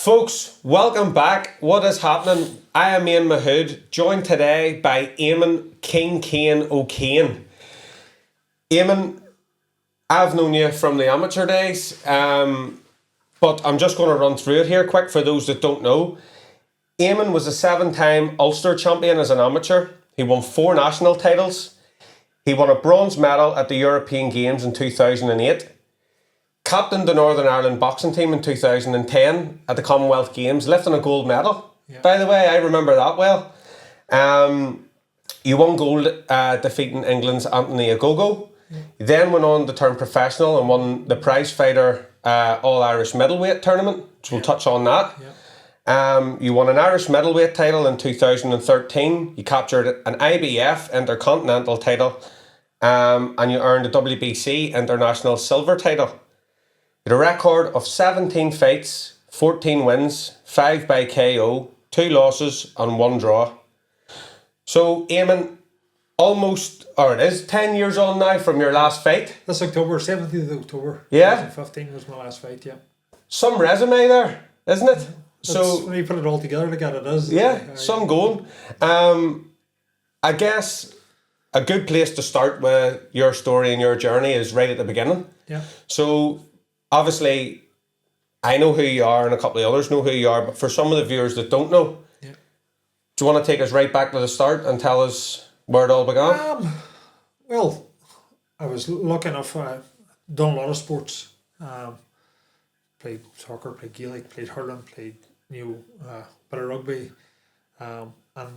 Folks, welcome back. What is happening? I am Eamonn Mahood, joined today by Eamon Kane O'Kane. Eamon, I've known you from the amateur days, but I'm just going to run through it here quick for those that don't know. Eamon was a 7-time Ulster champion as an amateur. He won 4 national titles. He won a bronze medal at the European Games in 2008. Captained the Northern Ireland boxing team in 2010 at the Commonwealth Games, lifting a gold medal. Yeah. By the way, I remember that well. You won gold defeating England's Anthony Ogogo. Yeah. You then went on to turn professional and won the prize fighter All-Irish middleweight tournament, which we'll touch on that. Yeah. You won an Irish middleweight title in 2013. You captured an IBF Intercontinental title, and you earned a WBC International Silver title. You had a record of 17 fights, 14 wins, 5 by KO, 2 losses and 1 draw. So, Eamon, it is 10 years on now from your last fight. This October, 17th of October. Yeah. 2015 was my last fight, yeah. Some resume there, isn't it? So when you put it all together, like it is. Yeah, some going. I guess a good place to start with your story and your journey is right at the beginning. Yeah. So, obviously, I know who you are and a couple of others know who you are, but for some of the viewers that don't know, do you want to take us right back to the start and tell us where it all began? Well, I was lucky enough, done a lot of sports. Played soccer, played Gaelic, played hurling, played bit of rugby. And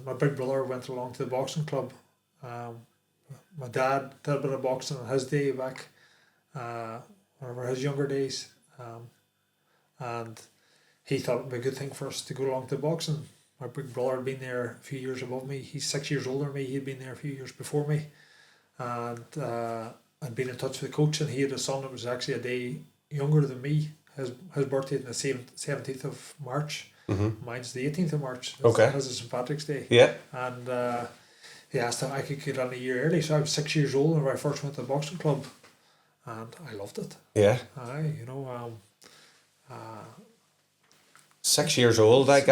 my big brother went along to the boxing club. My dad did a bit of boxing on his day back. Whatever his younger days, and he thought it would be a good thing for us to go along to boxing. My big brother had been there a few years above me. He's 6 years older than me. He'd been there a few years before me, and I'd been in touch with the coach, and he had a son that was actually a day younger than me. His birthday is the 17th of March. Mm-hmm. Mine's the 18th of March. Okay. This is St. Patrick's Day. Yeah. And he asked if I could get on a year early, so I was 6 years old when I first went to the boxing club. And I loved it. Yeah. 6 years old, like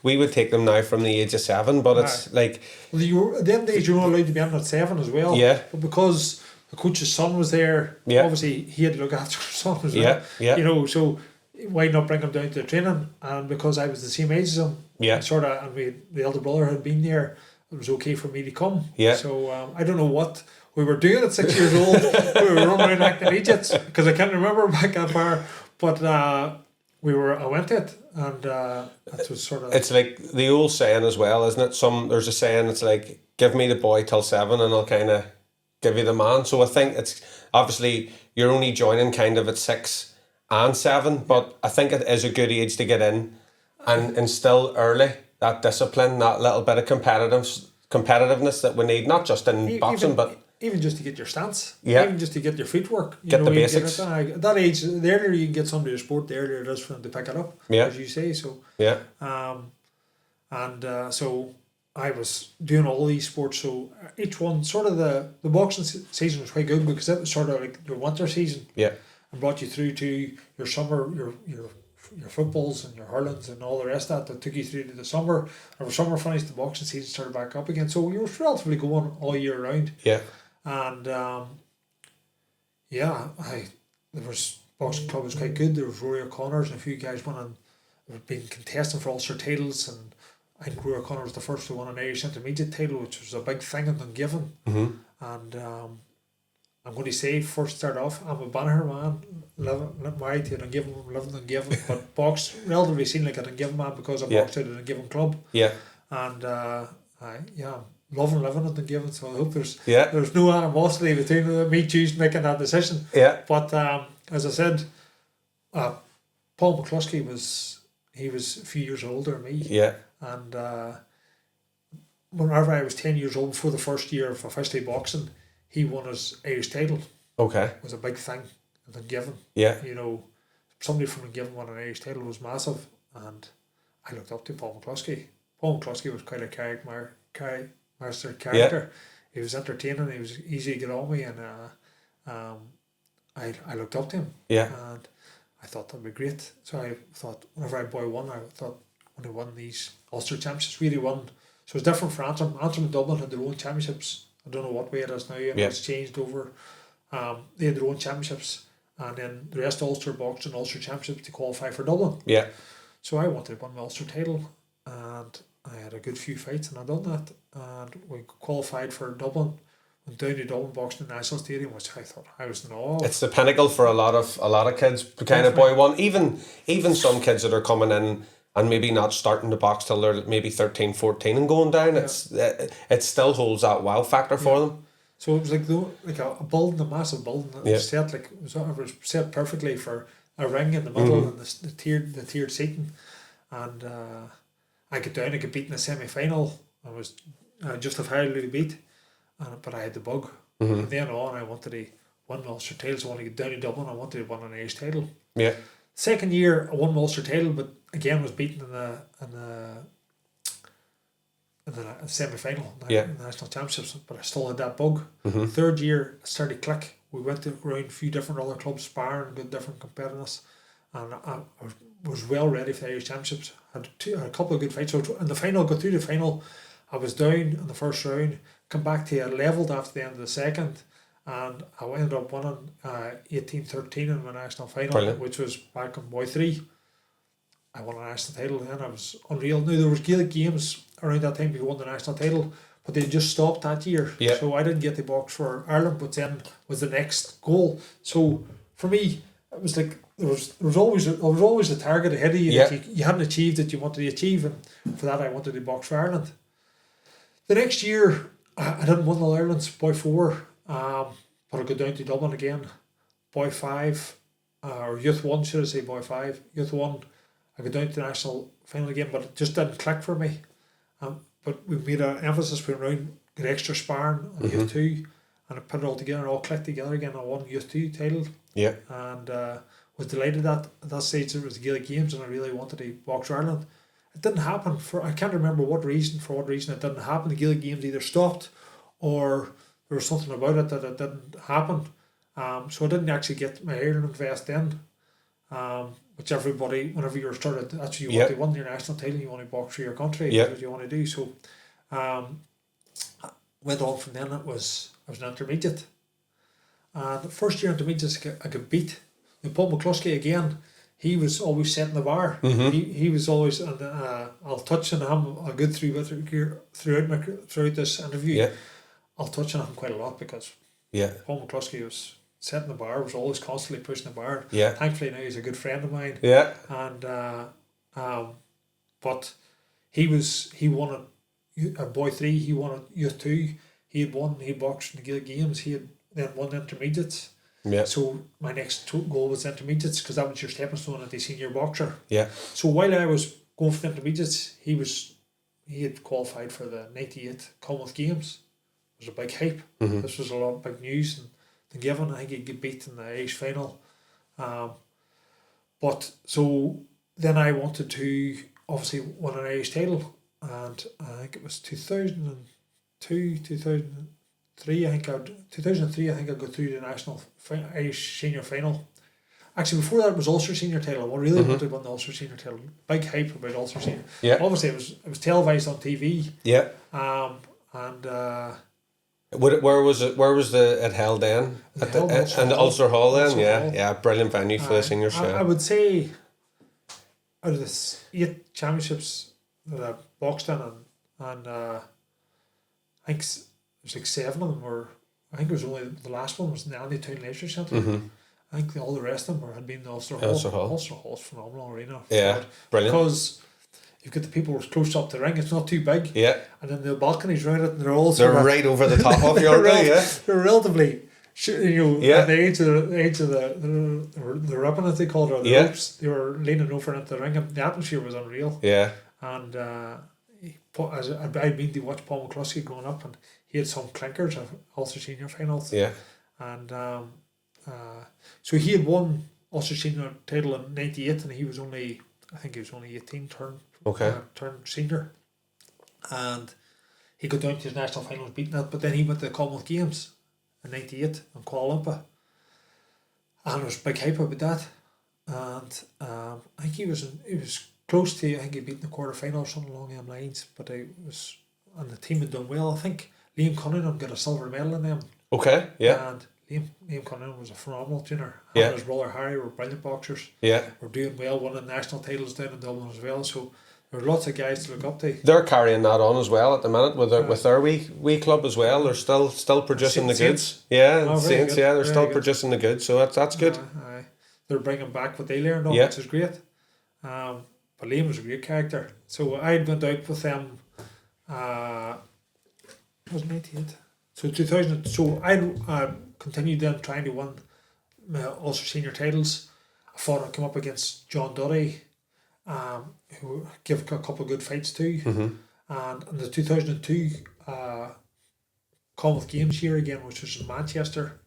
we would take them now from the age of 7, but it's like... Well, at them days you were allowed to be on at 7 as well. Yeah. But because the coach's son was there, obviously he had to look after his son as well. Yeah. So why not bring him down to the training? And because I was the same age as him, and the elder brother had been there, it was okay for me to come. Yeah. So I don't know what we were doing at 6 years old. We were running around acting idiots because I can't remember back that far. But I went to it, and that was sort of... It's like the old saying as well, isn't it? There's a saying, it's like, give me the boy till 7 and I'll kind of give you the man. So I think it's, obviously, you're only joining kind of at 6 and 7, but I think it is a good age to get in and instill early that discipline, that little bit of competitiveness that we need, not just in boxing, but... Even just to get your stance, even just to get your feet work. Get the basics. At that age, the earlier you can get somebody to sport, the earlier it is for them to pick it up, as you say. So so I was doing all these sports. So each one, sort of the boxing season was quite good because it was sort of like your winter season. Yeah. And brought you through to your summer, your footballs and your hurlings and all the rest of that took you through to the summer. And for summer finished, the boxing season started back up again. So you were relatively going all year round. Yeah. And boxing club was quite good. There was Rory O'Connor's and a few guys went and had been contesting for Ulster titles, and I think Rory O'Connor was the first to win an Irish intermediate title, which was a big thing in Dungiven. Mm-hmm. And I'm going to say, first start off, I'm a Banner man, married to a Dungiven, living in Dungiven, but boxed relatively seen like a Dungiven man because I boxed out at a Dungiven club. Yeah. And loving living at Dungiven, so I hope there's no animosity between me choosing making that decision. Yeah. But as I said, Paul McCluskey was a few years older than me. Yeah. And whenever I was 10 years old, before the first year of officially boxing, he won his Irish title. Okay. It was a big thing at Dungiven. Yeah. Somebody from Dungiven won an Irish title was massive, and I looked up to Paul McCluskey. Paul McCluskey was quite a character. Yeah. He was entertaining, he was easy to get on with, and I looked up to him. Yeah. And I thought that'd be great. So I thought whenever I boy won, I thought when I won these Ulster Championships, really won. So it was different for Antrim. Antrim and Dublin had their own championships. I don't know what way it is now. It's changed over. They had their own championships, and then the rest of Ulster boxed in Ulster Championships to qualify for Dublin. Yeah. So I wanted to win the Ulster title, and I had a good few fights, and I done that, and we qualified for Dublin. Went down to Dublin, boxed in the National Stadium, which I thought I was in awe of. It's the pinnacle for a lot of kids. Kind of boy one, even some kids that are coming in and maybe not starting to box till they're maybe 13, 14 and going down. Yeah. It still holds that wow factor for them. So it was like a building, a massive building. It was set it was set perfectly for a ring in the middle and the tiered seating, and I got down. I got beat in the semi-final. I was justifiably beat, but I had the bug. From then on, I wanted to win the Ulster title. So I wanted to get down to Dublin. I wanted to win an Irish title. Yeah. Second year, I won the Ulster title, but again was beaten in the semi-final in the National Championships, but I still had that bug. Third year, it started to click. We went around a few different other clubs, sparring, got different competitiveness, and I was well ready for the Irish Championships. Had a couple of good fights. So in the final, got through the final, I was down in the first round, come back to a leveled after the end of the second, and I ended up winning 18-13 in my national final. Brilliant. Which was back on boy 3. I won a national title then. I was unreal. Now there was Gaelic games around that time before won the national title, but they just stopped that year. Yeah. So I didn't get the box for Ireland, but then was the next goal. So for me, it was like there was always a target ahead of you that you hadn't achieved that you wanted to achieve, and for that I wanted to box for Ireland. The next year I didn't win All Ireland's boy 4, but I got down to Dublin again. Boy 5, or Youth 1 should I say, boy 5. Youth 1, I got down to the national final again, but it just didn't click for me. But we made an emphasis, went around, got extra sparring on Youth 2, and I put it all together, and all clicked together again. I won Youth 2 title. Yeah. And was delighted at that stage it was the Gaelic Games, and I really wanted to box for Ireland. It didn't happen I can't remember what reason it didn't happen. The Gaelic Games either stopped or there was something about it that it didn't happen. So I didn't actually get my Ireland vest then. Which everybody, whenever you're started, that's what you want to win your national title, you want to box for your country, that's what you want to do. So went on from then. I was an intermediate. The first year intermediate I got beat. And Paul McCluskey again, he was always setting the bar. He was always, and I'll touch on him. I'll go throughout this interview. Yeah. I'll touch on him quite a lot because Paul McCluskey was setting the bar, was always constantly pushing the bar. Yeah. Thankfully now he's a good friend of mine. Yeah. And but he won at boy 3, he won at Youth 2. He boxed in the Gaelic Games. He had then won the intermediates. Yeah. So my next goal was intermediates because that was your stepping stone at the senior boxer. Yeah. So while I was going for the intermediates, he had qualified for the 98 Commonwealth Games. It was a big hype. This was a lot of big news, and Dungiven, I think he'd get beat in the Irish final. But so then I wanted to obviously win an Irish title, and I think it was 2002, 2003. I think I got through the national Irish senior final. Actually, before that it was Ulster senior title. I really wanted to win the Ulster senior title. Big hype about Ulster senior. Yeah. Obviously, it was televised on TV. Yeah. Where was it held then? At the Ulster Hall then? Hall. Yeah, brilliant venue for the seniors. I would say out of the 8 championships that I boxed in, and I think it was like 7 of them were. I think it was only the last one was in the Andy Town Leisure Centre. I think all the rest of them had been the Ulster Hall. Ulster Hall's phenomenal arena. Yeah, brilliant. Because you've got the people close up to the ring, it's not too big. Yeah. And then the balconies around it, and they're right over the top of your ring, They're relatively, at the edge of the ribbon, as they call it, or the ropes, they were leaning over into the ring, and the atmosphere was unreal. Yeah. And I'd been to watch Paul McCluskey growing up, and he had some clinkers of Ulster Senior finals. Yeah. And so he had won Ulster Senior title in 98, and he was only 18 turned senior, and he got down to his national finals beating that, but then he went to the Commonwealth Games in 98 in Kuala Lumpur, and there was big hype about that, and I think he was close to. I think he beat in the quarterfinal or something along them lines. But and the team had done well. I think Liam Cunningham got a silver medal in them. Okay, yeah. And Liam Cunningham was a phenomenal trainer. Yeah. And his brother Harry were brilliant boxers. Yeah. Were doing well, winning national titles down in Dublin as well. So there were lots of guys to look up to. They're carrying that on as well at the minute with their wee club as well. They're still producing the goods. Yeah, Saints. Yeah, they're still producing the goods. So that's good. They're bringing back what they learned, which is great. But Liam was a great character. So I went out with them. It was 98. So 2000. So I continued then trying to win Ulster senior titles. I came up against John Duddy, who gave a couple of good fights too. Mm-hmm. And in the 2002 Commonwealth Games year again, which was in Manchester,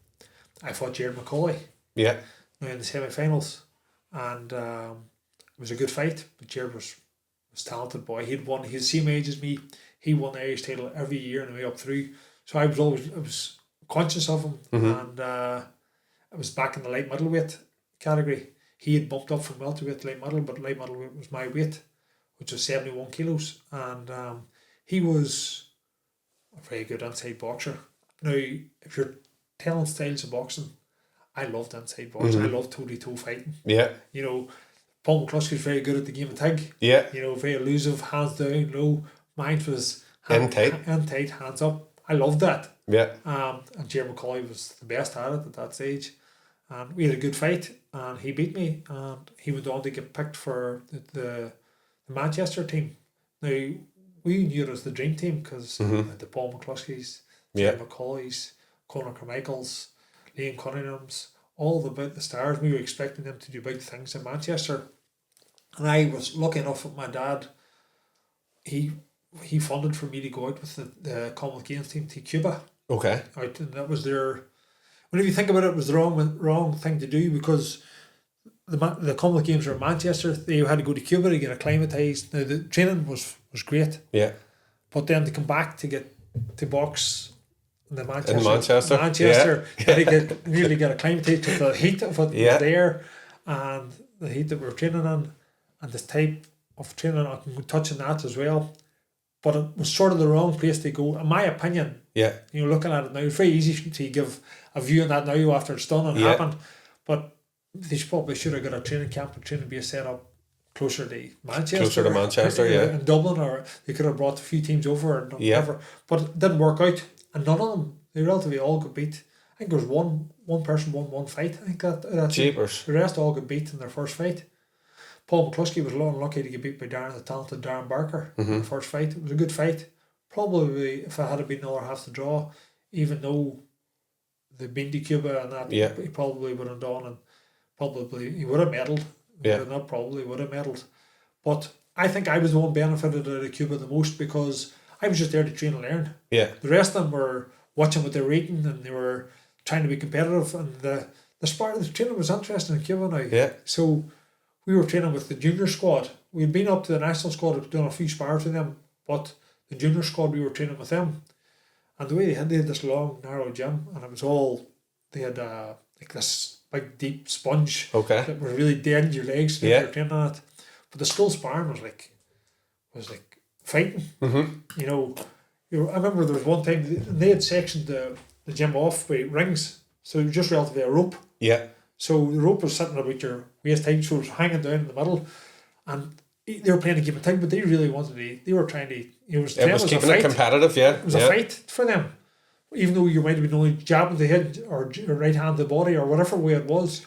I fought Jared McCauley. Yeah. Now in the semi-finals, and it was a good fight. But Jared was a talented boy. He'd won. He's the same age as me. He won the Irish title every year on the way up through. So I was conscious of him, and I was back in the light middleweight category. He had bumped up from welterweight to light middle, but light middleweight was my weight, which was 71 kilos, and he was a very good inside boxer. Now, if you're telling styles of boxing, I loved inside boxing. I loved toe-to-toe fighting. Yeah. You know, Paul McCluskey was very good at the game of tag. Yeah. You know, very elusive, hands down, low. Mine was in tight, hands up. I loved that. Yeah. And Jared McCauley was the best at it at that stage. And we had a good fight, and he beat me, and he went on to get picked for the Manchester team. Now, we knew it as the dream team because the Paul McCluskeys, Jared McCauleys, Conor Carmichaels, Liam Cunninghams, all the stars. We were expecting them to do big things in Manchester. And I was lucky enough with my dad. He funded for me to go out with the Commonwealth Games team to Cuba. Okay. Out, and that was their... Whenever you think about it, it was the wrong thing to do because the Commonwealth Games were in Manchester. They had to go to Cuba to get acclimatised. Now, the training was great. Yeah. But then to come back to get to box in Manchester, to really get acclimatised to the heat of it was there, and the heat that we were training in, and this type of training, I can touch on that as well. But it was sort of the wrong place to go, in my opinion. Yeah. You know, looking at it now, it's very easy to give a view on that now after it's done and happened. But they probably should have got a training camp and training base set up closer to Manchester. In Dublin, or they could have brought a few teams over and whatever. But it didn't work out. And none of them, they relatively all got beat. I think there was one person won one fight. I think that's Jeepers. The rest all got beat in their first fight. Paul McCluskey was unlucky to get beat by the talented Darren Barker in the first fight. It was a good fight. Probably, if it had been another half to draw, even though they'd been to Cuba and that, he probably would have done, and probably he would have medalled. Not probably would have medalled. But I think I was the one benefited out of Cuba the most because I was just there to train and learn. Yeah. The rest of them were watching what they were eating and they were trying to be competitive, and the training was interesting in Cuba now. Yeah. So we were training with the junior squad. We'd been up to the national squad, we'd done a few spars with them, but the junior squad, we were training with them. And the way they had this long, narrow gym, and it was all, they had like this big, deep sponge that was really dead in your legs if you were training on it. But the school sparring was like fighting. You know, I remember there was one time, they had sectioned the gym off with rings, so it was just relatively a rope. Yeah. So the rope was sitting about your waist height, so it was hanging down in the middle, and they were playing a game of tag, but they really wanted to. They were trying to. It was keeping it competitive. Yeah, it was a fight for them, even though you might have been only jabbing the head or right hand the body or whatever way it was.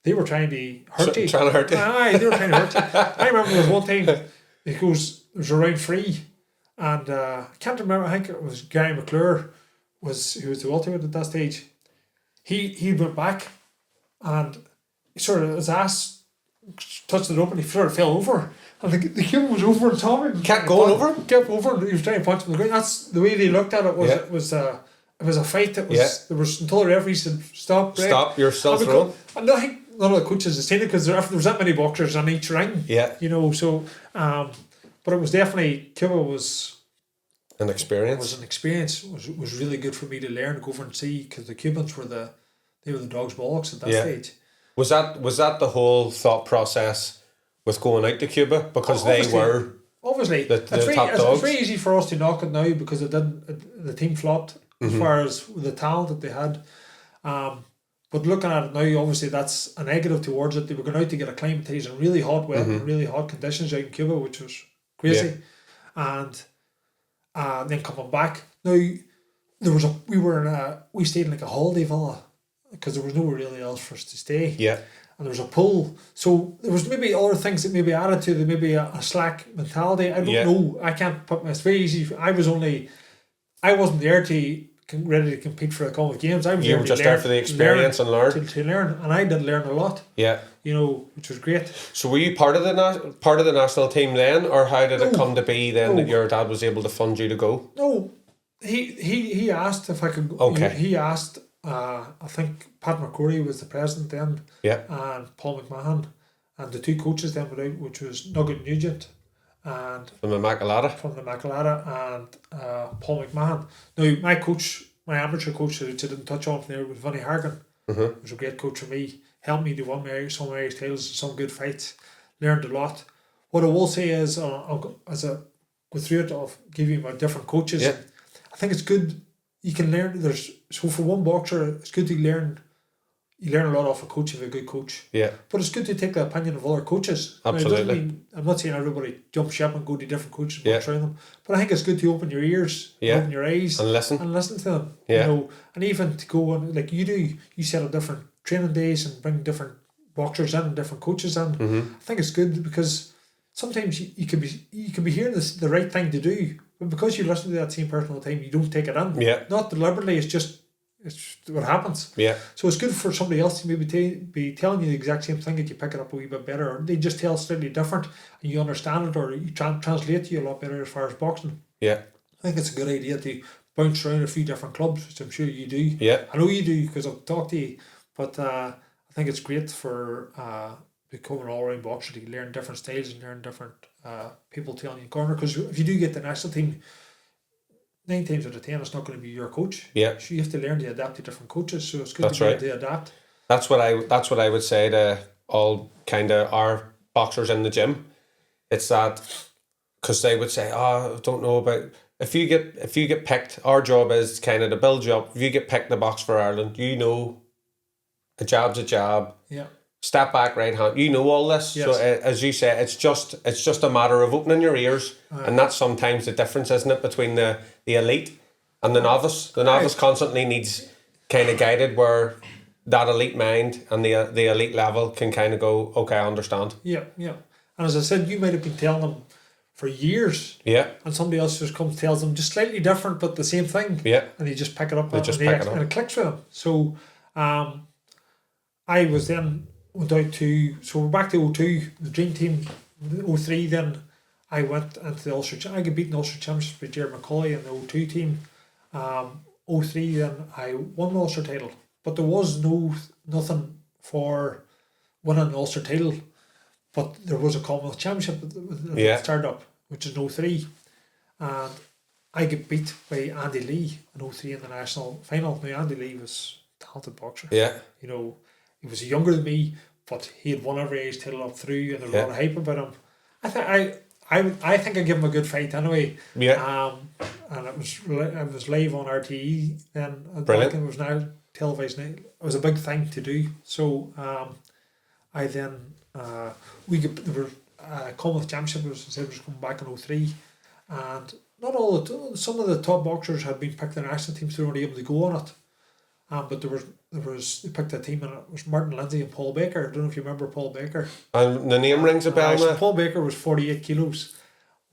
They were trying to hurt you. Trying to hurt you. Aye, they were trying to hurt you. I remember there was one time it was a round 3, and I can't remember. I think it was Gary McClure who was the welterweight at that stage. He went back, and sort of his ass touched the rope, and he sort of fell over. And the Cuban was over and top him. Kept going over him? Kept over, and he was trying to punch him in the ground. That's the way they looked at it. It was a fight that was there was until the referee said stop. Break. Stop, you're still throwing. And I think none of the coaches had seen it because there was that many boxers on each ring. Yeah. You know, so but it was definitely Cuba was an experience. It was really good for me to learn, go over and see, because the Cubans were the dogs bollocks at that stage. Was that the whole thought process with going out to Cuba? Because they were obviously the top dogs? It's very easy for us to knock it now because the team flopped as far as the talent that they had. But looking at it now, obviously that's a negative towards it. They were going out to get acclimatized in really hot weather and really hot conditions out in Cuba, which was crazy. Yeah. And then coming back. Now we stayed in like a holiday villa because there was nowhere really else for us to stay. Yeah. And there was a pool. So there was maybe other things that maybe added to the maybe a slack mentality. I don't know. I can't put it's very easy. I wasn't there ready to compete for the Commonwealth Games. I was there for the experience and learn. To learn, and I did learn a lot. Yeah. Which was great. So were you part of the national team then, or how did it come to be then that your dad was able to fund you to go? No, he asked if I could. Okay. He asked. I think Pat McCrory was the president then. Yeah. And Paul McMahon, and the two coaches then were out, which was Nugget Nugent, and from the Immaculata, and Paul McMahon. Now my coach, my amateur coach, that I didn't touch on there was Vinnie Hargan. He was a great coach for me. Helped me to win some Irish titles, some good fights. Learned a lot. What I will say is, as I go through it, I'll give you my different coaches. Yeah. I think it's good. You can learn. So for one boxer, it's good to learn. You learn a lot off a coach if you're a good coach. Yeah. But it's good to take the opinion of other coaches. Absolutely. I'm not saying everybody jump ship and go to different coaches and try them. But I think it's good to open your ears, open your eyes, and listen to them. Yeah. And even to go on like you do, you set up different training days and bring different boxers in and different coaches in. I think it's good because sometimes you can be hearing the right thing to do, but because you listen to that same person all the time, you don't take it in. Yeah. Not deliberately. It's what happens. Yeah. So it's good for somebody else to maybe be telling you the exact same thing that you pick it up a wee bit better, or they just tell slightly different and you understand it, or you translate to you a lot better as far as boxing. Yeah. I think it's a good idea to bounce around a few different clubs, which I'm sure you do. Yeah. I know you do because I've talked to you, but I think it's great for becoming an all-round boxer to learn different styles and learn different people telling you in corner. Because if you do get the national team, 9 times out of 10, it's not going to be your coach. Yeah. So you have to learn to adapt to different coaches. So it's good to adapt. That's what I would say to all kind of our boxers in the gym. It's that because they would say, "Oh, I don't know about if you get picked. Our job is kind of to build you up. If you get picked in the box for Ireland, a jab's a jab. Yeah. Step back, right hand. You know all this. Yes. So as you say, it's just a matter of opening your ears, and that's sometimes the difference, isn't it, between the elite and the novice. The novice constantly needs kind of guided where that elite mind and the elite level can kind of go, okay, I understand. Yeah, yeah. And as I said, you might have been telling them for years. Yeah. And somebody else just comes and tells them just slightly different but the same thing. Yeah. And they just pick it up and it clicks with them. So I was then went out to, so we're back to 02, the dream team, 03 then I went into the Ulster, I got beaten the Ulster Championship with Jared McCauley and the 02 team. 03 then I won the Ulster title, but there was nothing for winning the Ulster title, but there was a Commonwealth Championship that started up, which is 03, and I get beat by Andy Lee in 03 in the national final. Now Andy Lee was a talented boxer. Yeah. He was younger than me, but he had won every age title up through, and there was a lot of hype about him. I think I gave him a good fight anyway. Yeah. And it was live on RTE then. Brilliant. It was now televised. It was a big thing to do. So I then there were Commonwealth Championship was coming back in 03, and not all some of the top boxers had been picked in the national teams, so they weren't able to go on it. But they picked a team, and it was Martin Lindsay and Paul Baker. I don't know if you remember Paul Baker. And the name rings a bell now. Paul Baker was 48 kilos.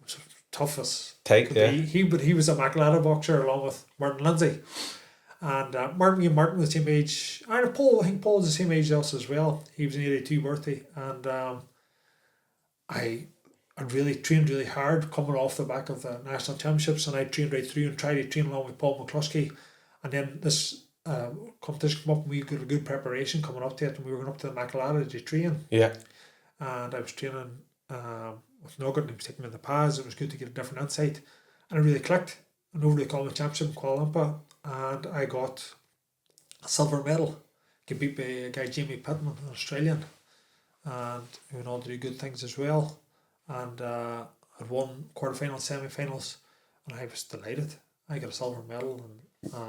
It was tough as tight, yeah. He was a Immaculata boxer along with Martin Lindsay. And Martin was the same age. I think Paul was the same age as us as well. He was an 82 birthday. And I really trained really hard coming off the back of the national championships, and I trained right through and tried to train along with Paul McCluskey. And then this competition come up, and we got a good preparation coming up to it, and we were going up to the Immaculata to train. Yeah. And I was training with Nugget, and he was taking me in the paths. It was good to get a different insight, and it really clicked. And over the Commonwealth Championship in Kuala Lumpur, and I got a silver medal. Got beat by a guy, Jamie Pittman, an Australian, and he went on to do good things as well. And had won quarterfinals, semi-finals, and I was delighted. I got a silver medal in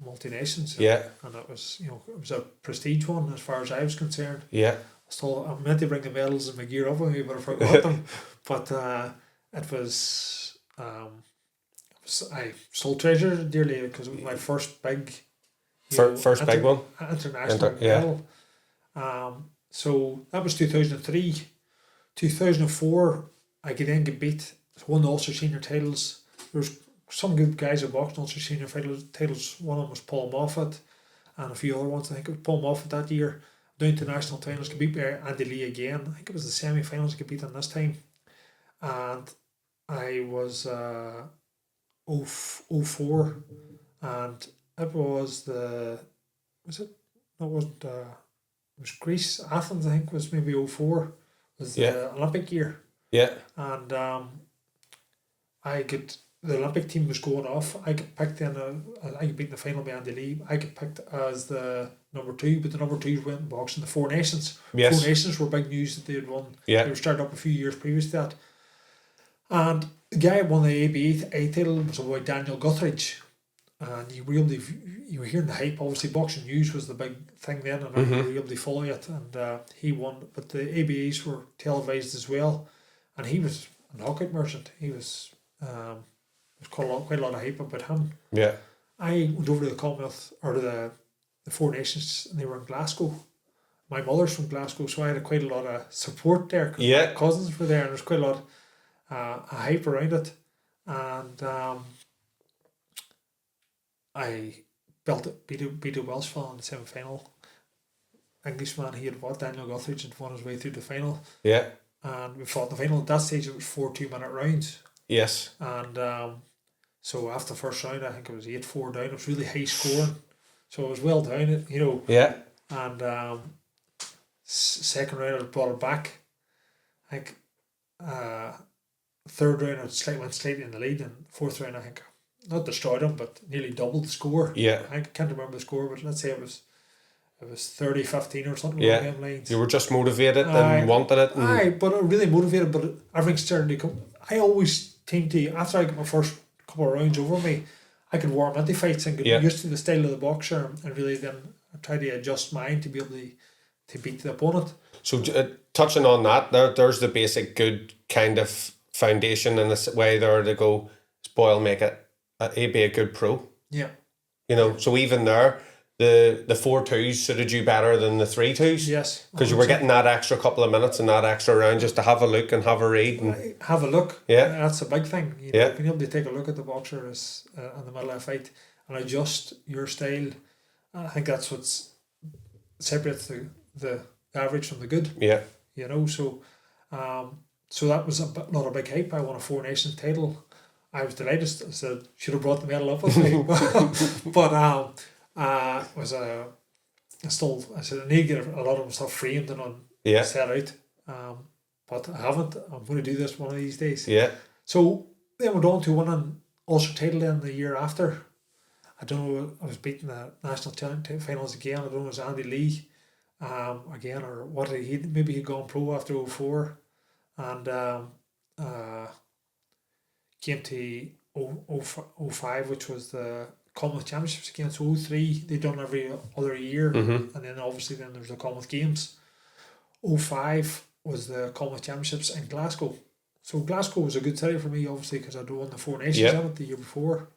multi-nations. Yeah. And it was, it was a prestige one as far as I was concerned. Yeah. So I meant to bring the medals and my gear up with me, but I forgot them. But it was I still treasure it dearly because it was my first big first big one, international medal. So that was 2003. 2004 I could then get beat. Won the Ulster Senior titles. There was some good guys at boxing Ulster Senior titles. One of them was Paul Moffat and a few other ones. I think it was Paul Moffat that year. Down to national finals, could beat by Andy Lee again. I think it was the semi-finals, could beat him this time. And I was 04, and it was it was Greece, Athens, I think was maybe 04, was the Olympic year. Yeah. And the Olympic team was going off. I got picked in I got beat in the final by Andy Lee. I got picked as the number 2, but the number 2 went in boxing the Four Nations. Yes. Four Nations were big news that they had won. Yeah. They were started up a few years previous to that. And the guy that won the ABA title was a boy Daniel Guthridge. And you were hearing the hype. Obviously, Boxing News was the big thing then, and you were able to follow it. And he won, but the ABAs were televised as well. And he was a knockout merchant. He was. There's quite a lot of hype about him. Yeah. I went over to the Commonwealth or the Four Nations, and they were in Glasgow. My mother's from Glasgow, so I had quite a lot of support there. Cause my cousins were there, and there's quite a lot of hype around it. And I beat a Welsh fella in the semi-final. Englishman, he had fought Daniel Guthridge and won his way through the final. Yeah. And we fought in the final. At that stage, it was 4 2-minute rounds. Yes. And so after the first round, I think it was 8-4 down. It was really high scoring, so it was well down. Yeah. And second round, I brought it back. I think third round, I went slightly in the lead, and fourth round, I think not destroyed him, but nearly doubled the score. Yeah. I can't remember the score, but let's say it was 30-15 or something along them lines. You were just motivated and wanted it. But really motivated, but everything started to come. I always seemed to, after I got my first couple of rounds over me, I could warm into fights and get used to the style of the boxer, and really then try to adjust mine to be able to beat the opponent. So touching on that, there's the basic good kind of foundation in this way there to go, spoil, make it, be a good pro. Yeah. So even there, the 4-2s suited you better than the 3-2s. Yes. Because you were getting that extra couple of minutes and that extra round just to have a look and have a read. And have a look. Yeah. That's a big thing. Being able to take a look at the boxer is in the middle of a fight and adjust your style. I think that's what separates the average from the good. Yeah. So that was a lot of big hype. I won a Four Nations title. I was delighted. I said, should have brought the medal up with me. But I said I need to get a lot of my stuff framed and set out. But I haven't. I'm going to do this one of these days. Yeah. So then we're on to winning Ulster title then the year after. I don't know. I was beating the national finals again. I don't know if it was Andy Lee, again, or what maybe he'd gone pro after 04, and came to 05, which was the Commonwealth Championships against 03. They done every other year, and then obviously then there's the Commonwealth Games. 05 was the Commonwealth Championships in Glasgow. So Glasgow was a good city for me, obviously, because I'd won the Four Nations in it the year before,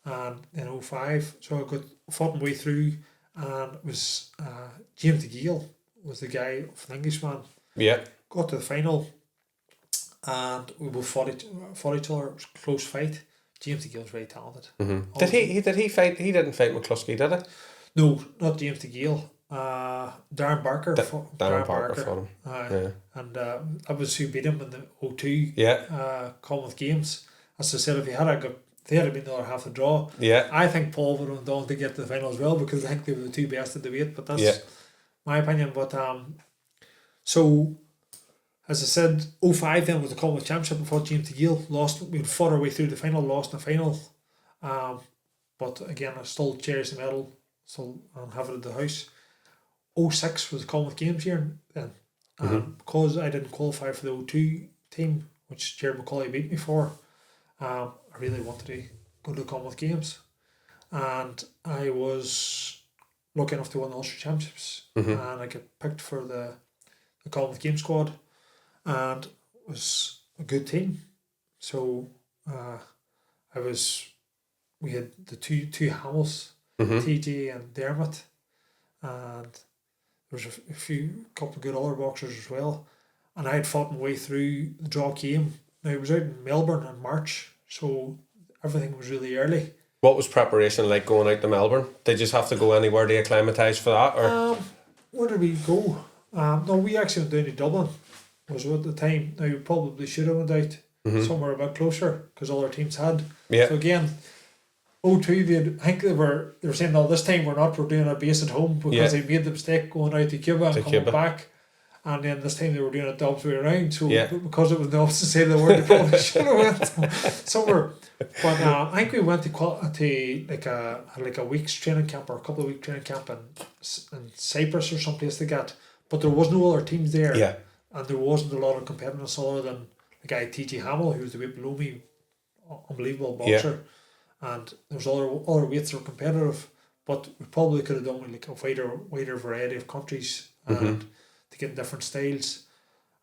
and in 05. So I fought my way through, and it was James DeGale was the guy, an Englishman. Yeah. Got to the final, and we both fought each other. It was a close fight. James DeGale was very talented. Mm-hmm. Did he fight? He didn't fight McCluskey, did he? No, not James DeGale. Darren Barker. Darren Barker fought him. And that was who beat him in the 02 Commonwealth Games. As I said, if they had been the other half a draw, I think Paul would have gone to get to the final as well, because I think they were the two best in the weight. But that's my opinion. But so, as I said, 05 then was the Commonwealth Championship. We fought James DeGale, lost. We fought our way through the final, lost in the final. But again, I still cherish the medal, still have it at the house. 06 was the Commonwealth Games year then. Because I didn't qualify for the 02 team, which Jared McCauley beat me for, I really wanted to go to the Commonwealth Games. And I was lucky enough to win the Ulster Championships. And I got picked for the Commonwealth Games squad. And it was a good team. So we had the two Hamills, TJ and Dermot. And there was a couple of good other boxers as well. And I had fought my way through the draw came. Now, it was out in Melbourne in March, so everything was really early. What was preparation like going out to Melbourne? Did you just have to go anywhere to acclimatise for that? Or where did we go? No, we actually went down to Dublin. Was at the time. Now, we probably should have went out somewhere a bit closer because all our teams had. Yeah. So again, 02, I think they were saying, no, this time we're doing a base at home because they made the mistake going out to Cuba and coming back. And then this time they were doing it the opposite way around. So because it was the opposite side of the world, they probably should have went somewhere. But I think we went to like a week's training camp or a couple of week training camp in Cyprus or someplace like that. But there was no other teams there. Yeah. And there wasn't a lot of competitiveness other than the guy T.G. Hamill, who was the weight below me, unbelievable boxer. Yeah. And there was other weights that were competitive. But we probably could have done like a wider variety of countries and to get different styles.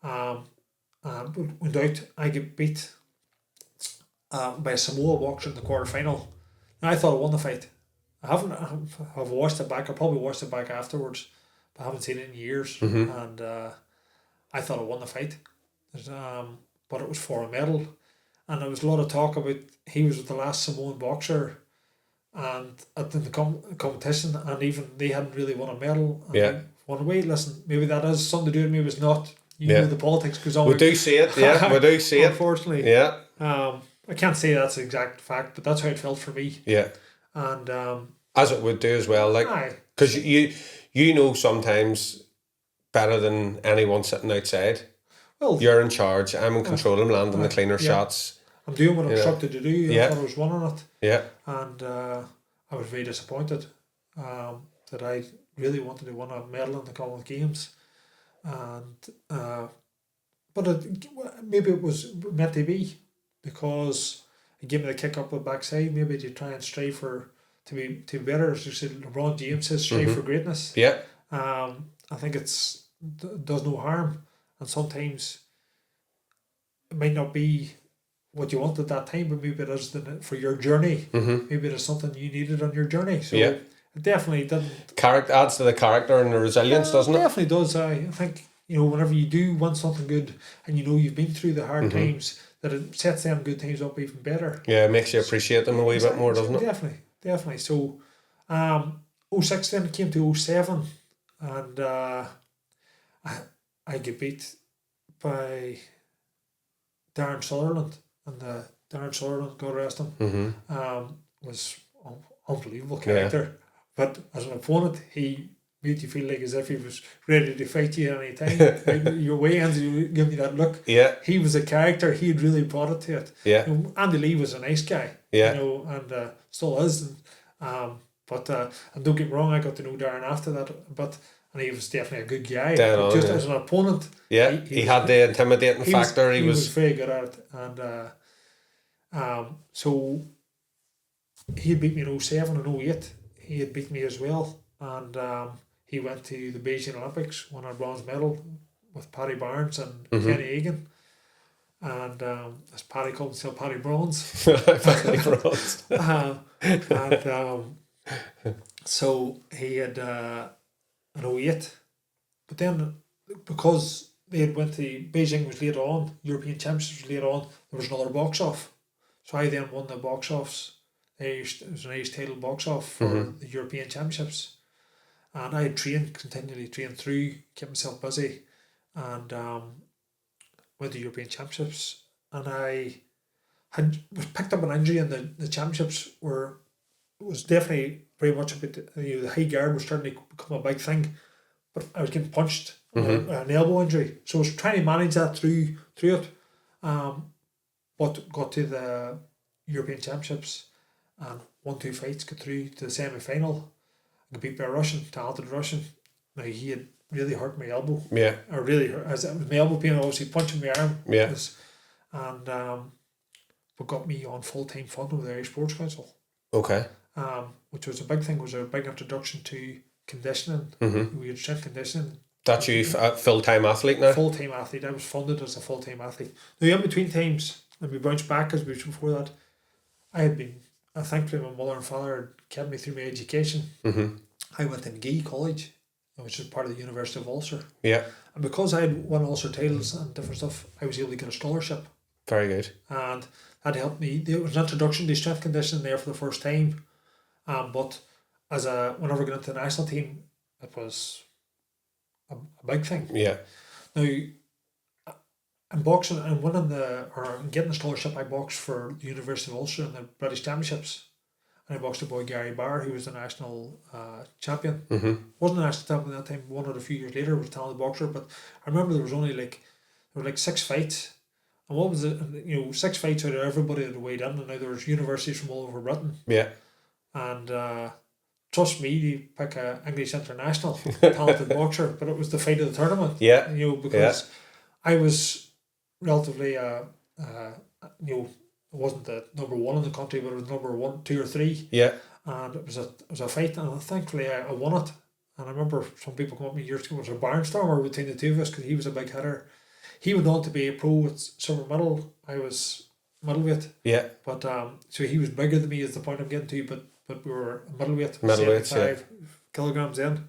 Went out, I get beat by a Samoa boxer in the quarterfinal. And I thought I won the fight. I've watched it back. I probably watched it back afterwards, but I haven't seen it in years. And I thought I won the fight. But it was for a medal. And there was a lot of talk about he was the last Samoan boxer and at the competition, and even they hadn't really won a medal. And won away. Listen, maybe that has something to do with me. Maybe it's not. You know the politics goes on. We do see it, we do see it. Unfortunately. Yeah. I can't say that's the exact fact, but that's how it felt for me. Yeah. And as it would do as well, like, because you know sometimes better than anyone sitting outside. Well, you're in charge. I'm in control. I'm landing the cleaner shots. I'm doing what I'm instructed to do. I thought I was winning it. Yeah. And I was very disappointed that I really wanted to win a medal in the Commonwealth Games, and but maybe it was meant to be because it gave me the kick up the backside. Maybe to try and strive to be better. As you said, LeBron James says, strive for greatness. Yeah. I think it does no harm, and sometimes it might not be what you want at that time, but maybe it is for your journey. Maybe it is something you needed on your journey. So it definitely didn't. Adds to the character and the resilience, doesn't it? It definitely does. I think, whenever you do want something good and you've been through the hard times, that it sets them good times up even better. Yeah, it makes you appreciate them a wee bit more, doesn't it? Definitely. So 06 then came to 07 and I get beat by Darren Sutherland, and Darren Sutherland, God rest him, was unbelievable character. But as an opponent, he made you feel like as if he was ready to fight you at any time. Like your weigh-ins, you give me that look. Yeah. He was a character. He had really brought it to it. Yeah. Andy Lee was a nice guy. Yeah. And still is. And don't get me wrong, I got to know Darren after that. And he was definitely a good guy. As an opponent. Yeah. He had the intimidating factor. He was very good at it. And so he had beat me in 07 and 08. He had beat me as well. And he went to the Beijing Olympics, won a bronze medal with Paddy Barnes and Kenny Egan. And as Paddy called himself, Paddy Bronze. Paddy Bronze. So he had an 08. But then, because they had went to Beijing was later on, European Championships was later on, there was another box off. So I then won the box offs. It was an Irish title box off for the European Championships. And I had continually trained through, kept myself busy, and went to European Championships. And I was picked up an injury in the championships was definitely very much a bit, the high guard was starting to become a big thing. But I was getting punched, an elbow injury. So I was trying to manage that through it. But got to the European Championships and won 2 fights, got through to the semi-final. I got beat by a Russian, talented Russian. Now he had really hurt my elbow. Yeah. Or really hurt, as it was my elbow pain, obviously punching my arm. Yeah. And but got me on full-time funding with the Irish Sports Council. Okay. Which was a big thing, was a big introduction to conditioning. We had strength conditioning. That's you a full-time athlete now? Full-time athlete. I was funded as a full-time athlete. Now, in between times, and we bounced back as we was before that, I had been, thankfully my mother and father had kept me through my education. I went to Gee College, which is part of the University of Ulster. Yeah. And because I had won Ulster titles and different stuff, I was able to get a scholarship. Very good. And that helped me. There was an introduction to strength conditioning there for the first time. But whenever I got into the national team, it was a big thing. Yeah. Now, in boxing and getting a scholarship, I boxed for the University of Ulster in the British Championships. And I boxed a boy, Gary Barr, who was the national champion. Wasn't a national champion at that time, won it a few years later, was a talented boxer. But I remember there were 6 fights. And what was it? 6 fights out of everybody that weighed in, and now there was universities from all over Britain. Yeah. And trust me, to pick an English international talented boxer, but it was the fight of the tournament. Yeah. Because I was relatively it wasn't the number one in the country, but it was number 1, 2, or 3. Yeah. And it was a fight, and thankfully I won it. And I remember some people come up to me years ago, it was a barnstormer between the two of us because he was a big hitter. He went on to be a pro at silver medal. I was middleweight. Yeah. But so he was bigger than me is the point I'm getting to, but we were middleweight 75 kilograms in,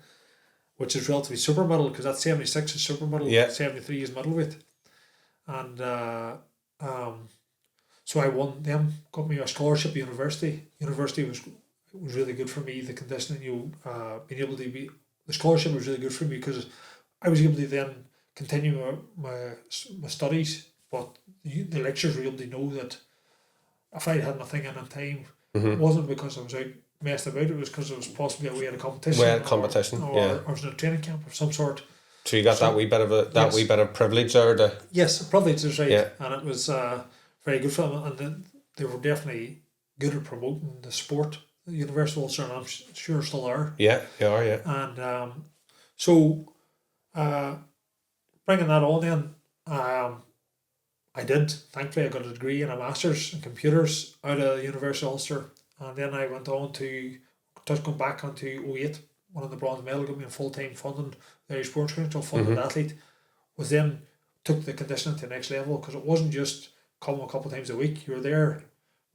which is relatively super middle because that 76 is super middle, 73 is middleweight. And so I won them, got me a scholarship at university. University was really good for me. The conditioning, being able to be, the scholarship was really good for me because I was able to then continue my studies, but the lecturers were able to know that if I had nothing in time, it wasn't because I was out messed about, it was because it was possibly we had a competition. Or I was in a training camp of some sort. So you got that wee bit of wee bit of privilege there. Yes, privilege is right. Yeah. And it was very good for them, and they were definitely good at promoting the sport. The University of Ulster, and I'm sure still are. Yeah, they are, yeah. And so bringing that on then, I did. Thankfully, I got a degree and a master's in computers out of the University of Ulster, and then I went on to just going back onto 08, one of the bronze medal, got me a full-time funding, the Irish Sports Council funded athlete, was then took the conditioning to the next level because it wasn't just come a couple of times a week. You were there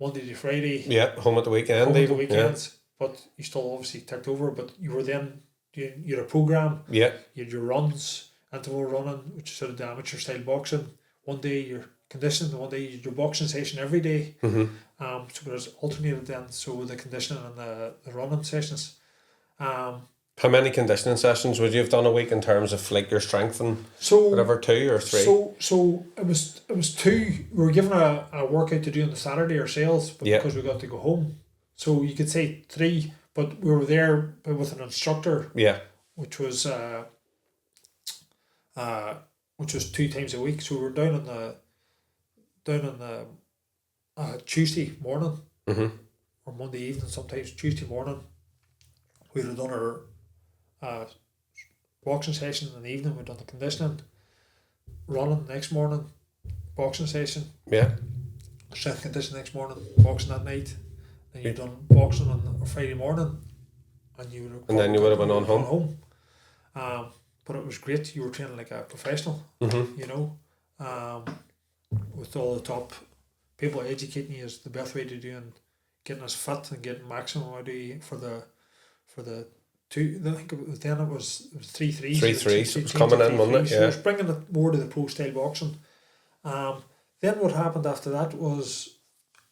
Monday to Friday. Yeah, home at the weekend. Home at the weekends, but you still obviously ticked over. But you were then you had a program. Yeah. You had your runs, interval running, which is sort of the amateur style boxing. One day you're conditioning, one day you had your boxing session every day. So it was alternated then. So with the conditioning and the running sessions. How many conditioning sessions would you have done a week in terms of like your strength and whatever, 2 or 3? So it was 2. We were given a workout to do on the Saturday ourselves, but because we got to go home, so you could say 3. But we were there with an instructor. Yeah. Which was 2 times a week. So we were down on the Tuesday morning or Monday evening. Sometimes Tuesday morning, we'd have done our boxing session in the evening. We'd done the conditioning, running next morning, boxing session. Yeah. Strength conditioning next morning, boxing that night. Then you'd done boxing on a Friday morning, and then you would have been on home. But it was great. You were training like a professional. You know, with all the top people educating you is the best way to do and getting us fit and getting maximum out of you for the 2. I think it was 3 3s. 3 3s. So it was coming in, wasn't it? Yeah. So it was bringing it more to the pro style boxing. Then what happened after that was,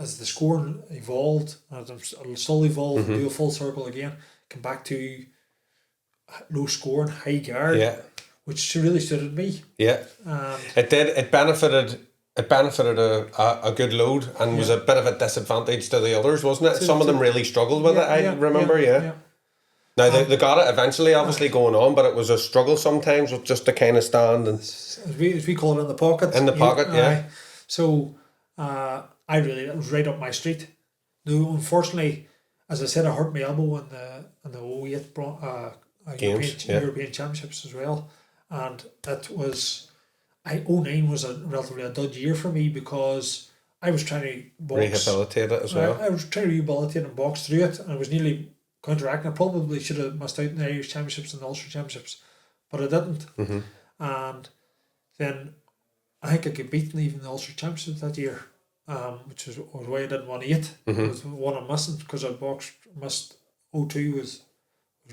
as the scoring evolved, and it'll still evolve, do a full circle again, come back to low scoring, high guard, which really suited me. Yeah. It did. It benefited a good load and was a bit of a disadvantage to the others, wasn't it? Some of them really struggled with it, I remember, Now, they got it eventually, obviously, going on, but it was a struggle sometimes with just to kind of stand. And as we call it, in the pocket. In the pocket, yeah. So, it was right up my street. Now, unfortunately, as I said, I hurt my elbow in the 08 Games, European Championships as well. And it was, 09 was a relatively a dud year for me because I was trying to box. Rehabilitate it as well. I was trying to rehabilitate and box through it, and I was nearly counteracting. I probably should have missed out in the Irish Championships and the Ulster Championships, but I didn't. And then I think I got beaten even in the Ulster Championships that year, which was why I didn't want to eat. It was one I'm missing because I missed 02 was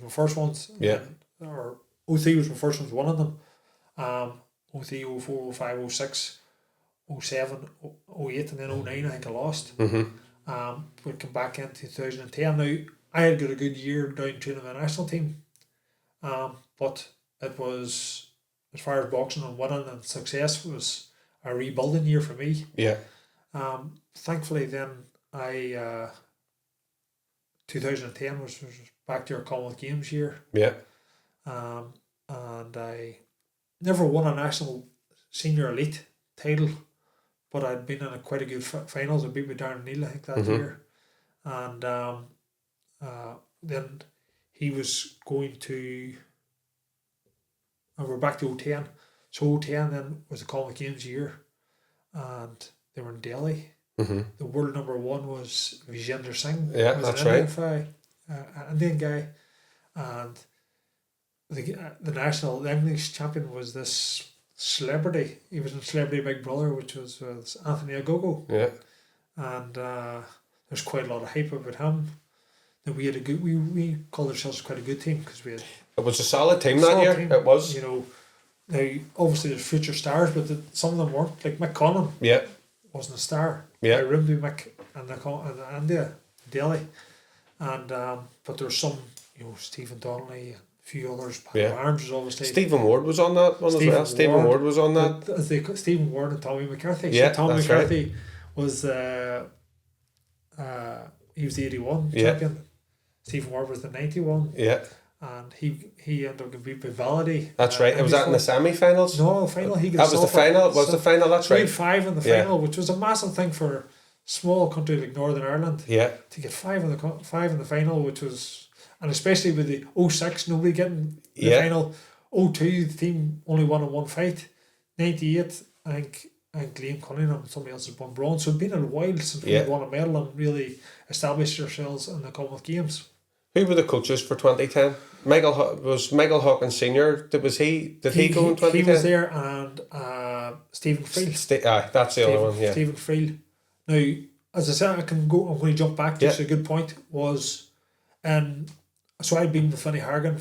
my first ones. Yeah. Or 03 was my first ones, one of them. 03, 04, 05, 06, 07, 08, and then 09 I think I lost. We came back in 2010. Now, I had got a good year down training the national team, but it was, as far as boxing and winning and success, was a rebuilding year for me. Yeah. Thankfully, then 2010 was back to our Commonwealth Games year. Yeah. And I never won a national senior elite title, but I'd been in quite a good finals. I beat with Darren Neal, I think, that year. And then he was going to, and we're back to 010. So 010 then was the Commonwealth Games year, and they were in Delhi. The world number one was Vijender Singh. Yeah, that's right. An Indian guy. And the English champion was this celebrity. He was in Celebrity Big Brother, which was Anthony Ogogo. Yeah. And there's quite a lot of hype about him. Then we had we called ourselves quite a good team because we had. It was a solid team that year. It was. You know, now obviously there's future stars, but some of them weren't. Like Mick Connon. Yeah. Wasn't a star. Yeah. I remember Mick and India, Delhi, and but there's some, you know, Stephen Donnelly, a few others. Barnes was obviously. Stephen Ward was on that one as well. Stephen Ward was on that. Stephen Ward and Tommy McCarthy. Yeah, so Tommy that's McCarthy right. was he was the 81 champion. Stephen Ward was the 91. Yeah. And he ended up getting beat by Valady. That's right. It was that in the semi-finals? No, final. He got that was the final. It was the final. That's right. 5 in the final, which was a massive thing for a small country like Northern Ireland. Yeah. To get 5 in the final, which was, and especially with the 06, nobody getting the final. 02, the team only won in one fight. 98, I think Liam Cunningham and somebody else has won bronze. So it'd been a while since we won a medal and really established ourselves in the Commonwealth Games. Who were the coaches for 2010? Michael Hawkins Senior. Did he go in 2010? He was there, and Stephen Friel. That's the other one. Yeah. Stephen Friel. Now, as I said, I'm going to jump back. Just a good point was, so I'd been with Vinnie Hargan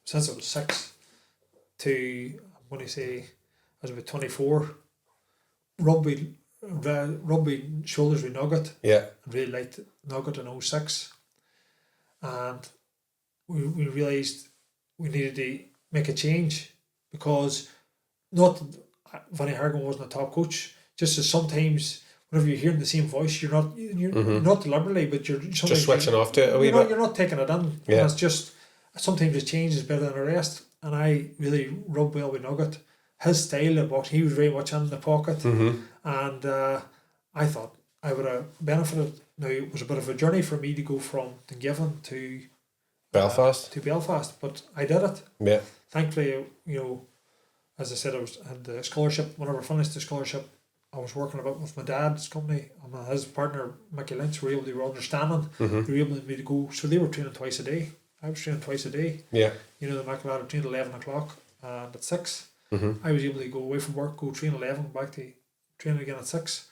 since I was 6 to, I'm going to say, I was about 24. Rugby shoulders with Nugget. Yeah. I really liked Nugget in 06. And we realised we needed to make a change because Vinnie Hargan wasn't a top coach. Just as sometimes whenever you're hearing the same voice, you're not not deliberately, but you're just switching off to it a wee bit. You're not taking it in. Yeah. And it's just sometimes the change is better than the rest. And I really rubbed well with Nugget. His style of boxing, he was very much in the pocket, and I thought I would have benefited. Now it was a bit of a journey for me to go from Dungiven to Belfast, but I did it. Yeah. Thankfully, you know, as I said, I had the scholarship. Whenever I finished the scholarship, I was working a bit with my dad's company and his partner Mickey Lynch were understanding. They were able to me to go, so they were training twice a day. I was training twice a day. Yeah. You know, the Immaculata trained 11 o'clock and at 6. I was able to go away from work, go train 11, back to training again at 6.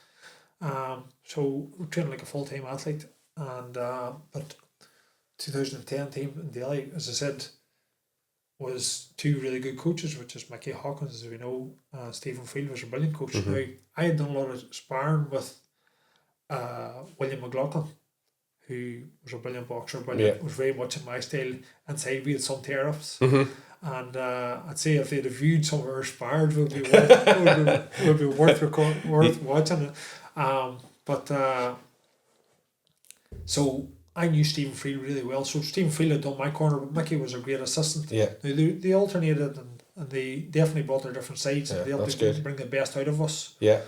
So we're training like a full-time athlete. And but 2010 team in Delhi, as I said, was 2 really good coaches, which is Mickey Hawkins, as we know, Stephen Friel was a brilliant coach. Now, I had done a lot of sparring with William McLaughlin, who was a brilliant boxer, was very much in my style. Inside we had some tear-ups. And I'd say if they'd have viewed some of our spars, would be worth watching it. So I knew Stephen Friel really well. So Stephen Friel had done my corner, but Mickey was a great assistant. Yeah. They alternated and they definitely brought their different sides and they helped to bring the best out of us. Yeah.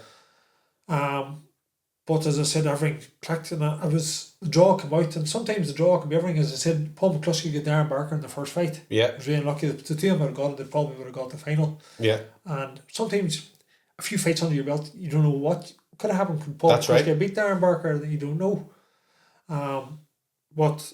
But as I said, everything clicked, and the draw came out, and sometimes the draw can be everything. As I said, Paul McCluskey got Darren Barker in the first fight. Yeah. I was really lucky. The two of them would have got it, they probably would have got the final. Yeah. And sometimes a few fights under your belt, you don't know what could have happened. Could Paul That's McCluskey right. beat Darren Barker that you don't know? But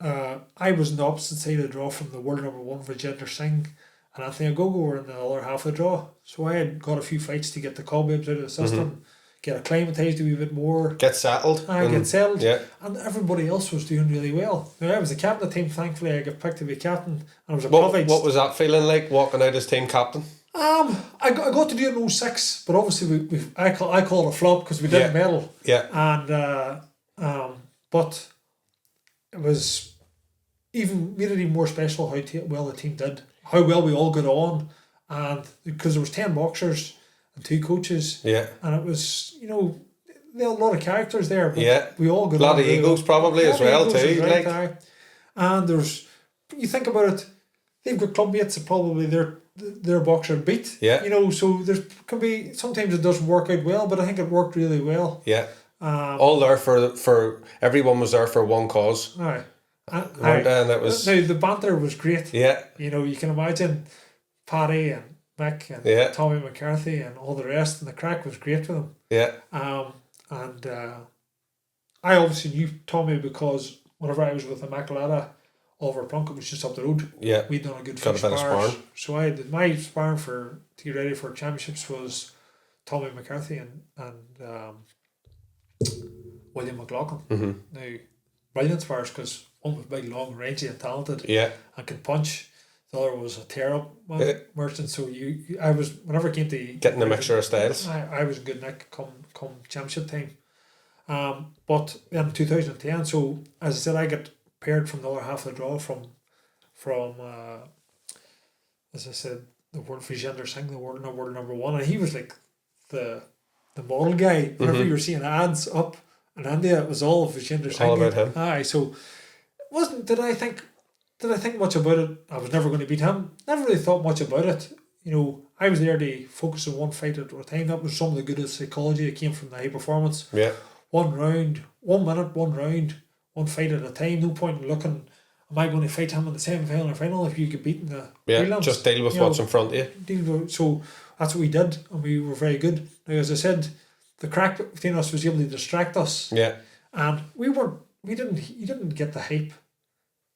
I was on the opposite side of the draw from the world number one, Vijender Singh and Anthony Ogogo were in the other half of the draw. So I had got a few fights to get the cobwebs out of the system, get acclimatised a wee bit more. Get settled. Get settled. Yeah. And everybody else was doing really well. Now, I was the captain of the team, thankfully I got picked to be captain. And I was a privilege. What was that feeling like, walking out as team captain? I got to do it in 06, but obviously I call it a flop because we didn't medal. Yeah. And but it was made it even more special how well the team did, how well we all got on, and because there was 10 boxers and 2 coaches. Yeah. And it was, there were a lot of characters there, but we all got on. A lot on of egos probably as well too. Right, and you think about it, they've got clubmates that probably their boxer beat. Yeah. So can be sometimes it doesn't work out well, but I think it worked really well. Yeah. All there for everyone was there for one cause. Aye. And it was now the banter was great. Yeah. You can imagine Paddy and Mick and Tommy McCarthy and all the rest, and the crack was great for them. Yeah. And I obviously knew Tommy because whenever I was with the Immaculata, Oliver Plunkett was just up the road. Yeah. We'd done a good few spars. So my sparring to get ready for championships was Tommy McCarthy and William McLaughlin. Mm-hmm. Now, brilliant spars because one was big, long, rangy and talented. Yeah. And could punch. The other was a tear-up merchant. So I was, whenever it came to getting a mixture of styles, I was a good nick come championship time. But in 2010, so as I said, I got paired from the other half of the draw from as I said, the world Vijender Singh, the world number one, and he was like the model guy. Whenever you were seeing ads up in India, it was all Vijender Singh. All about him. Aye, so did I think much about it? I was never going to beat him. Never really thought much about it. I was there to focus on one fight at a time. That was some of the goodest psychology that came from the high performance. Yeah. 1 round, 1 minute, 1 round, one fight at a time. No point in looking, am I going to fight him in the semi-final or final if you get beaten the prelims? Just deal with what's in front of you. So that's what we did, and we were very good. Now, as I said, the crack between us was able to distract us. Yeah. And you didn't get the hype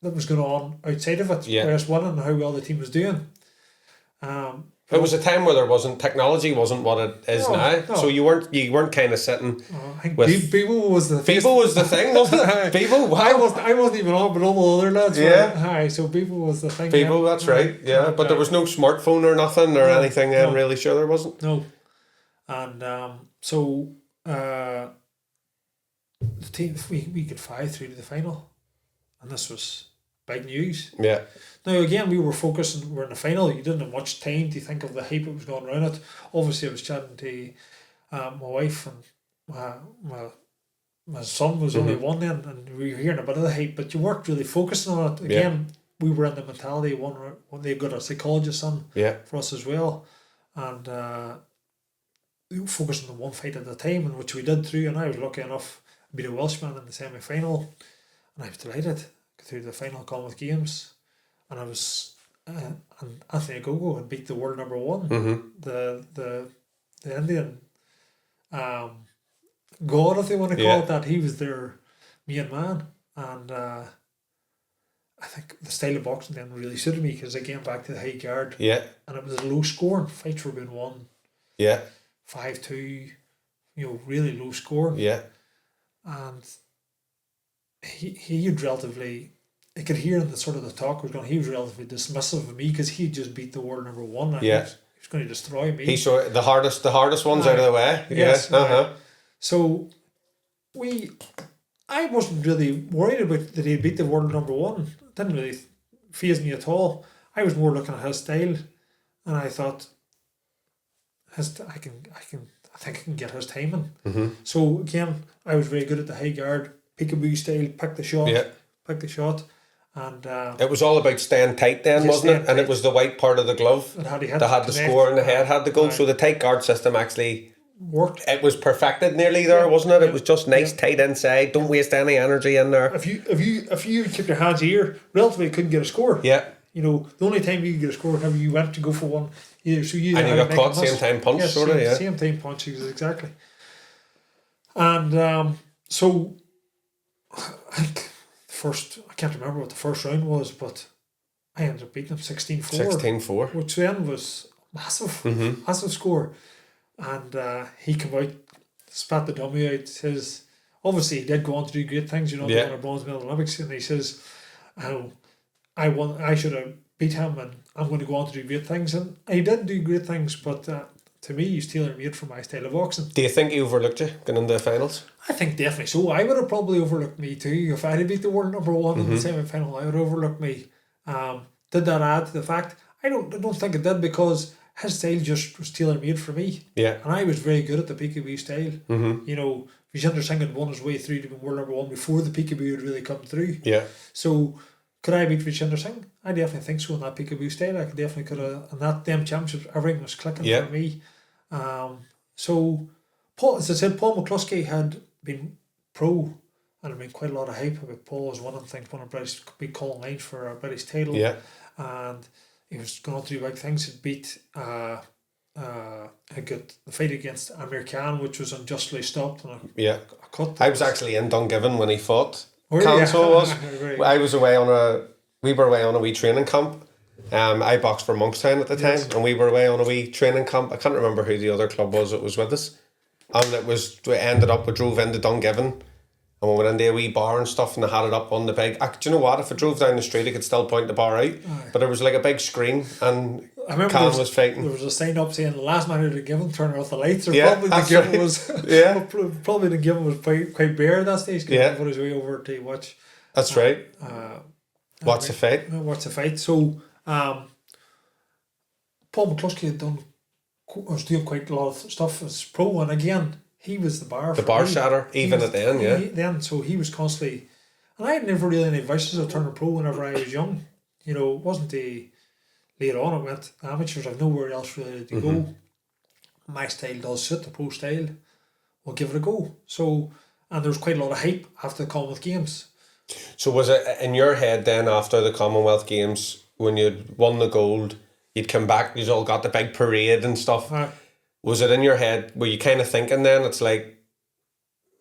that was going on outside of it. Yeah. By us winning and how well the team was doing. It was a time where technology wasn't what it is now. No. So you weren't kind of sitting. I think Bebo was the thing, wasn't it? Bebo, wow. I wasn't even on, but all the other lads were. So Bebo was the thing. Bebo, that's right. Yeah, but there was no smartphone or nothing or anything. I'm really sure there wasn't. No, and so the team we could fly through to the final, and this was big news. Yeah. Now again, we were focusing. We're in the final. You didn't have much time to think of the hype that was going around it. Obviously, I was chatting to my wife and my son was only one then, and we were hearing a bit of the hype, but you weren't really focusing on it. Again, we were in the mentality. One they've got a psychologist on for us as well, and we were focusing on one fight at a time, and which we did through. And I was lucky enough to beat a Welshman in the semi-final, and I was delighted. Through the final Commonwealth Games, and I was and Anthony Ogogo had beat the world number one, the Indian god, if they want to call it that. He was their main man, and I think the style of boxing then really suited me because I came back to the high guard, and it was a low scoring. Fights were being won, 5-2, really low scoring, and he had relatively. I could hear in the sort of the talk was going. He was relatively dismissive of me because he just beat the world number one. And he was going to destroy me. He saw the hardest ones out of the way. Yes. So I wasn't really worried about that he beat the world number one. It didn't really faze me at all. I was more looking at his style, and I thought, I think I can get his timing. So again, I was very good at the high guard, peekaboo style, pick the shot. And it was all about staying tight then, wasn't it? And it was the white part of the glove that had the score and the head had to go. So the tight guard system actually worked. It was perfected nearly there, wasn't it? It was just nice, tight inside. Don't waste any energy in there. If you kept your hands here, relatively you couldn't get a score. Yeah. You know, the only time you could get a score whenever you went to go for one, so you and you got caught same time punch, sort of, same time punch, exactly. And so I think I can't remember what the first round was, but I ended up beating him 16-4. 16-4. Which then was massive, massive score. And he came out, spat the dummy out, says, obviously he did go on to do great things, he won a bronze medal in the Olympics, and he says, I should have beat him and I'm going to go on to do great things. And he did do great things, but to me, he's tailor-made for my style of boxing. Do you think he overlooked you going into the finals? I think definitely so. I would have probably overlooked me too. If I had beat the world number one in the semi-final, I would have overlooked me. Did that add to the fact? I don't think it did, because his style just was tailor-made for me. Yeah. And I was very good at the peekaboo style. You know, Vijender Singh had won his way through to be world number one before the peekaboo had really come through. Yeah. So could I beat Vijender Singh? I definitely think so in that peekaboo style. I definitely could have. And that them championships, everything was clicking for me. So Paul, as I said, Paul McCluskey had been pro, and there had been quite a lot of hype about Paul as one of British big calling lines for a British title. Yeah. And he was going on to do big things. He'd beat had got the fight against Amir Khan, which was unjustly stopped on a cut. I was actually in Dungiven when he fought. Oh, Khan, yeah. so it was. Right. I was away we were away on a wee training camp. I boxed for Monkstown at the time, and we were away on a wee training camp. I can't remember who the other club was that was with us. And we drove into Dungiven, and we went into a wee bar and stuff, and they had it up on the big. Do you know what? If I drove down the street, I could still point the bar out. But there was like a big screen, and Khan was fighting. There was a sign up saying the last man who Dungiven turn off the lights. Or probably Dungiven was probably Dungiven was quite bare at that stage. Because he put his way over to watch. That's right. What's the fight? What's the fight? So Paul McCluskey was doing quite a lot of stuff as pro, and again he was the bar shatter even at the end. So he was constantly, and I had never really any visions of turning pro whenever I was young. You know, it wasn't later on it went amateurs. I've nowhere else really to go. My style does suit the pro style. We'll give it a go. So, and there was quite a lot of hype after the Commonwealth Games. So was it in your head then after the Commonwealth Games when you'd won the gold, you'd come back, you'd all got the big parade and stuff? Was it in your head, were you kind of thinking then it's like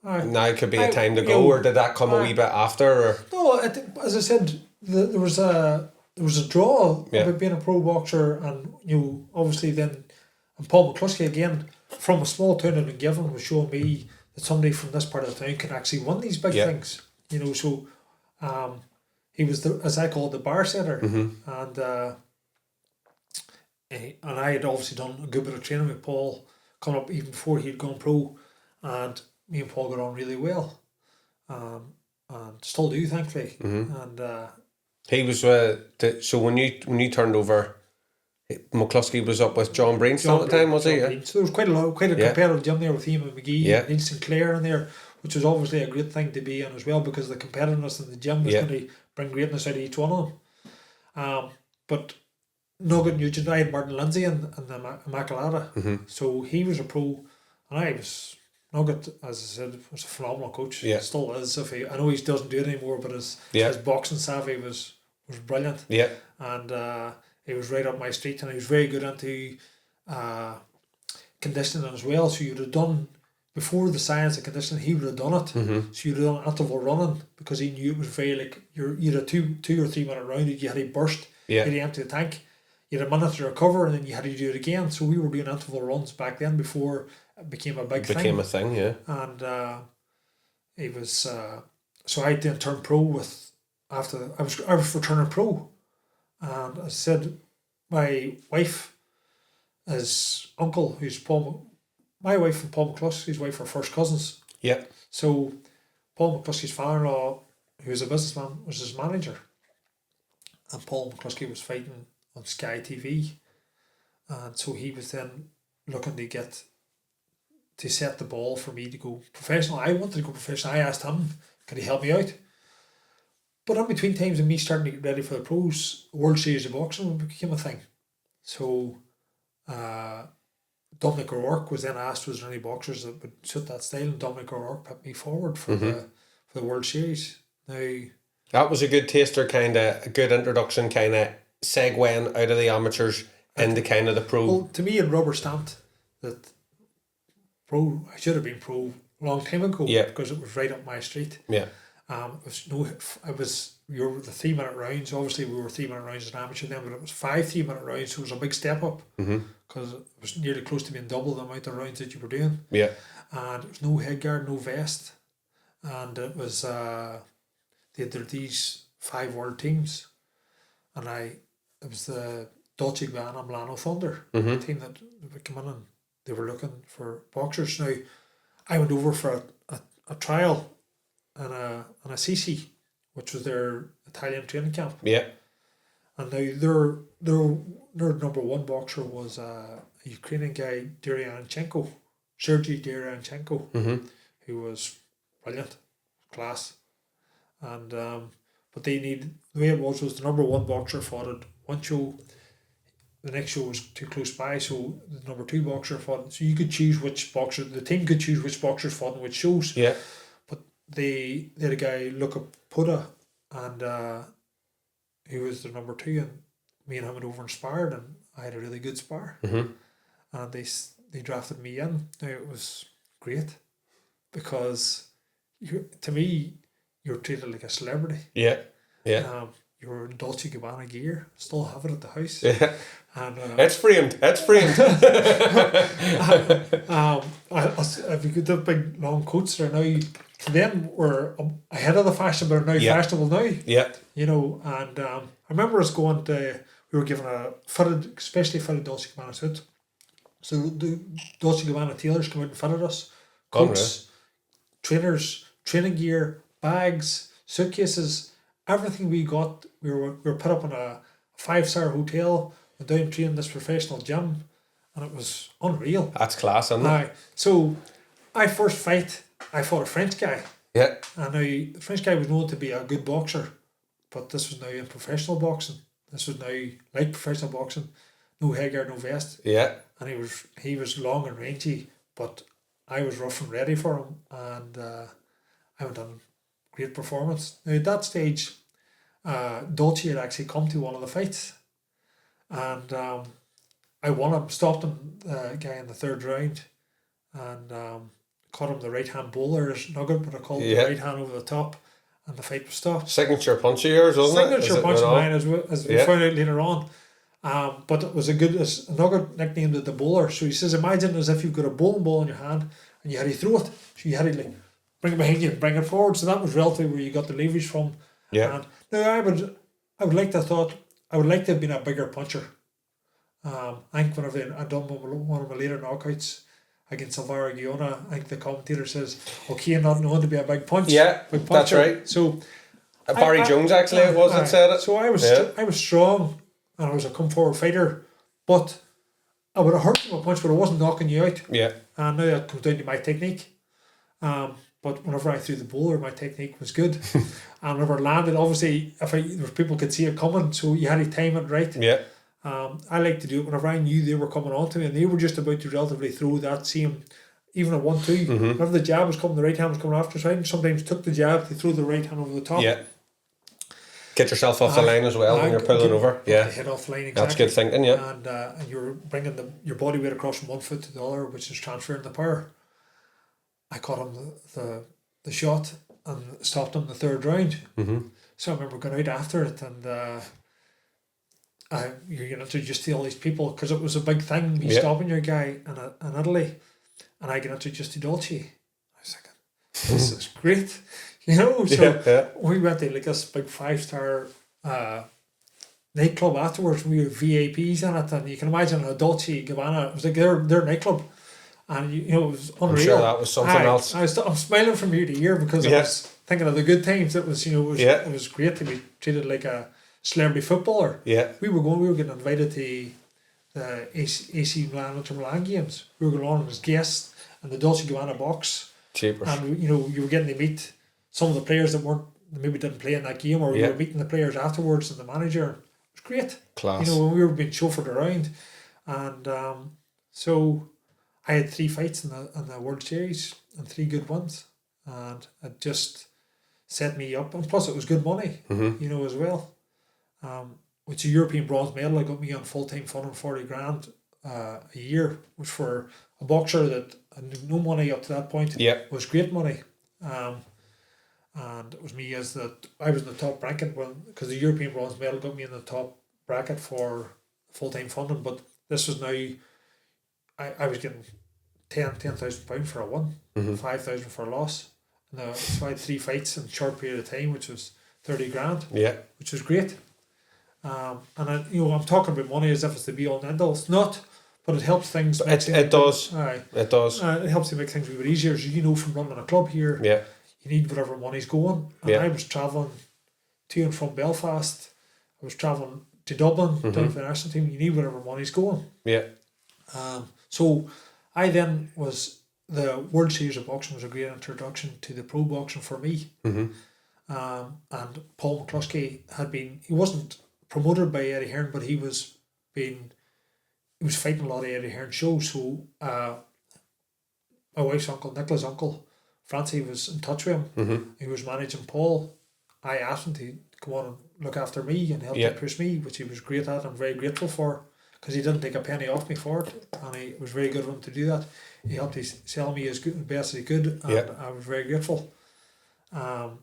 now could be a time to go, or did that come a wee bit after? Or? No, I think, as I said, there was a draw about being a pro boxer, and obviously then, and Paul McCluskey again from a small town in Dungiven was showing me that somebody from this part of the town can actually win these big things. So he was as I call it, the bar setter, and I had obviously done a good bit of training with Paul coming up even before he'd gone pro, and me and Paul got on really well, and still do, thankfully. And he was so when you turned over, McCluskey was up with John Breen still at the time, was he? Yeah. So there was quite a competitive gym there with Eamon McGee and Neil Sinclair in there, which was obviously a great thing to be in as well, because the competitiveness in the gym was going to bring greatness out of each one of them. But Nugget Nugent, I had Martin Lindsay in the Immaculata, so he was a pro, and I was Nugget, as I said, was a phenomenal coach. Still is. I know he doesn't do it anymore, but his boxing savvy was brilliant. And he was right up my street, and he was very good into conditioning as well. So you'd have done, before the science of conditioning, he would have done it. So you'd have done interval running, because he knew it was very like you'd a 2 or 3 minute round. You had to burst, you had to empty the tank, you had a minute to recover, and then you had to do it again. So we were doing interval runs back then before it became a big thing. Became a thing, yeah. And it was so I then turned pro I was for turning pro, and as I said, my wife, his uncle, my wife and Paul McCluskey's wife are first cousins. Yeah. So Paul McCluskey's father-in-law, who was a businessman, was his manager. And Paul McCluskey was fighting on Sky TV. And so he was then looking to set the ball for me to go professional. I wanted to go professional. I asked him, could he help me out? But in between times of me starting to get ready for the pros, World Series of Boxing became a thing. So Dominic O'Rourke was then asked, was there any boxers that would suit that style, and Dominic O'Rourke put me forward for the World Series. Now, that was a good taster, kind of a good introduction, kind of segueing out of the amateurs into kind of the pro. Well, to me, it rubber stamped that I should have been pro a long time ago, because it was right up my street. Yeah. We were the 3 minute rounds. Obviously, we were 3 minute rounds as an amateur then, but it was 5 3 minute rounds, so it was a big step up, because it was nearly close to being double the amount of rounds that you were doing. Yeah. And it was no headguard, no vest, and it was they had these 5 world teams, and it was the Dolce Gabbana Milano Thunder team that would come in, and they were looking for boxers. Now, I went over for a trial and a CC, which was their Italian training camp. Yeah. And now their number one boxer was a Ukrainian guy, Sergei Deryanchenko, who was brilliant, class. And but the way it was the number one boxer fought at one show. The next show was too close by, so the number 2 boxer fought. So you could choose which boxer. The team could choose which boxers fought in which shows. Yeah. But they had a guy, Luka Puda, and he was the number 2, and me and him went over and sparred, and I had a really good spar. And they drafted me in. Now, it was great, because to me, you're treated like a celebrity. Yeah. Yeah. You were in Dolce Gabbana gear. Still have it at the house. Yeah. And it's framed. It's framed. if you could have big long coats, they're now, to them, were ahead of the fashion, but are now fashionable now. Yeah. You know, and I remember us going to, we were given a specially fitted Dolce Gabbana suit. So the Dolce Gabbana tailors come out and fitted us. Coats, trainers, training gear, bags, suitcases, everything we got. We were put up in a 5-star hotel, went down and trained in this professional gym, and it was unreal. That's class, isn't it? So I fought a French guy. Yeah. And now the French guy was known to be a good boxer, but this was now in professional boxing. This was now like professional boxing, no headguard, no vest. Yeah. And he was long and rangy, but I was rough and ready for him, and I went on great performance. Now at that stage, Dolce had actually come to one of the fights, and I won him, stopped him, guy in the 3rd round, and caught him the right hand bowler's nugget, but I called the right hand over the top, and the fight was stopped. Signature punch of yours, wasn't it? Signature punch of mine, as we found out later on. But it was a nugget nicknamed it the bowler. So he says, imagine as if you've got a bowling ball in your hand and you had to throw it. So you had to bring it behind you and bring it forward. So that was relatively where you got the leverage from. Yeah. And now I would like to have been a bigger puncher. I think whenever I done one of my later knockouts against Alvaro Guiona, I think the commentator says, Kane not known to be a big punch. Yeah, big that's right. So Barry Jones actually it was that said it. So I was strong, and I was a come forward fighter, but I would have hurt you with a punch, but I wasn't knocking you out. Yeah. And now that comes down to my technique. But whenever I threw the bowler, my technique was good. And whenever I landed, obviously, if people could see it coming, so you had to time it right. Yeah. I like to do it whenever I knew they were coming on to me, and they were just about to relatively throw that same, even a 1-2. Whenever the jab was coming, the right hand was coming after. So I sometimes took the jab to throw the right hand over the top. Yeah. Get yourself off the line as well when you're pulling over. Yeah. Head off the line, exactly. That's good thinking, yeah. And you're bringing your body weight across from one foot to the other, which is transferring the power. I caught him the shot and stopped him the 3rd round. So I remember going out after it, and you're introduced to all these people, because it was a big thing, me stopping your guy in Italy, and I get introduced to Dolce. I was thinking, this is great. So we went to this big 5-star nightclub afterwards. We were VIPs in it, and you can imagine a Dolce Gabbana. It was like their nightclub, and it was unreal. I'm sure that was something else. I'm smiling from ear to ear because I was thinking of the good times. It was it was great to be treated like a celebrity footballer. Yeah, we were getting invited to the AC Milan Inter Milan games. We were going on as guests in the Dolce Gabbana box. Cheapers. And you were getting to meet some of the players that maybe didn't play in that game, or we were meeting the players afterwards and the manager. It was great. Class. When we were being chauffeured around, and so I had 3 fights in the World Series and 3 good ones, and it just set me up. And plus, it was good money, you know, as well. Which a European bronze medal, I got me on full-time fund $40,000 a year, which for a boxer that had no money up to that point was great money. And it was me I was in the top bracket because the European bronze medal got me in the top bracket for full-time funding. But this was now, I was getting £10,000 for a win, 5,000 for a loss. And so I had 3 fights in a short period of time, which was $30,000, which was great. And I'm talking about money as if it's the be all and end all. It's not, but it helps things. It does. It does. It helps to make things a bit easier. So, you know, from running a club here, you need whatever money's going. And I was travelling to and from Belfast. I was travelling to Dublin down for the national team. You need whatever money's going. So I then the World Series of Boxing was a great introduction to the pro boxing for me. And Paul McCluskey he wasn't promoted by Eddie Hearn, but he was fighting a lot of Eddie Hearn shows. So my wife's uncle, Nicola's uncle, Francie, was in touch with him. He was managing Paul. I asked him to come on and look after me and help to push me, which he was great at. I'm very grateful for, because he didn't take a penny off me for it, and he was very good of him to do that. He helped to sell me as best as he could, and I was very grateful. And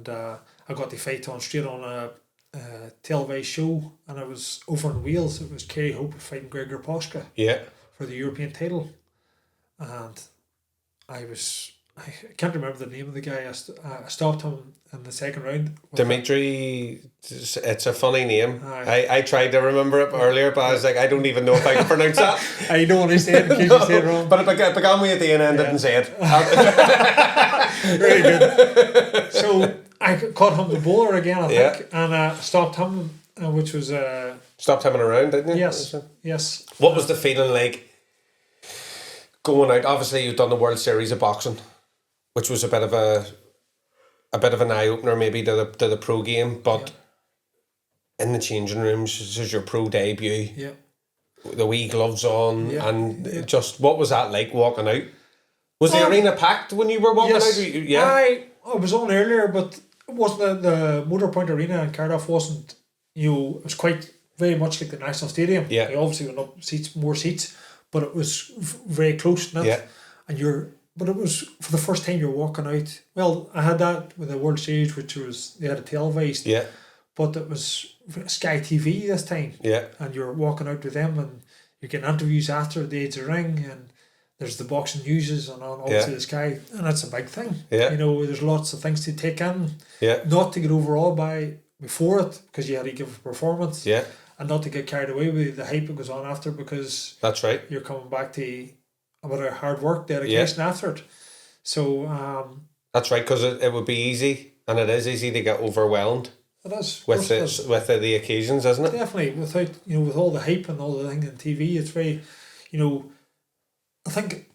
I got the fight straight on a televised show, and it was over in Wales. It was Kerry Hope fighting Gregor Poska for the European title, and I can't remember the name of the guy. I stopped him in the second round. Dimitri, it's a funny name. I tried to remember it earlier, but I was like, I don't even know if I can pronounce that. I don't want to say it in case you say it wrong. But it began with a D and ended in Z. Very good. So I caught him the bowler again, I think, and stopped him, which was... Stopped him in a round, didn't you? Yes. What was the feeling like going out? Obviously, you've done the World Series of Boxing, which was a bit of an eye opener maybe to the pro game, but in the changing rooms, this is your pro debut. The wee gloves on, and just what was that like walking out? Was the arena packed when you were walking out? I was on earlier, but it wasn't the Motorpoint Arena in Cardiff wasn't. It was quite very much like the National Stadium. They obviously went up more seats, but it was very close knit. But it was for the first time you're walking out. Well, I had that with the World Series, which was they had it televised. But it was Sky TV this time. And you're walking out with them, and you're getting interviews after the Age of Ring, and there's the boxing newses and on obviously the Sky, and that's a big thing. You know, there's lots of things to take in. Not to get overawed by before it, because you had to give a performance. And not to get carried away with the hype that goes on after, because that's right. You're coming back to a bit of hard work, dedication after it. So that's right, because it would be easy, and it is easy to get overwhelmed. It is with the occasions, isn't it? Definitely, with all the hype and all the thing on TV, it's very, I think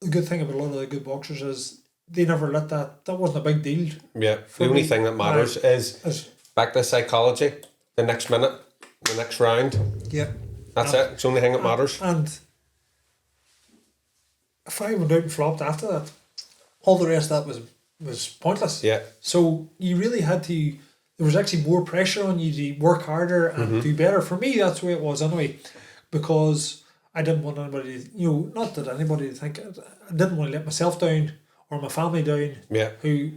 the good thing about a lot of the good boxers is they never let that wasn't a big deal. The only thing that matters is back to psychology. The next minute, the next round. That's it. It's the only thing that matters. And if I went out and flopped after that, all the rest of that was pointless. So you really had to. There was actually more pressure on you to work harder and do better. For me, that's the way it was anyway, because I didn't want anybody to, not that anybody to think, I didn't want to let myself down or my family down, who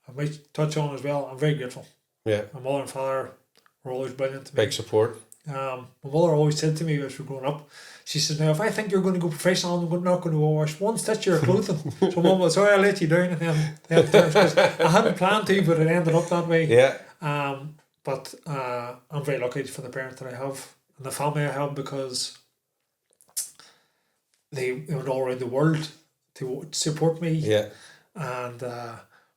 I might touch on as well. I'm very grateful. My mother and father were always brilliant to me. Big support. My mother always said to me as we were growing up, she said, now if I think you're going to go professional, I'm not going to wash one stitch of your clothing. So Mum was, sorry, I'll let you down. And then I hadn't planned to, but it ended up that way. But I'm very lucky for the parents that I have and the family I have, because they went all around the world to support me. And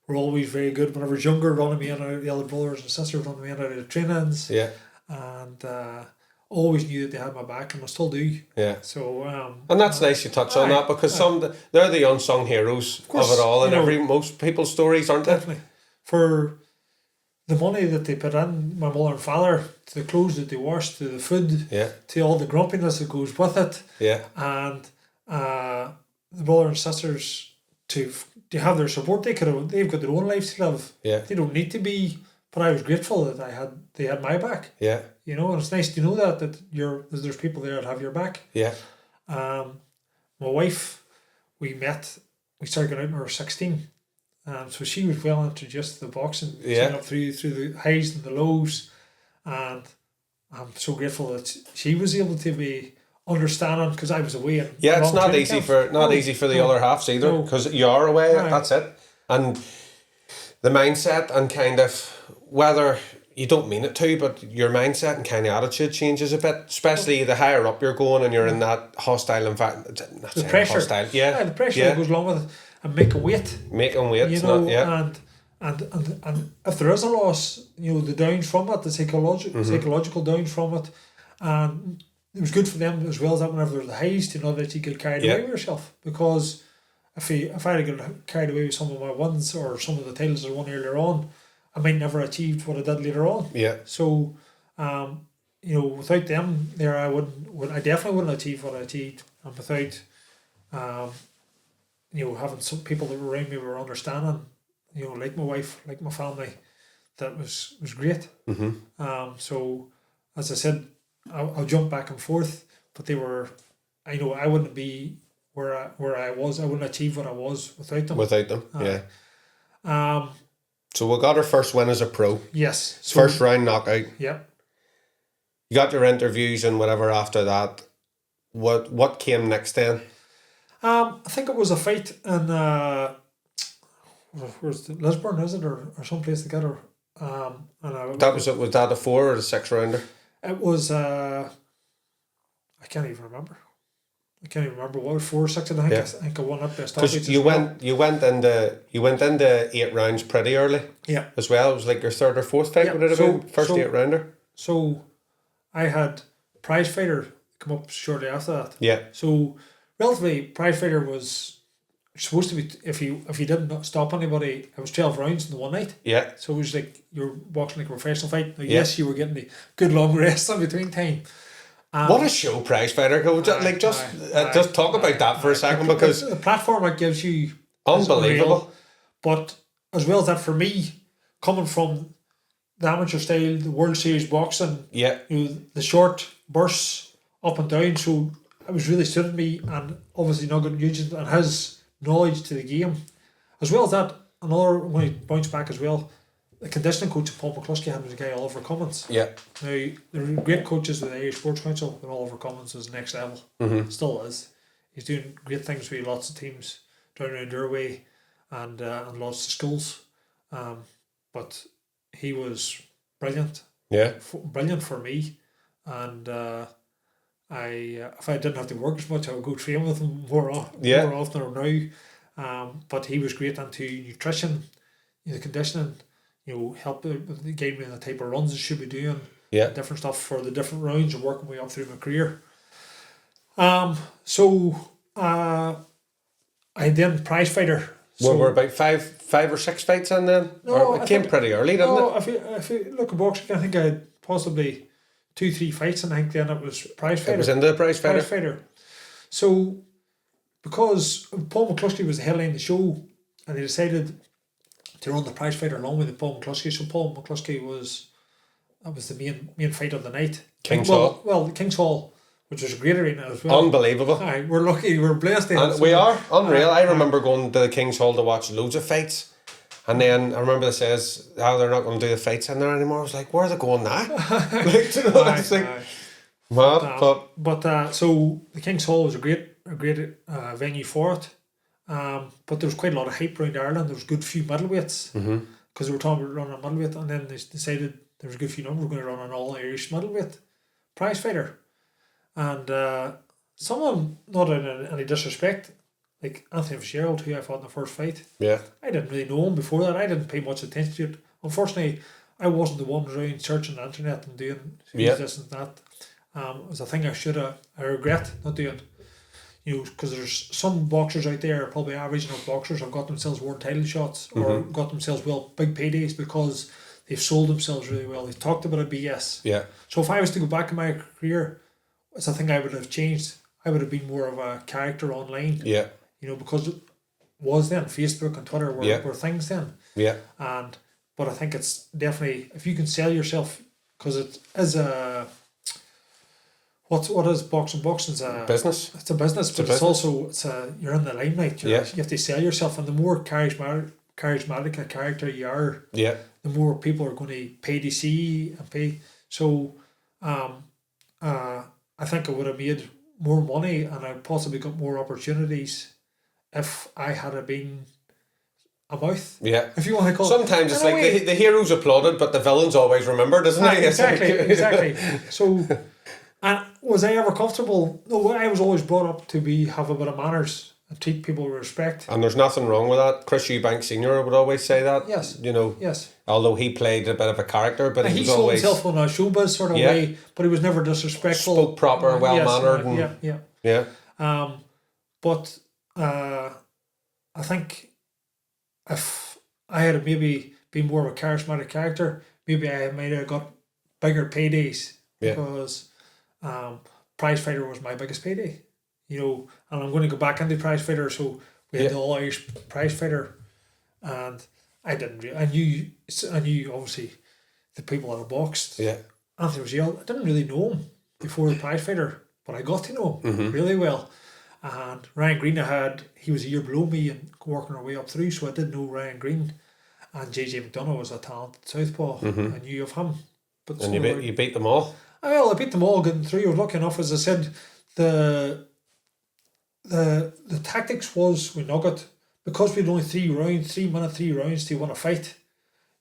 were always very good when I was younger, running me in and out, the other brothers and sisters running me in and out of trainings. And always knew that they had my back, and I still do. So and that's nice you touch on that, because they're the unsung heroes of it all, and most people's stories, aren't they? Definitely. For the money that they put in, my mother and father, to the clothes that they wash, to the food, to all the grumpiness that goes with it, and the brother and sisters to have their support. They've got their own lives to live. Yeah. They don't need to be. But I was grateful that they had my back. Yeah. You know, and it's nice to know that there's people there that have your back. Yeah. My wife, we started going out when we were 16. So she was well introduced to the boxing. She went up through the highs and the lows, and I'm so grateful that she was able to be understanding, because I was away. It's not easy for the other halves either, because you are away. That's it, and the mindset and kind of whether you don't mean it to, but your mindset and kind of attitude changes a bit, especially the higher up you're going and you're in that hostile environment. The pressure, the pressure that goes along with it, and making weight, you know, and if there is a loss, you know, the downs from it, the psychological downs from it, and it was good for them as well as that whenever there's the highs, to know that you get carried away with yourself, because if I had got carried away with some of my wins or some of the titles I won earlier on, I might never achieved what I did later on. Yeah. So, you know, without them there, I definitely wouldn't achieve what I achieved, and without, you know, having some people that were around me were understanding, you know, like my wife, like my family, that was great. So, as I said, I'll jump back and forth, but they were, I know I wouldn't be where I was. I wouldn't achieve what I was without them. Yeah. So we got our first win as a pro. Yes. So, first round knockout. Yep. You got your interviews and whatever after that. What came next then? I think it was a fight in where's Lisburn, is it, or someplace together. Was that a 4 or a 6 rounder? It was I can't even remember. What was 4 or 6. I think I won up best. Because you went into 8 rounds pretty early. Yeah. As well, it was like your 3rd or 4th fight. Would it have been first 8 rounder? So, I had prize fighter come up shortly after that. Yeah. So, relatively, prize fighter was supposed to be, if you didn't stop anybody, it was 12 rounds in the one night. Yeah. So it was like you're boxing like a professional fight. Now, yes, you were getting the good long rest in between time. What a show, prize fighter! Just talk about that for a second, because the platform it gives you unbelievable. But as well as that, for me, coming from the amateur style, the World Series boxing, you know, the short bursts up and down, so it was really suited me, and obviously not good Nugent and his knowledge to the game, as well as that. When he bounced back as well, the conditioning coach of Paul McCluskey had was a guy, Oliver Cummins. Yeah. Now, there are great coaches with the Irish Sports Council, but Oliver Cummins is next level. Still is. He's doing great things with lots of teams down around their way, and lots of schools. But he was brilliant. Yeah. Brilliant for me. And if I didn't have to work as much, I would go train with him more often or now. But he was great into nutrition, the conditioning, you know, help guide me in the type of runs I should be doing. Yeah. Different stuff for the different rounds and working my way up through my career. I then prize fighter. So we're about five or 6 fights in then? No, it came pretty early, didn't it? If you look at boxing, I think I had possibly 2-3 fights, and I think then it was prize fighter. It was in the prize fighter. So, because Paul McCluskey was the headline of the show, and they decided to run the prize fighter along with Paul McCluskey. So Paul McCluskey was the main fight of the night. King's Hall. Well, King's Hall, which was a great arena as well. Unbelievable. Aye, we're lucky, we're blessed. And we are unreal. I remember going to the King's Hall to watch loads of fights, and then I remember they says, they're not going to do the fights in there anymore. I was like, where are they going now? So the King's Hall was a great venue for it. But there was quite a lot of hype around Ireland. There was a good few middleweights, because they were talking about running a middleweight, and then they decided there was a good few numbers, we're going to run an all-Irish middleweight prize fighter. And some of them, not in any disrespect, like Anthony Fitzgerald, who I fought in the first fight. Yeah. I didn't really know him before that. I didn't pay much attention to it. Unfortunately, I wasn't the one around searching the internet and doing this and that. It was a thing I regret not doing. You know, because there's some boxers out there, probably average enough boxers, have got themselves world title shots or got themselves big paydays because they've sold themselves really well. They've talked about a BS. Yeah. So if I was to go back in my career, it's a thing I would have changed. I would have been more of a character online. Yeah. You know, because it was then Facebook and Twitter were things then. Yeah. But I think it's definitely, if you can sell yourself, because it is a, what is boxing? Boxing's a business. It's a business, but it's also you're in the limelight. You have to sell yourself, and the more charismatic a character you are, the more people are going to pay to see and pay. So, I think I would have made more money, and I possibly got more opportunities if I had been a mouth. Yeah. If you want to call sometimes it's like the hero's applauded, but the villain's always remembered, isn't it? Exactly. So, and was I ever comfortable? No, I was always brought up to have a bit of manners and treat people with respect. And there's nothing wrong with that. Chris Eubank Sr. would always say that. Yes. You know. Yes. Although he played a bit of a character, but he was sold always himself on a showbiz sort of way, but he was never disrespectful. Spoke proper, well mannered. Yeah. But I think if I had maybe been more of a charismatic character, maybe I might have got bigger paydays because prize fighter was my biggest payday. You know, and I'm going to go back into prize fighter. So we had the All Irish prize fighter, and I knew obviously the people that I boxed. Yeah, Anthony Rozier. I didn't really know him before the prize fighter, but I got to know him really well. And Ryan Green, he was a year below me and working our way up through, so I did know Ryan Green. And JJ McDonough was a talented southpaw. I knew of him. But and you beat them all? Well, I beat them all getting through. I was lucky enough, as I said, the tactics was with Nugget, because we had only 3 rounds to win a fight,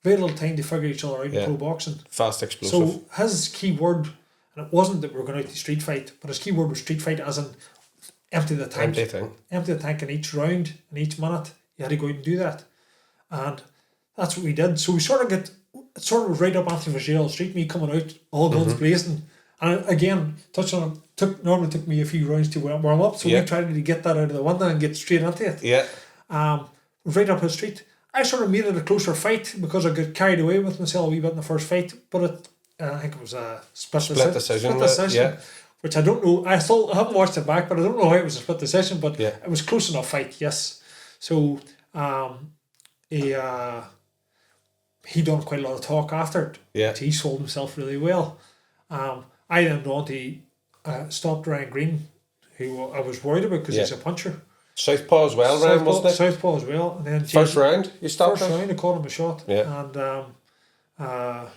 very little time to figure each other out in pro boxing. Fast, explosive. So his key word, and it wasn't that we were going out to street fight, but his key word was street fight, as in empty the tank. Empty the tank in each round, in each minute. You had to go out and do that. And that's what we did. So we sort of right up Anthony Rozier Street, me coming out, all guns blazing. And again, touching on it, normally took me a few rounds to warm up, so we tried to get that out of the window and get straight into it. Yeah. Right up his street. I sort of made it a closer fight because I got carried away with myself a wee bit in the first fight, but I think it was a split decision. Which I don't know. I haven't watched it back, but I don't know how it was a split decision, but it was close enough fight, yes. So he done quite a lot of talk after it. Yeah. He sold himself really well. I then went to stopped Ryan Green, who I was worried about because he's a puncher. Southpaw as well, Ryan, wasn't it? Southpaw as well. And then first round, you stopped him? First round, I caught him a shot. Yeah. And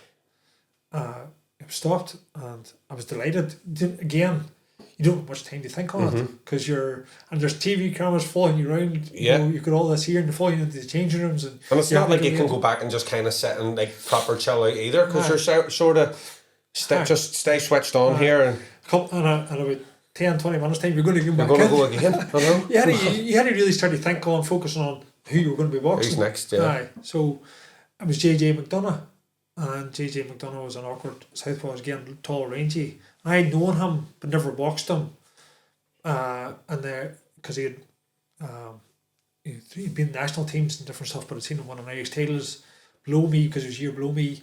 it stopped, and I was delighted. Again, you don't have much time to think on it because there's TV cameras following you around. You know, you've got all this here, and they're following you into the changing rooms. And it's not like you can go back and just kind of sit and like proper chill out either, because you're sort of just stay switched on here. And about 10-20 minutes time, you're going to go back go again. You had to really start to think on, focusing on who you were going to be boxing. Who's next, yeah. So it was JJ McDonough. And JJ McDonough was an awkward southpaw, was getting tall, rangy. I had known him, but never boxed him. Because he'd been in national teams and different stuff, but I'd seen him win an Irish titles below me, because he was a year below me.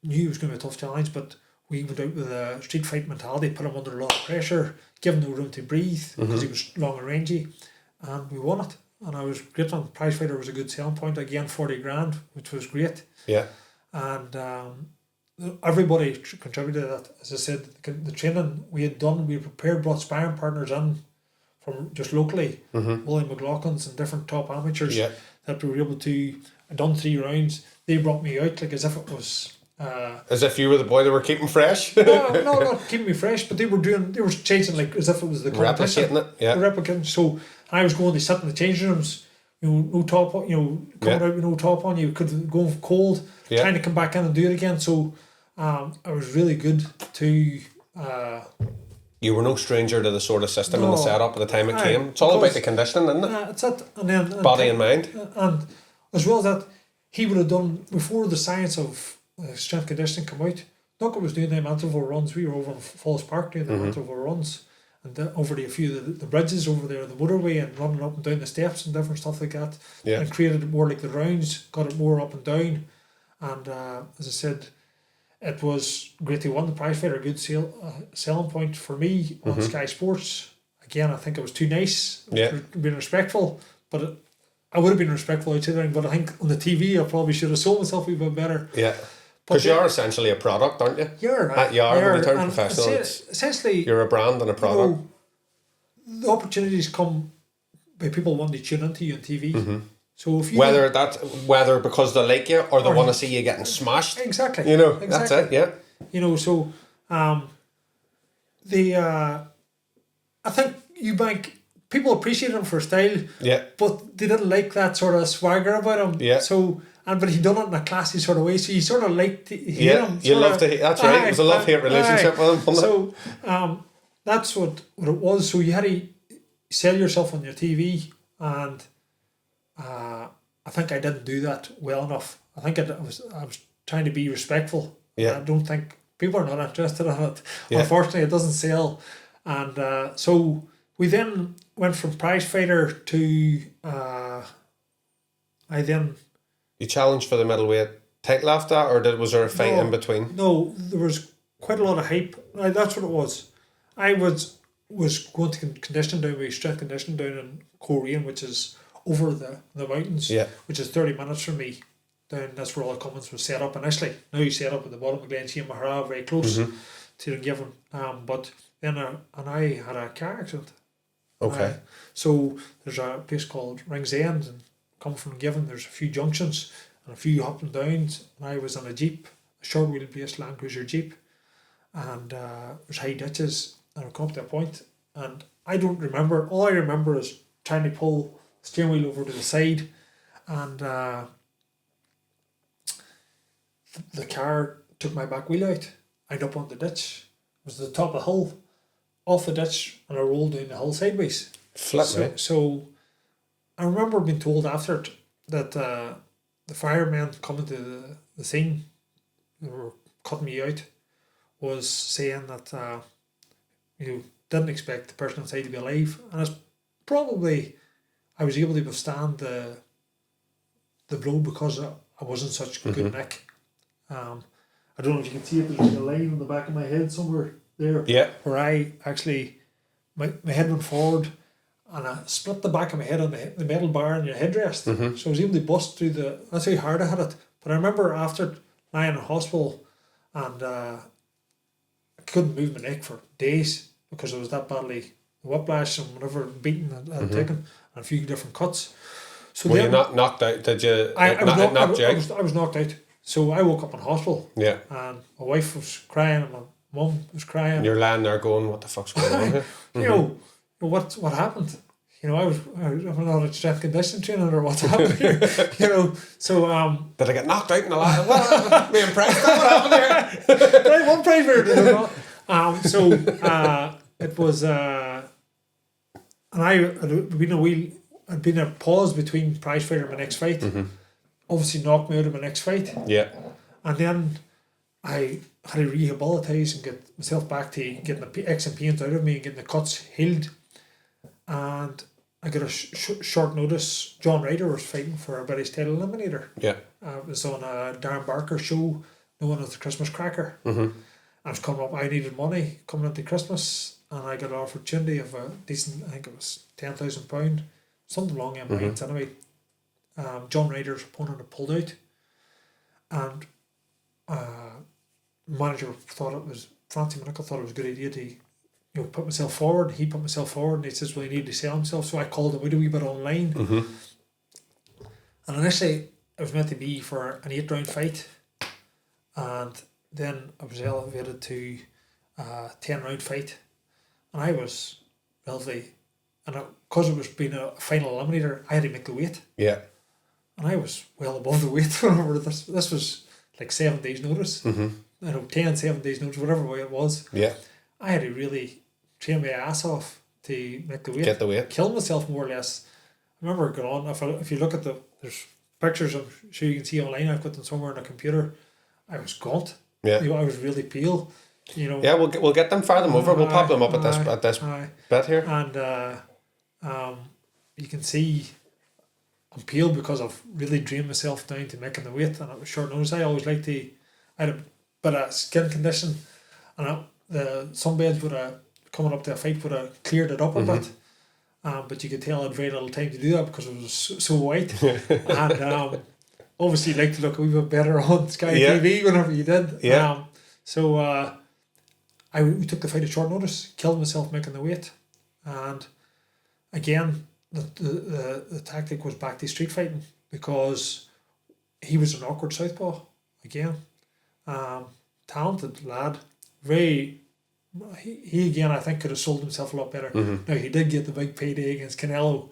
Knew he was going to be a tough challenge, but we went out with a street fight mentality, put him under a lot of pressure, give him no room to breathe, because he was long and rangy, and we won it. And I was great on prize fighter. Was a good selling point, again 40 grand, which was great. Yeah. And everybody contributed to that. As I said, the training we had done, we prepared, brought sparring partners in from just locally, William McLaughlin's and different top amateurs that we were able to. I done 3 rounds. They brought me out like as if it was. As if you were the boy they were keeping fresh. No, not keeping me fresh, but they were changing like as if it was the competition. Replicating it, yeah. Replicating. So I was going to sit in the changing rooms. No top on, coming out with no top on, you could go cold, trying to come back in and do it again. So it was really good to. You were no stranger to the sort of system and the setup at the time it came. It's all about the conditioning, isn't it? It's it. And then, body and mind. And as well as that, he would have done, before the science of strength conditioning come out, Duncan was doing them interval runs. We were over in Falls Park doing them interval runs. And over a few of the bridges over there, the motorway, and running up and down the steps and different stuff like that. Yeah. And created it more like the rounds, got it more up and down. And as I said, it was great to win the prize fighter, a good selling point for me on Sky Sports. Again, I think it was too nice, being respectful, but I would have been respectful outside the ring, but I think on the TV I probably should have sold myself a wee bit better. Yeah. Because you're essentially a product, aren't you? You're when you turn professional, essentially you're a brand and a product. The opportunities come by people wanting to tune into you on TV. So if you whether because they like you or they want to see you getting smashed. Exactly. That's it, yeah. So I think people appreciate him for style. Yeah. But they didn't like that sort of swagger about him. Yeah. So but he done it in a classy sort of way. So you sort of liked to hear him. You love to hear. That's right. It was a love-hate relationship with him. So that's what it was. So you had to sell yourself on your TV, and I think I didn't do that well enough. I think I was trying to be respectful. Yeah. I don't think people are not interested in it. Yeah. Unfortunately, it doesn't sell. And so we then went from prize fighter to You challenged for the middleweight title after that, or was there a fight in between? No, there was quite a lot of hype. That's what it was. I was going to conditioning down with strength conditioning down in Korean, which is over the mountains, which is 30 minutes from me. Down, that's where all the Commons was set up initially. Now you set up at the bottom of Glen Mahara, very close to Dungiven. But then I had a car accident. Okay. So there's a place called Rings End, and come from Dungiven, there's a few junctions and a few up and downs, and I was on a Jeep, a short wheelbase Land Cruiser Jeep, and there's high ditches, and I come up to a point, and I don't remember, all I remember is trying to pull the steering wheel over to the side, and the car took my back wheel out. I ended up on the ditch. It was at the top of the hill, off the ditch, and I rolled down the hill sideways. So I remember being told after it that the firemen coming to the scene, who were cutting me out, was saying that didn't expect the person inside to be alive, and it's probably I was able to withstand the blow because I was in such good nick. I don't know if you can see it, there's a line on the back of my head somewhere there, where I actually my head went forward and I split the back of my head on the metal bar in your headrest. So I was able to bust through that's how hard I had it. But I remember after lying in hospital, and I couldn't move my neck for days because I was that badly whiplash and whatever beating I'd taken, and a few different cuts. So were you not knocked out? Did you? I was knocked out. So I woke up in hospital. Yeah. And my wife was crying and my mum was crying. And you're lying there going, "What the fuck's going on here?" You know, what happened? I'm not at strength conditioning training, or what's happened here? So did I get knocked out in the last? What happened? Me impressed. What happened here? Right, one prize so it was, and I had been a pause between prize fighter and my next fight. Obviously knocked me out of my next fight. Yeah. And then I had to rehabilitise and get myself back to getting the aches and pains out of me and getting the cuts healed. And I got a short notice. John Ryder was fighting for a British title eliminator. Yeah. It was on a Darren Barker show, known as the Christmas Cracker. I was coming up, I needed money coming into Christmas, and I got an opportunity of a decent, I think it was £10,000, something along them lines anyway. John Ryder's opponent had pulled out, and manager thought it was, Francie Monaco thought it was a good idea to put myself forward. He put myself forward, and he says, well, he needed to sell himself, so I called him out a wee bit online. And initially it was meant to be for an 8-round fight, and then I was elevated to a 10-round fight, and I was relatively, and because it was being a final eliminator, I had to make the weight. Yeah. And I was well above the weight. This was like 7 days notice. 7 days notice, whatever way it was. Yeah. I had to really train my ass off to make the weight. Get the weight. Kill myself more or less. I remember going on, if you look at there's pictures I'm sure you can see online, I've got them somewhere on a computer. I was gaunt. Yeah. I was really pale. Yeah, we'll get them, fire them over. We'll pop them up at this bit here. And you can see I'm pale because I've really drained myself down to making the weight, and it was short notice. I always like to, I had bit of skin condition, and the sunbeds would have, coming up to a fight, would have cleared it up a bit. But you could tell I had very little time to do that because it was so white. And obviously you like to look a wee bit better on Sky TV whenever you did. Yeah. So we took the fight at short notice, killed myself making the weight. And again, the tactic was back to street fighting because he was an awkward southpaw again. Talented lad, very. He again, I think, could have sold himself a lot better. Now he did get the big payday against Canelo,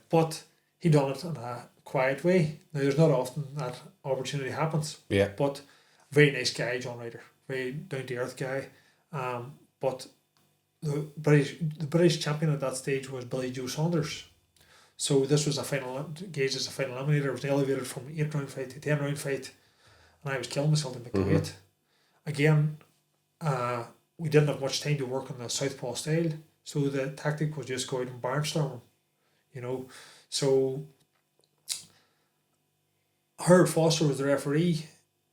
but he done it in a quiet way. Now there's not often that opportunity happens. But very nice guy, John Ryder, very down to earth guy. But the British champion at that stage was Billy Joe Saunders. So this was a final gauge as a final eliminator. It was elevated from 8-round fight to 10-round fight, and I was killing myself to make the weight. Again, we didn't have much time to work on the southpaw style, so the tactic was just go out and barnstorm him, So Howard Foster was the referee,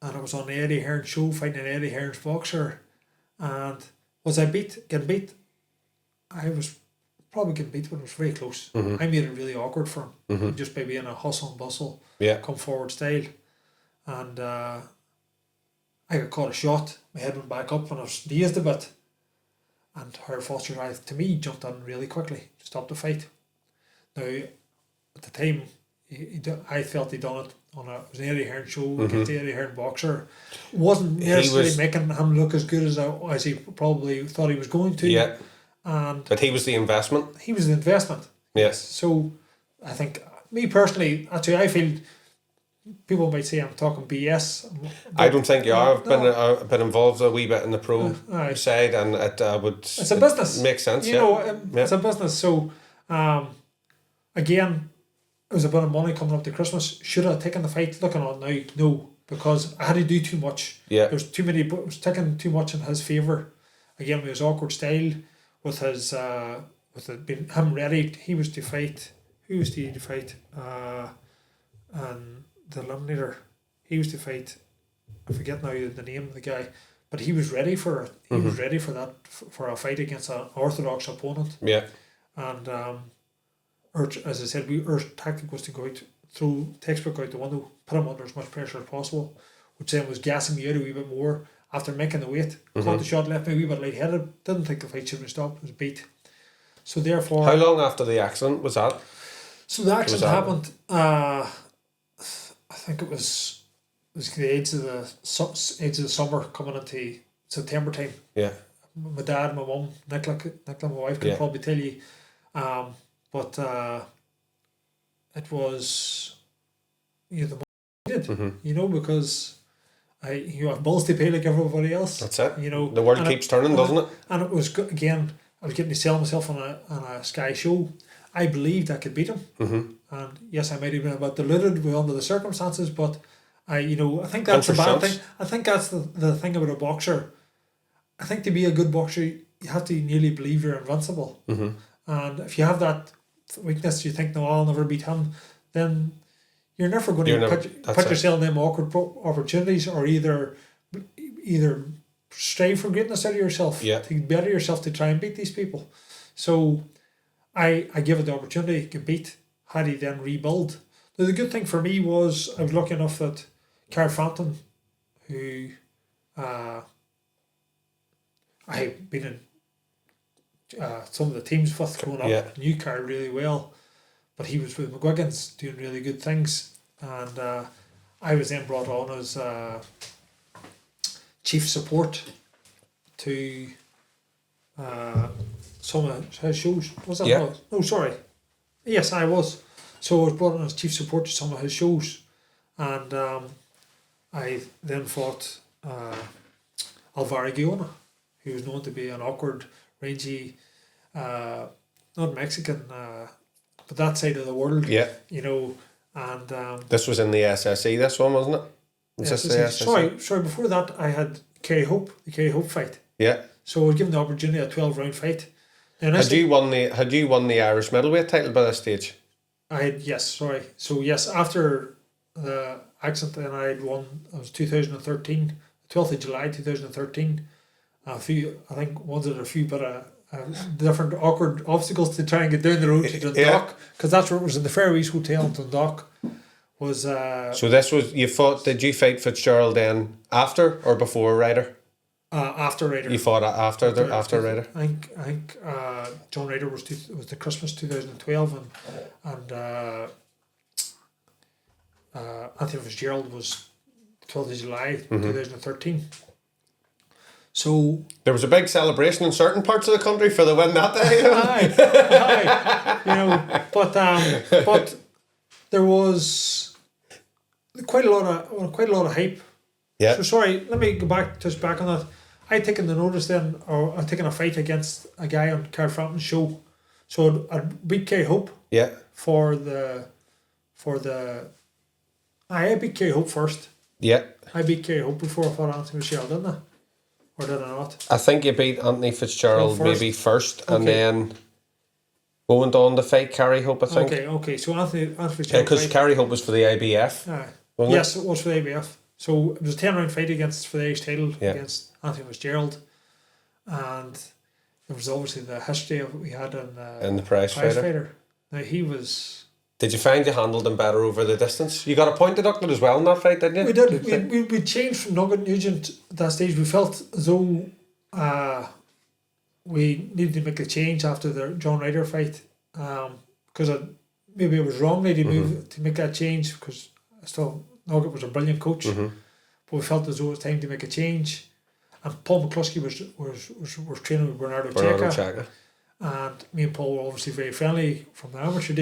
and I was on the Eddie Hearn show fighting an Eddie Hearn's boxer. And was I getting beat? I was probably getting beat, but it was very close. I made it really awkward for him, just by being a hustle and bustle, come forward style. And I got caught a shot, my head went back up and I was dazed a bit. And Howard Foster, to me, jumped on really quickly, stopped the fight. Now, at the time, I felt he'd done it on it was an Eddie Hearn show against the Eddie Hearn boxer. Wasn't necessarily making him look as good as he probably thought he was going to. But he was the investment. He was the investment. Yes. So I think, me personally, actually, I feel people might say I'm talking BS. I don't think you are. I've been involved a wee bit in the pro side, and it would. It's a business. Makes sense. It's a business. So, again, it was a bit of money coming up to Christmas. Should I have taken the fight? Looking on now, no, because I had to do too much. There was too many. It was taking too much in his favour. Again, with his awkward style, with his with it being him ready, he was to fight. Who was to fight? And the eliminator, he was to fight. I forget now the name of the guy, but he was ready for it. He was ready for that for a fight against an orthodox opponent. And as I said, our tactic was to go out, throw textbook out the window, put him under as much pressure as possible, which then was gassing me out a wee bit more after making the weight. Caught the shot, left me a wee bit lightheaded. Didn't think the fight should have stopped. It was beat. So therefore, how long after the accident was that? So the accident happened. I think it was the age of the summer coming into September time. My dad, my mum, Nicola, my wife can probably tell you. But it was the needed, because you have bills to pay like everybody else. That's it. The world keeps turning, doesn't it? And it was again. I was getting to sell myself on a Sky show. I believed I could beat him, and yes, I might have been a bit deluded under the circumstances, but I think that's 100%. A bad thing. I think that's the thing about a boxer. I think to be a good boxer, you have to nearly believe you're invincible, and if you have that weakness, you think, no, I'll never beat him, then you're never going to put yourself in them awkward opportunities, or either strive for greatness out of yourself, to better yourself to try and beat these people. So I gave it the opportunity to compete. Had he then rebuild. Now the good thing for me was I was lucky enough that Carl Frampton, who I had been in some of the teams with growing up, knew Carl really well, but he was with McGuigan's doing really good things, and I was then brought on as chief support to some of his shows. Was that? Yeah. No, sorry. Yes, I was. So I was brought on as chief support to some of his shows, and I then fought Alvaro Guiona, who was known to be an awkward, rangy, not Mexican, but that side of the world. Yeah. And this was in the SSE. This one, wasn't it? Was this the SSE? Sorry. Before that, I had the Kerry Hope fight. Yeah. So I was given the opportunity a 12-round fight. Had you won the Irish middleweight title by this stage? So yes, after the accident, then I had won. It was 2013. 12th of July 2013. I think once there a few bit of different awkward obstacles to try and get down the road to Dundalk, because that's where it was, in the Fairways Hotel in Dundalk. Was so this was, did you fight Fitzgerald then after or before Ryder? After Ryder. You fought after Ryder? I think John Ryder was the Christmas 2012, and Anthony Fitzgerald was 12th of July 2013. So there was a big celebration in certain parts of the country for the win that day. aye, but there was quite a lot of hype. Yeah. So sorry, let me go back on that. I'd taken the notice then, or I'd taken a fight against a guy on Carl Frampton's show. So I'd beat Kerry Hope. Yeah. I beat Kerry Hope first. Yeah. I beat Kerry Hope before I fought Anthony Fitzgerald, didn't I? Or did I not? I think you beat Anthony Fitzgerald maybe first, and then going on to fight Kerry Hope, I think. Okay. So Anthony Fitzgerald. Yeah, because Kerry Hope was for the IBF. Yes, it was for the IBF. So it was a 10-round fight for the Irish title against Anthony Fitzgerald, and there was obviously the history of what we had in the prize fighter. Now he was. Did you find you handled him better over the distance? You got a point deducted as well in that fight, didn't you? We did. We changed from Nugget Nugent at that stage. We felt as though we needed to make a change after the John Ryder fight, because maybe it was wrong to make that change, because Nugget was a brilliant coach, but we felt as though it was time to make a change. And Paul McCluskey was training with Bernardo Checa. And me and Paul were obviously very friendly from our amateur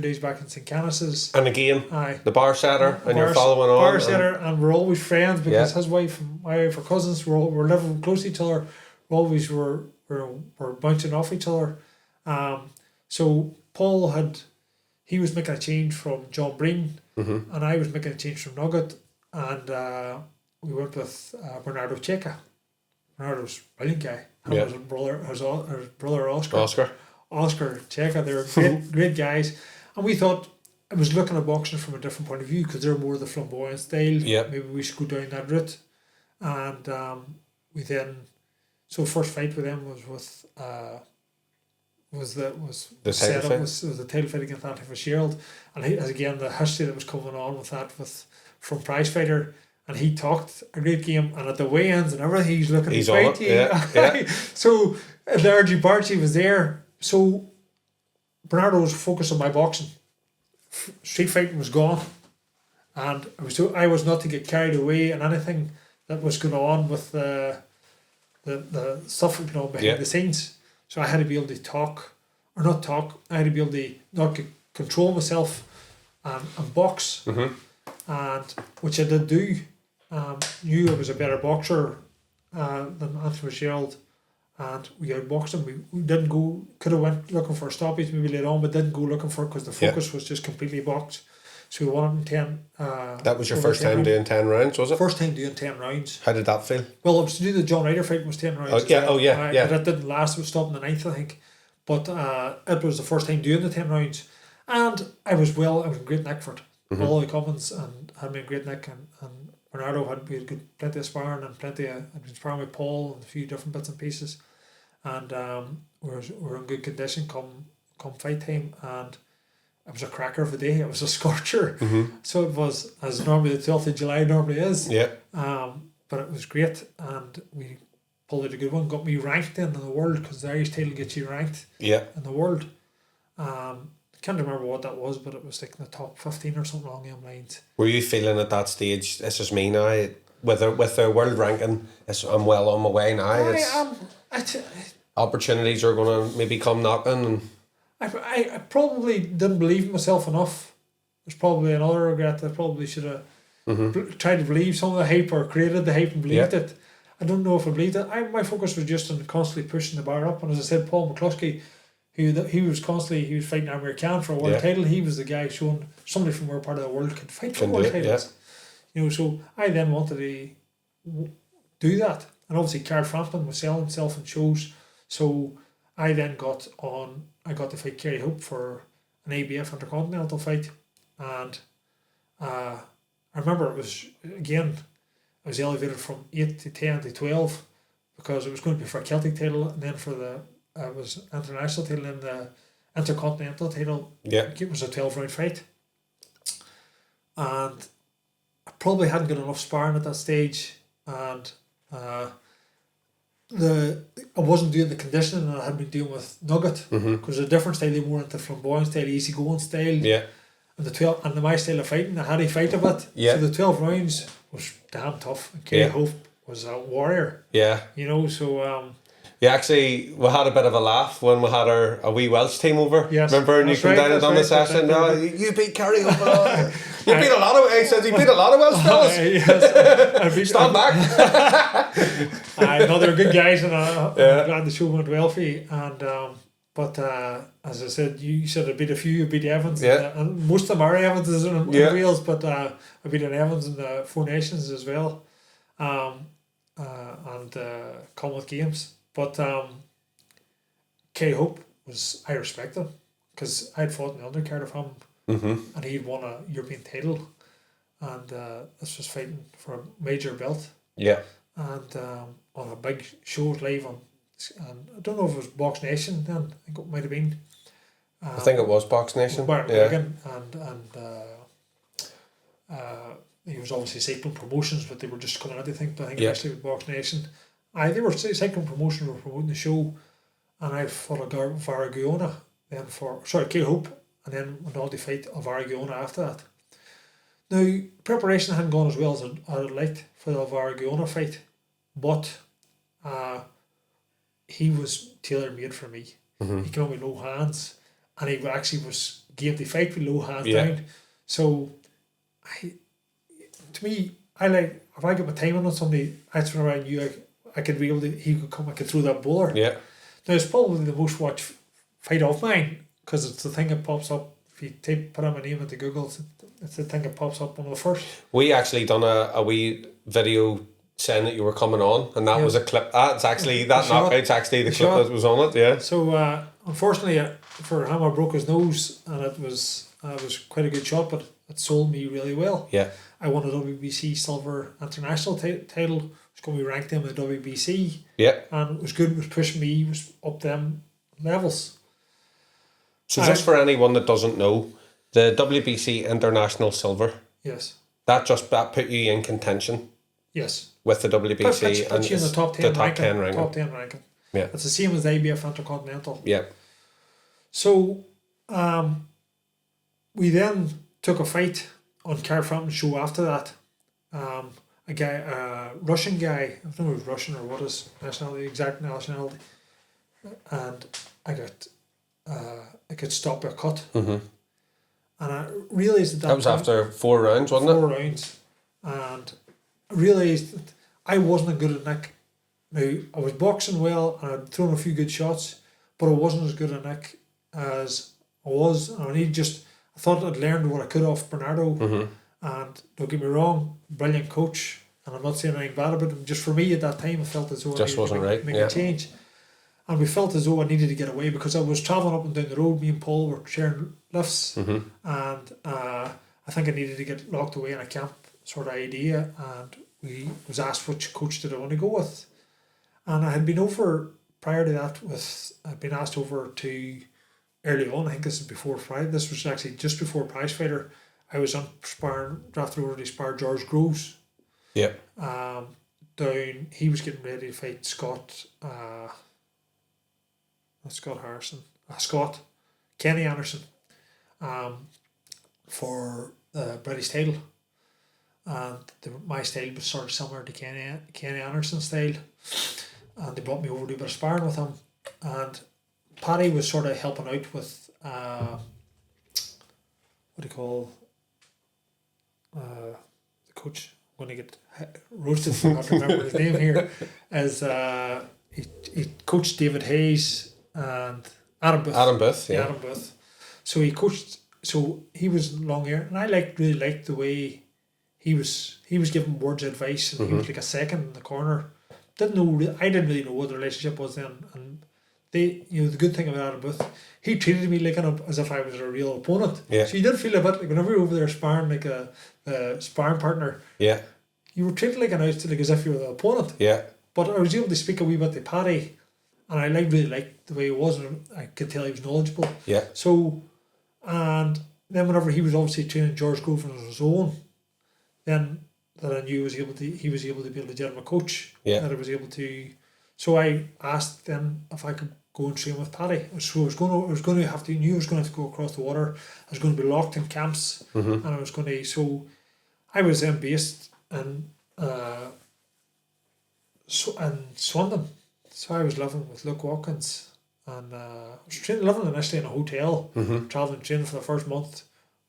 days back in St. Canis's. And again, the bar setter, and you're following on. Bar setter, and we're always friends, because his wife and my wife are cousins. We're living close to each other. We always were bouncing off each other. So Paul he was making a change from John Breen, and I was making a change from Nugget, and we went with Bernardo Checa. Bernardo's a brilliant guy. His brother Oscar Checa, they were great guys, and we thought I was looking at boxing from a different point of view, because they're more the flamboyant style. Maybe we should go down that route, and so first fight with them was the title fight against Anthony Fitzgerald, and he has again the history that was coming on with that from prize fighter. And he talked a great game, and at the weigh-ins and everything, he's looking to fight you. So the RG Barchi was there. So Bernardo was focused on my boxing. Street fighting was gone, and I was not to get carried away in anything that was going on with the stuff behind the scenes. So I had to be able to I had to be able to not control myself and box, and which I did do. Knew I was a better boxer than Anthony Fitzgerald, and we outboxed him. We didn't go, could have went looking for a stoppage maybe later on, but didn't go looking for it, because the focus was just completely boxed. So we won it in 10. That was your first time doing 10 rounds, was it? First time doing 10 rounds. How did that feel? Well, it was to do the John Ryder fight, was 10 rounds. But it didn't last, it was stopped in the 9th, I think. But it was the first time doing the 10 rounds. And I was in great nick for it. All the comments, and had me in great nick, and Bernardo had plenty of sparring, and I'd been sparring with Paul and a few different bits and pieces, and we're in good condition come fight time, and it was a cracker of a day. It was a scorcher, so it was, as normally the 12th of July normally is. But it was great, and we pulled out a good one. Got me ranked in the world, because the Irish title gets you ranked in the world. Can't remember what that was, but it was like in the top 15 or something along them lines. Were you feeling at that stage, this is me now, with the world ranking, I'm well on my way now? Opportunities are going to maybe come knocking. I probably didn't believe in myself enough. There's probably another regret. I probably should have tried to believe some of the hype, or created the hype and believed it. I don't know if I believed it. My focus was just on constantly pushing the bar up, and as I said, Paul McCluskey, he was fighting Amir Khan for a world title. He was the guy showing somebody from our part of the world could fight for world titles. So I then wanted to do that, and obviously Carl Frampton was selling himself in shows. So I then got to fight Kerry Hope for an IBF Intercontinental fight, and I remember it I was elevated from 8 to 10 to 12 because it was going to be for a Celtic title, and then for the it was international title, and the intercontinental title. Yeah. It was a 12-round fight, and I probably hadn't got enough sparring at that stage, and I wasn't doing the conditioning that I had been doing with Nugget, because a different style, they more into flamboyant style, easy going style. Yeah. And my style of fighting, I had to fight a bit. Yeah. So the 12 rounds was damn tough. And Kane Hope was a warrior. Yeah. You know, so Yeah, actually, we had a bit of a laugh when we had a wee Welsh team over. Yes, remember, and you came down and done the session. No, you beat Kerry over. You beat a lot of. He says he beat a lot of Welsh fellas. Yes, Stand back. No, they're good guys, and I'm glad the show went well for you. And but as I said, you said I beat a few. You beat Evans, and most of them are Evanses in Wales. But I beat an Evans in the Four Nations as well, and Commonwealth Games. But K Hope I respect him because I had fought in the undercard of him, and he'd won a European title, and this was fighting for a major belt. Yeah. And on a big show live on, and I don't know if it was Box Nation then. I think it might have been. I think it was Box Nation. And he was obviously cycling promotions, but they were just coming out. I think actually with Box Nation. They were cycling promotion, were promoting the show, and I fought a Varagiona then K Hope, and then went on to fight a Varagiona after that. Now, preparation hadn't gone as well as I'd liked for the Varagiona fight, but he was tailor-made for me. He came on with low hands, and he actually was game to fight with low hands down. So, to me, I like, if I get my timing on somebody, that's when I knew I could be able to, he could come, I could throw that bowler. Yeah. Now, it's probably the most watched fight of mine, because it's the thing that pops up. If you put in my name into Google, it's the thing that pops up one of the first. We actually done a wee video saying that you were coming on, and that was a clip. That's actually, that knockout's actually the clip that was on it, yeah. So, unfortunately, for him, I broke his nose, and it was quite a good shot, but it sold me really well. Yeah. I won a WBC Silver International title. It's going to be ranked in the WBC. Yeah. And it was good. It was pushing me. It was up them levels. So just for anyone that doesn't know, the WBC International Silver. Yes. That put you in contention. Yes. With the WBC puts you in the top 10 ranking. Top 10 ranking. Yeah. It's the same as the IBF Intercontinental. Yeah. So, we then took a fight on Car Fountain show after that. A Russian guy, I don't know if he was Russian or what his nationality, exact nationality, and I could stop a cut. And I realised that was after 4 rounds, wasn't it? 4 rounds, and I realised that I wasn't a good at Nick. Now, I was boxing well and I'd thrown a few good shots, but I wasn't as good at Nick as I was. And I thought I'd learned what I could off Bernardo. And don't get me wrong, brilliant coach, and I'm not saying anything bad about him. Just for me at that time, I felt as though I needed to make a change. And we felt as though I needed to get away because I was travelling up and down the road. Me and Paul were sharing lifts, and I think I needed to get locked away in a camp sort of idea. And we was asked which coach did I want to go with, and I had been over prior to that I'd been asked over to early on. I think this is before Friday. This was actually just before Prize Fighter. I was on drafted over to spar George Groves. Yeah. Down, he was getting ready to fight Kenny Anderson, for the British title, and my style was sort of similar to Kenny Anderson's style, and they brought me over to do a bit of sparring with him, and Paddy was sort of helping out with the coach. I'm going to get roasted for not remembering his name here. As he coached David Hayes and Adam Booth. Adam Booth. So he coached. So he was long hair, and I really liked the way he was giving words of advice, and he was like a second in the corner. I didn't really know what the relationship was then, and the good thing about Adam Booth, he treated me as if I was a real opponent. Yeah. So you did feel a bit like whenever you're over there sparring like a sparring partner. Yeah. you were treated like as if you were the opponent. Yeah. But I was able to speak a wee bit to Paddy, and I really liked the way he was, and I could tell he was knowledgeable. Yeah. So, and then whenever he was obviously training George Groven on his own, then that I knew he was able to be a legitimate coach. Yeah. That I was able to. So I asked then if I could go and train with Paddy. So I was going to have to go across the water. I was going to be locked in camps, and I was going to. So I was then based in Swindon. So I was living with Luke Watkins, and I was living initially in a hotel, travelling, training for the first month.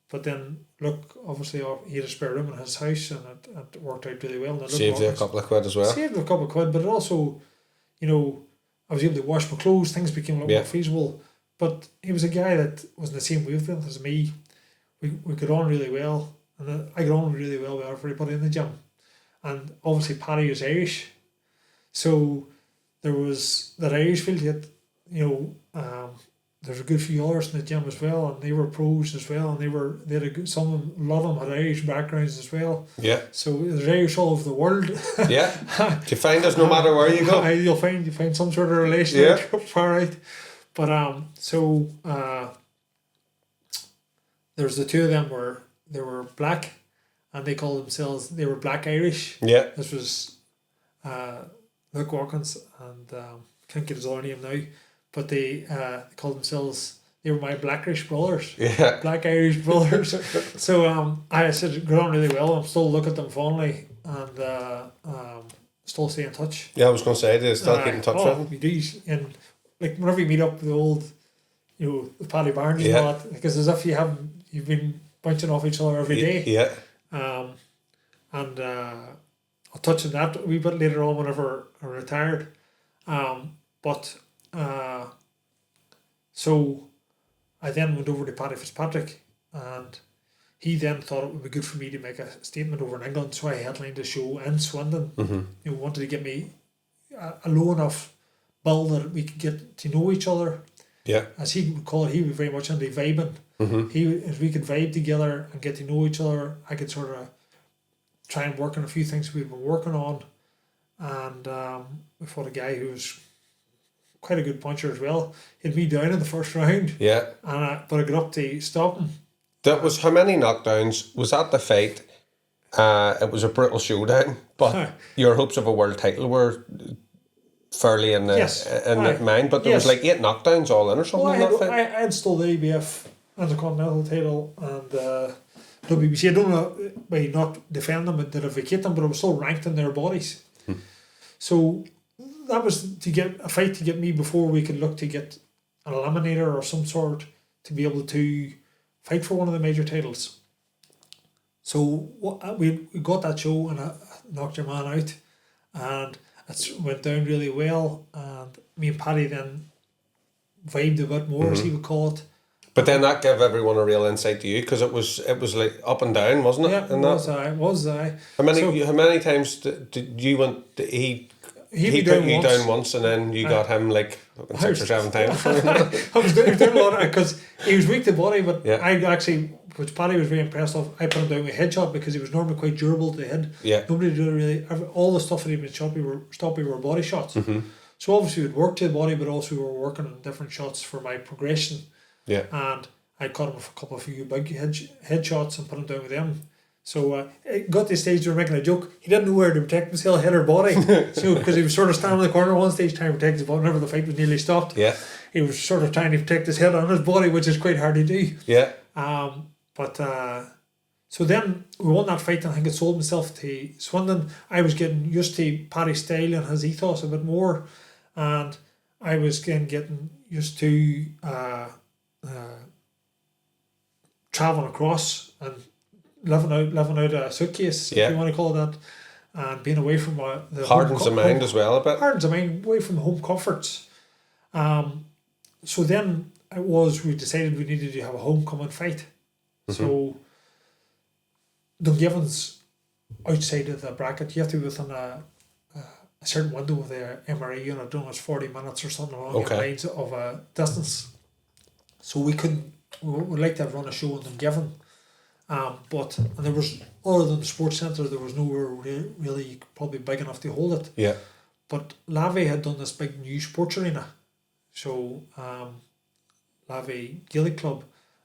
But then, look, obviously, he had a spare room in his house, and it worked out really well. And saved you a couple of quid as well. Saved a couple of quid, but it also, you know, I was able to wash my clothes. Things became a lot more feasible. But he was a guy that was in the same wavelength as me. We got on really well, and I got on really well with everybody in the gym. And obviously, Paddy was Irish, so there was that Irish feel to it, you know. There's a good few others in the gym as well, and they were pros as well, and they had a lot of them had Irish backgrounds as well. Yeah. So there's Irish all over the world. Yeah. You find us no matter where you go. You'll find some sort of relation. Yeah. Far right. But there's the two of them they were black, and they were Black Irish. Yeah. This was Luke Watkins, and can't get his other name now. But they called themselves, they were my Black Irish brothers. Yeah. Black Irish brothers. So I said, got on really well. I'm still looking at them fondly, and still stay in touch. Yeah, I was going to say, they still keep in touch with them. We do. And like whenever you meet up with the old, you know, the Paddy Barnes and all that, because as if you've been bouncing off each other every day. Yeah. And I'll touch on that a wee bit later on whenever I retired. So I then went over to Paddy Fitzpatrick, and he then thought it would be good for me to make a statement over in England. So I headlined a show in Swindon. You know, wanted to get me a low enough bill that we could get to know each other. Yeah. As he would call it, he was very much into vibing. If we could vibe together and get to know each other, I could sort of try and work on a few things we've been working on. And we fought a guy who was quite a good puncher as well. He had me down in the first round. Yeah. But I got up to stop him. That was how many knockdowns? Was that the fight? It was a brutal showdown, but your hopes of a world title were fairly in mind. But there was like 8 knockdowns all in or something. I had stole the IBF Intercontinental title and WBC. I don't know by not defend them, did I vacate them, but I was still ranked in their bodies. So that was to get a fight to get me before we could look to get an eliminator or some sort to be able to fight for one of the major titles. So we got that show, and I knocked your man out, and it went down really well. And me and Paddy then vibed a bit more, as he would call it. But then that gave everyone a real insight to you, because it was like up and down, wasn't it? Yeah, it was. How many times did you went? He put you down once, and then you got him like 6 or 7 times. I was doing a lot because he was weak to body, but I actually, which Paddy was very impressed of, I put him down with a head shot because he was normally quite durable to the head. Yeah. Nobody did really. All the stuff that he'd been stopped were body shots. So obviously we'd work to the body, but also we were working on different shots for my progression. Yeah. And I caught him with a couple of few big head shots and put him down with them. So it got to the stage we were making a joke. He didn't know where to protect himself, head or body. So because he was sort of standing in the corner one stage trying to protect his body whenever the fight was nearly stopped. Yeah. He was sort of trying to protect his head and his body, which is quite hard to do. Yeah. So then we won that fight, and I think it sold myself to Swindon. I was getting used to Paddy's style and his ethos a bit more, and I was getting used to travelling across and living out a suitcase, if you want to call it that, and being away from the hardens the mind as well a bit. Hardens the mind, away from home comforts. So then we decided we needed to have a homecoming fight. So Dungiven's outside of the bracket. You have to be within a certain window of the MRE unit. I don't know, it's 40 minutes or something along the lines of a distance. So we would like to have run a show in Dungiven. But and there was, other than the sports centre, there was nowhere really probably big enough to hold it. Yeah. But Lavey had done this big new sports arena. So Lavey Gaelic Club,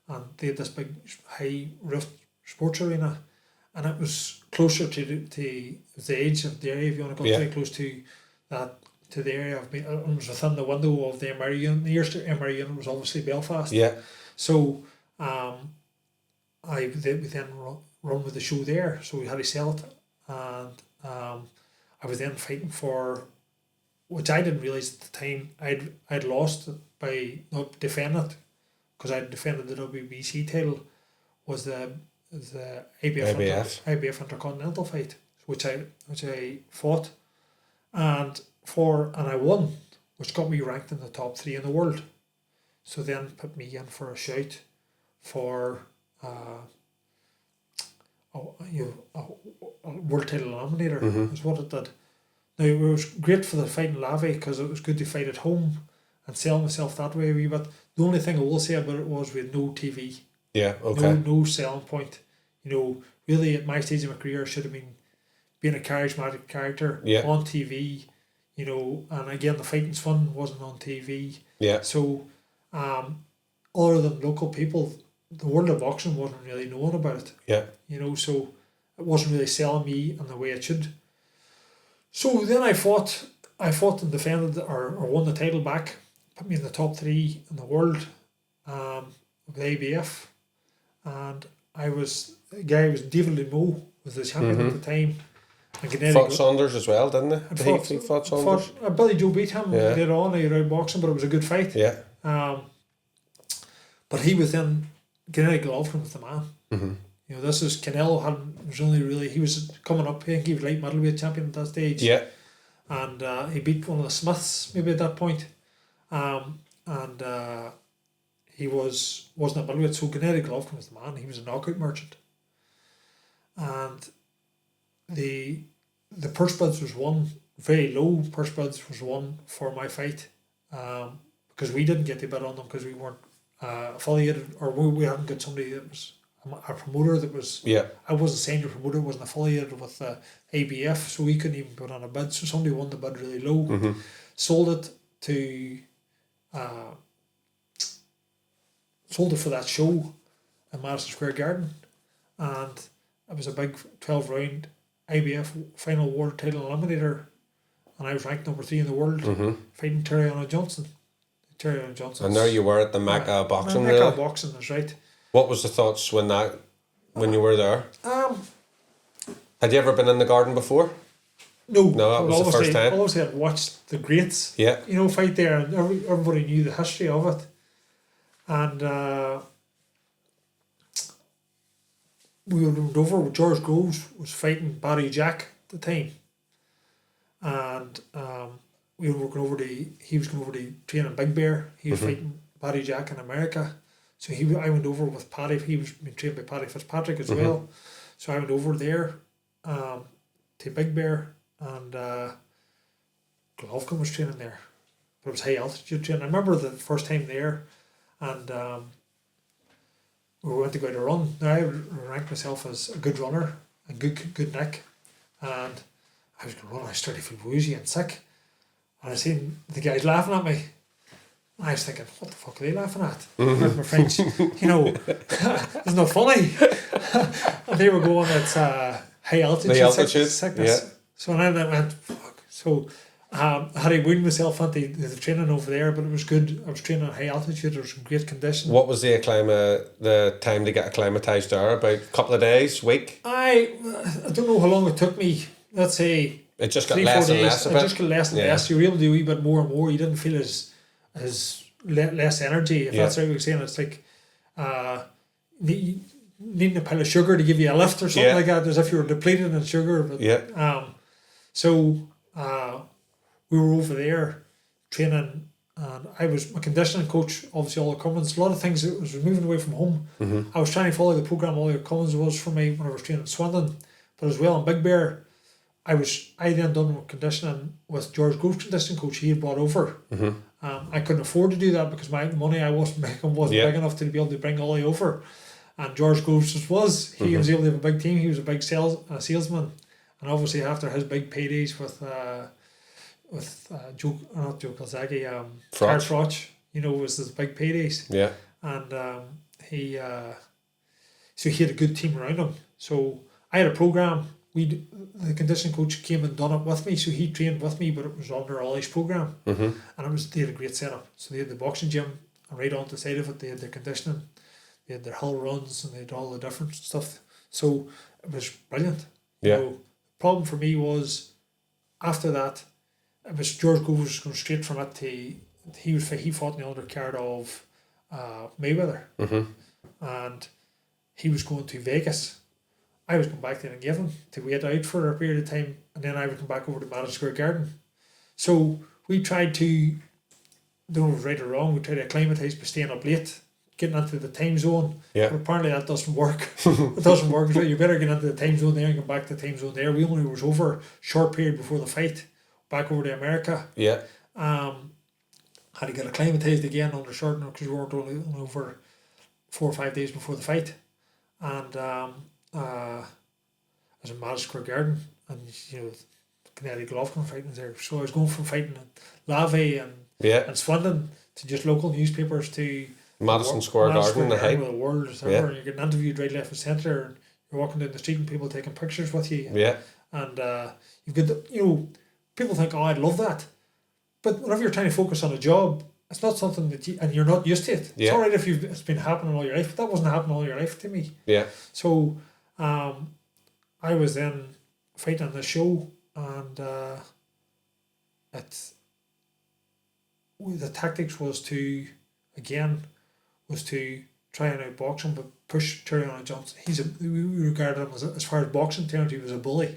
and they had this big high roofed sports arena, and it was closer to the edge of the area, if you want to go very close to that, to the area of, it was within the window of the MR unit. The nearest MR unit was obviously Belfast. Yeah. So we then run with the show there, so we had to sell it, and I was then fighting for, which I didn't realise at the time, I'd lost it by not defending it, because I'd defended the WBC title, was the IBF Intercontinental fight, which I fought, and I won, which got me ranked in the top 3 in the world. So then put me in for a shout for a world title eliminator, is what it did. Now, it was great for the fight in Lavey, because it was good to fight at home and sell myself that way a wee bit. The only thing I will say about it was we had no TV. Yeah, okay. No selling point. Really at my stage of my career, I should have been being a charismatic character on TV, and again, the fighting's fun wasn't on TV. Yeah. So, other than local people, the world of boxing wasn't really known about it. Yeah. So it wasn't really selling me in the way it should. So then I fought and defended or won the title back, put me in the top 3 in the world of the ABF, and the guy was David Limo, was the champion at the time. And fought Saunders as well, didn't he? He fought Saunders. Billy Joe beat him later on. He was boxing, but it was a good fight. Yeah. But he was then, Gennady Golovkin was the man. Mm-hmm. This is Canelo he was coming up. I think he was light middleweight champion at that stage. Yeah. And he beat one of the Smiths maybe at that point. He wasn't a middleweight, so Gennady Golovkin was the man. He was a knockout merchant. And the purse bids was won, very low purse bids was won for my fight, because we didn't get the bid on them because we weren't affiliated, or we hadn't got somebody that was a promoter that was. Yeah. I wasn't signed a promoter, wasn't affiliated with the ABF, so we couldn't even put on a bid. So somebody won the bid really low, sold it for that show in Madison Square Garden, and it was a big 12-round IBF final world title eliminator, and I was ranked number 3 in the world, fighting Terry Johnson. And there you were at the Mecca boxing. Mecca boxing, that's right. What was the thoughts when you were there? Had you ever been in the garden before? No, that was the first time. Obviously, I'd watched the greats. Yeah. Fight there, and everybody knew the history of it, and we went over. George Groves was fighting Barry Jack at the time, and he was going over to train in Big Bear. He was fighting Barry Jack in America. So I went over with Paddy. He was being trained by Paddy Fitzpatrick as well. So I went over there to Big Bear, and Golovkin was training there. But it was high altitude training. I remember the first time there, and we went to go out a run. Now I ranked myself as a good runner, a good neck, and I was going to run. I started to feel woozy and sick, and I seen the guys laughing at me. I was thinking, what the fuck are they laughing at? My French, it's not funny. And they were going, it's high altitude sickness. Yeah. So then I went, fuck. So I had to wound myself into the training over there, but it was good. I was training at high altitude. There was some great conditions. What was the time to get acclimatised there? About a couple of days, week? I don't know how long it took me. Let's say it just got less and less. It just got less and less. You were able to do a wee bit more and more. You didn't feel as less energy, if that's what you're saying. It's like needing a pile of sugar to give you a lift or something like that, as if you were depleted in sugar. But, so we were over there training, and I was my conditioning coach, obviously all the Cummins. A lot of things that was moving away from home. I was trying to follow the programme all the Cummins was for me when I was training in Swindon, but as well in Big Bear. I then done conditioning with George Groves, conditioning coach he had brought over. I couldn't afford to do that because my money I wasn't making wasn't big enough to be able to bring Ollie over. And George Groves was. He was able to have a big team. He was a big salesman. And obviously after his big paydays with Joe Calzaghe, Karl Froch, was his big paydays. Yeah. And so he had a good team around him. So I had a program. The conditioning coach came and done it with me, so he trained with me, but it was under Ollie's program, and they had a great setup. So they had the boxing gym, and right on the side of it, they had their conditioning, they had their hill runs, and they had all the different stuff. So it was brilliant. Yeah. The problem for me was after that, it was George Groves was going straight from it to he fought in the undercard of Mayweather, and he was going to Vegas. I was going back there and Dungiven to wait out for a period of time, and then I would come back over to Madison Square Garden. So we tried to, don't know if it was right or wrong, we tried to acclimatise by staying up late, getting into the time zone. Yeah. But apparently that doesn't work. It doesn't work. So you better get into the time zone there and come back to the time zone there. We only was over a short period before the fight, back over to America. Yeah. Had to get acclimatised again under short because we weren't only over 4 or 5 days before the fight. And I was in Madison Square Garden, and Gennady Golovkin fighting there. So I was going from fighting in Lavey and Swindon to just local newspapers to Madison Square Garden, with TheWorld or somewhere, and you're getting interviewed right, left, and centre, and you're walking down the street and people taking pictures with you. Yeah. And you've got people think, oh, I'd love that, but whenever you're trying to focus on a job, it's not something that you're not used to it. Yeah. It's all right if it's been happening all your life, but that wasn't happening all your life to me. Yeah. So I was then fighting on the show, and the tactics was to try and outbox him, but push Tyrion Johnson. We regarded him as far as boxing terms, he was a bully.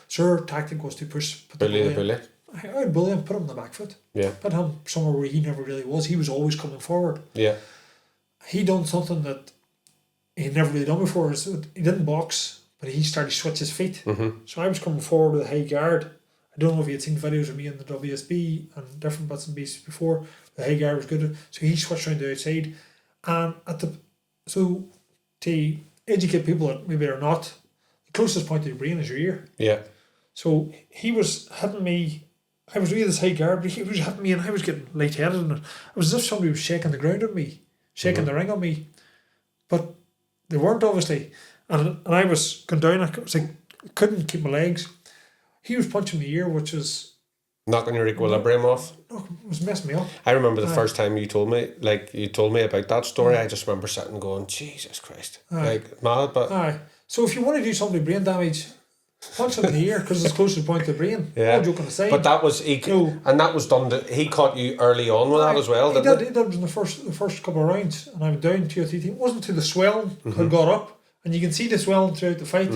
So our tactic was to put the bully. I'd bully him, put him on the back foot. Yeah. Put him somewhere where he never really was. He was always coming forward. Yeah. He done something that he'd never really done before. He didn't box, but he started to switch his feet. So I was coming forward with a high guard. I don't know if you had seen videos of me in the WSB and different bits and pieces before. The high guard was good. So he switched around the outside. And so to educate people that maybe are not, the closest point to your brain is your ear. Yeah. So he was hitting me. I was with this high guard, but he was hitting me and I was getting lightheaded, and it was as if somebody was shaking the ground on me, shaking the ring on me. But they weren't, obviously. And I was going down, I was like, couldn't keep my legs. He was punching my ear, which was knocking your equilibrium off. It was messing me up. I remember the first time you told me about that story, I just remember sitting going, Jesus Christ. Like, mad, but... So if you want to do somebody brain damage, punch him in the ear, because it's close to the point of the brain. Yeah. All joking aside. But that was... and that was done... He caught you early on with that as well, didn't he? He did in the first couple of rounds, and I went down 2 or 3 teams. It wasn't until the swelling had got up, and you can see the swelling throughout the fight.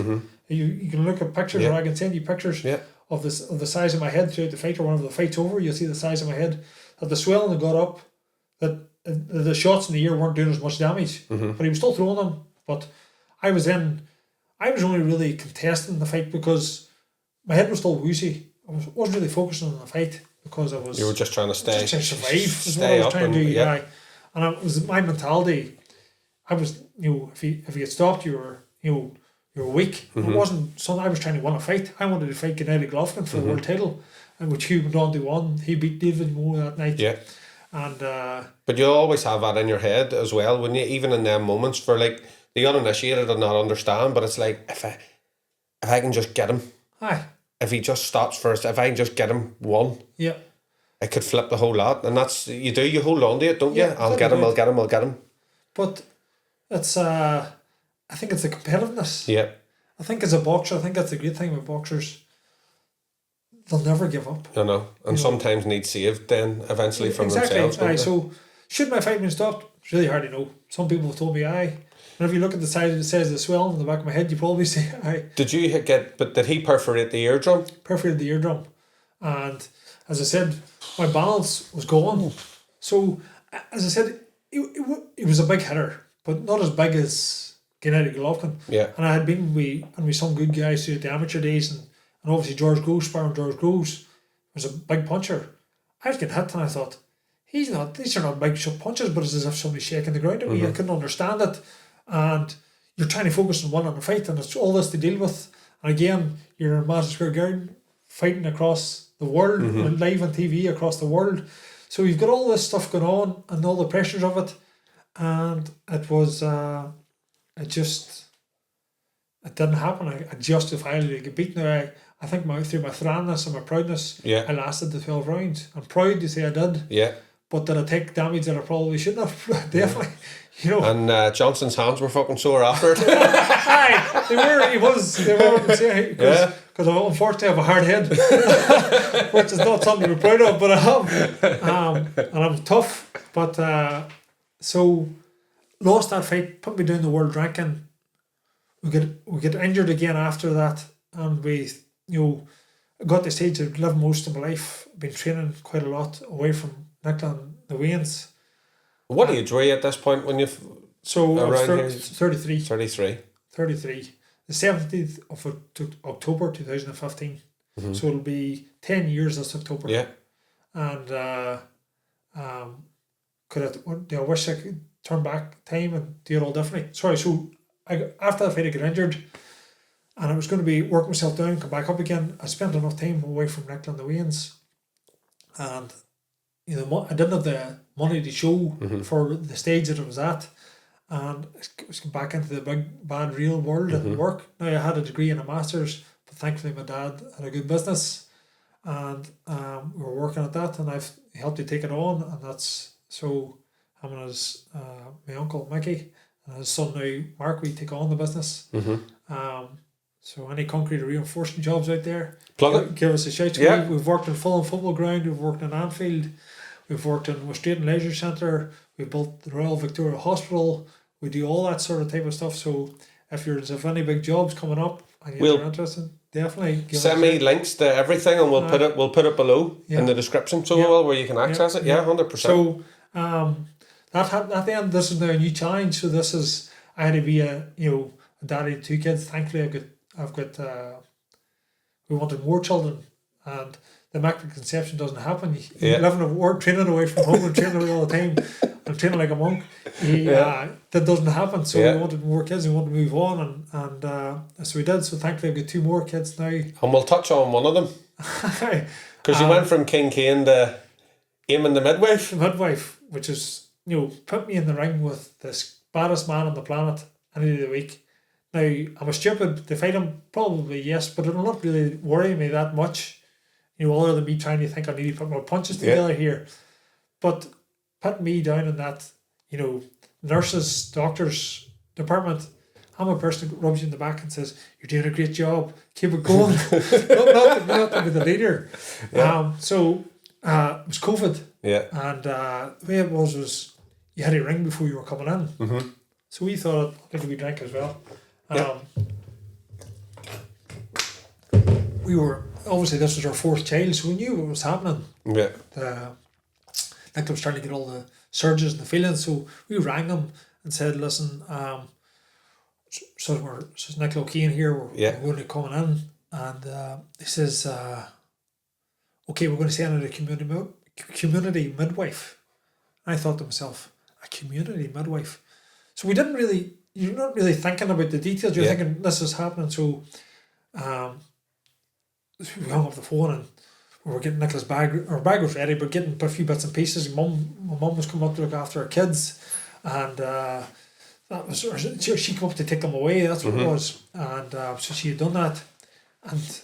You can look at pictures, or I can send you pictures of the size of my head throughout the fight, or whenever the fight's over, you'll see the size of my head. That the swelling had got up, that the shots in the ear weren't doing as much damage, but he was still throwing them. But I was only really contesting the fight because my head was still woozy. I wasn't really focusing on the fight because I was... You were just trying to survive. Stay up. And it was my mentality. I was, if you get stopped, you're weak. It wasn't something I was trying to win a fight. I wanted to fight Gennady Golovkin for the world title, and which Eamon went on to win. He beat David Moore that night. Yeah. And but you'll always have that in your head as well, wouldn't you? Even in them moments for like the uninitiated and not understand, but it's like if I can just get him. If he just stops first, if I can just get him one. Yeah. It could flip the whole lot, and that's you hold on to it, don't you? I'll get him. But it's I think it's the competitiveness. Yeah. I think as a boxer, I think that's the great thing with boxers. They'll never give up. I know. And sometimes need saved then eventually from themselves. So should my fight been stopped? It's really hard to know. Some people have told me aye. And if you look at the side that says the swelling in the back of my head, you probably say aye. Did he perforate the eardrum? Perforated the eardrum. And as I said, my balance was gone. So as I said, it was a big hitter, but not as big as Gennady Golovkin. Yeah. And I had been with some good guys through the amateur days, and obviously George Groves was a big puncher. I was getting hit and I thought, these are not big punches, but it's as if somebody's shaking the ground at me. I couldn't understand it. and you're trying to focus on one on the fight, and it's all this to deal with. And again, you're in Madison Square Garden fighting across the world, live on TV across the world. So you've got all this stuff going on and all the pressures of it, and it was it didn't happen. I justifiably get beaten. I think through my thranness and my proudness, I lasted the 12 rounds. I'm proud to say I did. Yeah. But did I take damage that I probably shouldn't have? Definitely. You know. And Johnson's hands were fucking sore after it. Aye, they were. Because unfortunately I have a hard head, which is not something to be proud of, but I have. And I'm tough. But so lost that fight, put me down the world ranking. We get injured again after that, and we got to the stage of living most of my life. Been training quite a lot away from Nicola and the weigh-ins. What age were you at this point when you've... So I was 33. 33. 33. The 17th of October 2015. So it'll be 10 years this October. Yeah. And I wish I could turn back time and do it all differently. Sorry, so after the fight I got injured, and I was going to be working myself down, come back up again. I spent enough time away from Nicola and the weigh-ins, and I didn't have the money to show for the stage that I was at, and I was going back into the big bad real world and work. Now I had a degree and a master's, but thankfully my dad had a good business, and we were working at that, and I've helped to take it on, and that's so him and his my uncle Mickey and his son now Mark, we take on the business. So any concrete or reinforcement jobs out there, give us a shout. Yeah. We've worked in Fulham Football Ground, we've worked in Anfield, we've worked in Western Leisure Centre, we built the Royal Victoria Hospital, we do all that sort of type of stuff. So if there's any big jobs coming up and you're interested, definitely send me links to everything, and we'll put it below in the description where you can access it. 100%. So at the end, this is now a new challenge. So this is, I had to be a daddy of 2 kids. Thankfully I've got we wanted more children, and the immaculate conception doesn't happen. You're living at work, training away from home, and training away all the time, and training like a monk. That doesn't happen. So we wanted more kids, and we wanted to move on, and so we did. So thankfully I've got 2 more kids now. And we'll touch on one of them. Because you went from Kane to Eamon the midwife. The midwife, which is, put me in the ring with this baddest man on the planet any day of the week. Now, am I stupid to fight him? Probably yes, but it'll not really worry me that much. Other than me trying to think I need to put my punches together here. But put me down in that, nurses, doctors department, I'm a person who rubs you in the back and says, "You're doing a great job, keep it going." not to be the leader. So it was COVID. And the way it was you had a ring before you were coming in. So we thought maybe we drank as well. We were, obviously this was our 4th child, so we knew what was happening. Nicola was trying to get all the surges and the feelings, so we rang him and said, "Listen, says Nicola Kane here, we're going to be coming in," and he says, "Okay, we're going to send out a community midwife." And I thought to myself, a community midwife? So we didn't really, you're not really thinking about the details, you're thinking this is happening. So we hung up the phone, and we were getting Nicola's bag. Our bag was ready, but getting a few bits and pieces. My mum was coming up to look after her kids, and that was, she came up to take them away. That's what it was, and so she had done that, and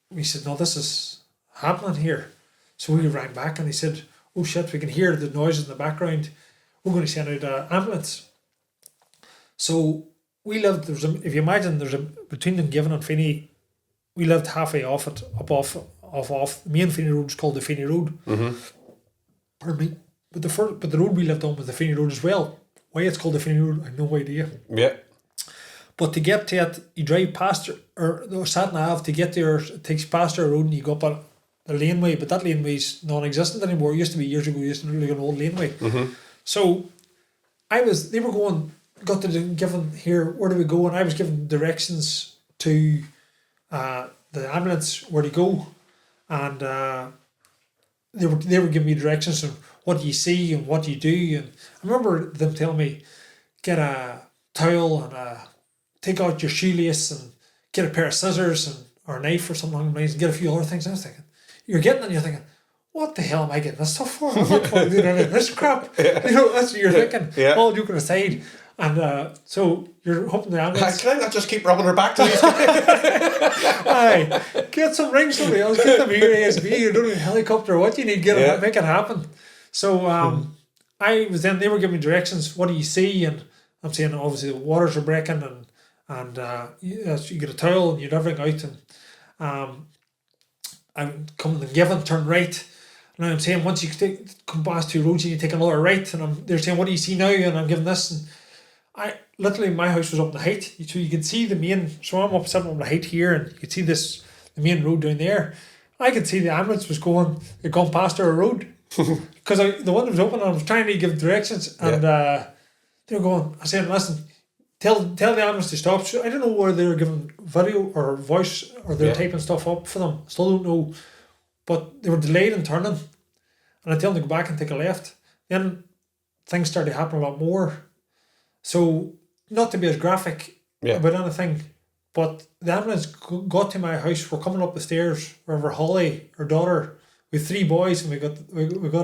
we said, "No, this is happening here." So we rang back, and they said, "Oh shit, we can hear the noise in the background. We're going to send out an ambulance." So we lived, if you imagine, between Dungiven and Feeney, we lived halfway off it, off the main Feeney Road is called the Feeney Road. Pardon me. But the road we lived on was the Feeney Road as well. Why it's called the Feeney Road, I have no idea. But to get to it, you drive past or sat nav to get there, it takes past our road, and you go up a laneway, but that laneway is non-existent anymore. It used to be years ago, it used to be like an old laneway. So they were going, got to Dungiven here, where do we go? And I was given directions to the ambulance, where to go. And they were giving me directions on what do you see and what do you do. And I remember them telling me, get a towel and take out your shoelace and get a pair of scissors and or a knife or something along those lines and get a few other things. I was thinking, you're thinking, what the hell am I getting this stuff for? I'm not going to do any of this crap. Yeah. You know, that's what you're thinking. Yeah. All joking aside. And so you're hoping the ambulance. Can I not just keep rubbing her back to these guys? Aye, get some rings, somebody else. Get them here ASB. You don't need a helicopter. What do you need? Make it happen. So I was then. They were giving me directions. What do you see? And I'm saying obviously the waters are breaking, and you get a towel and you get everything out. And I'm coming and giving, turn right. And I'm saying once you come past 2 roads and you take another right, and they're saying what do you see now? And I'm giving this and. My house was up in the height, so you can see the main. So I'm sitting on the height here, and you can see the main road down there. I could see the ambulance was going past our road because the window was open, and I was trying to give directions, and they were going. I said, "Listen, tell the ambulance to stop." So I don't know whether they were giving video or voice or they're typing stuff up for them. Still don't know, but they were delayed in turning, and I tell them to go back and take a left. Then things started happening a lot more. So, not to be as graphic about anything, but the ambulance got to my house. We're coming up the stairs wherever Holly, her daughter, with 3 boys, and we got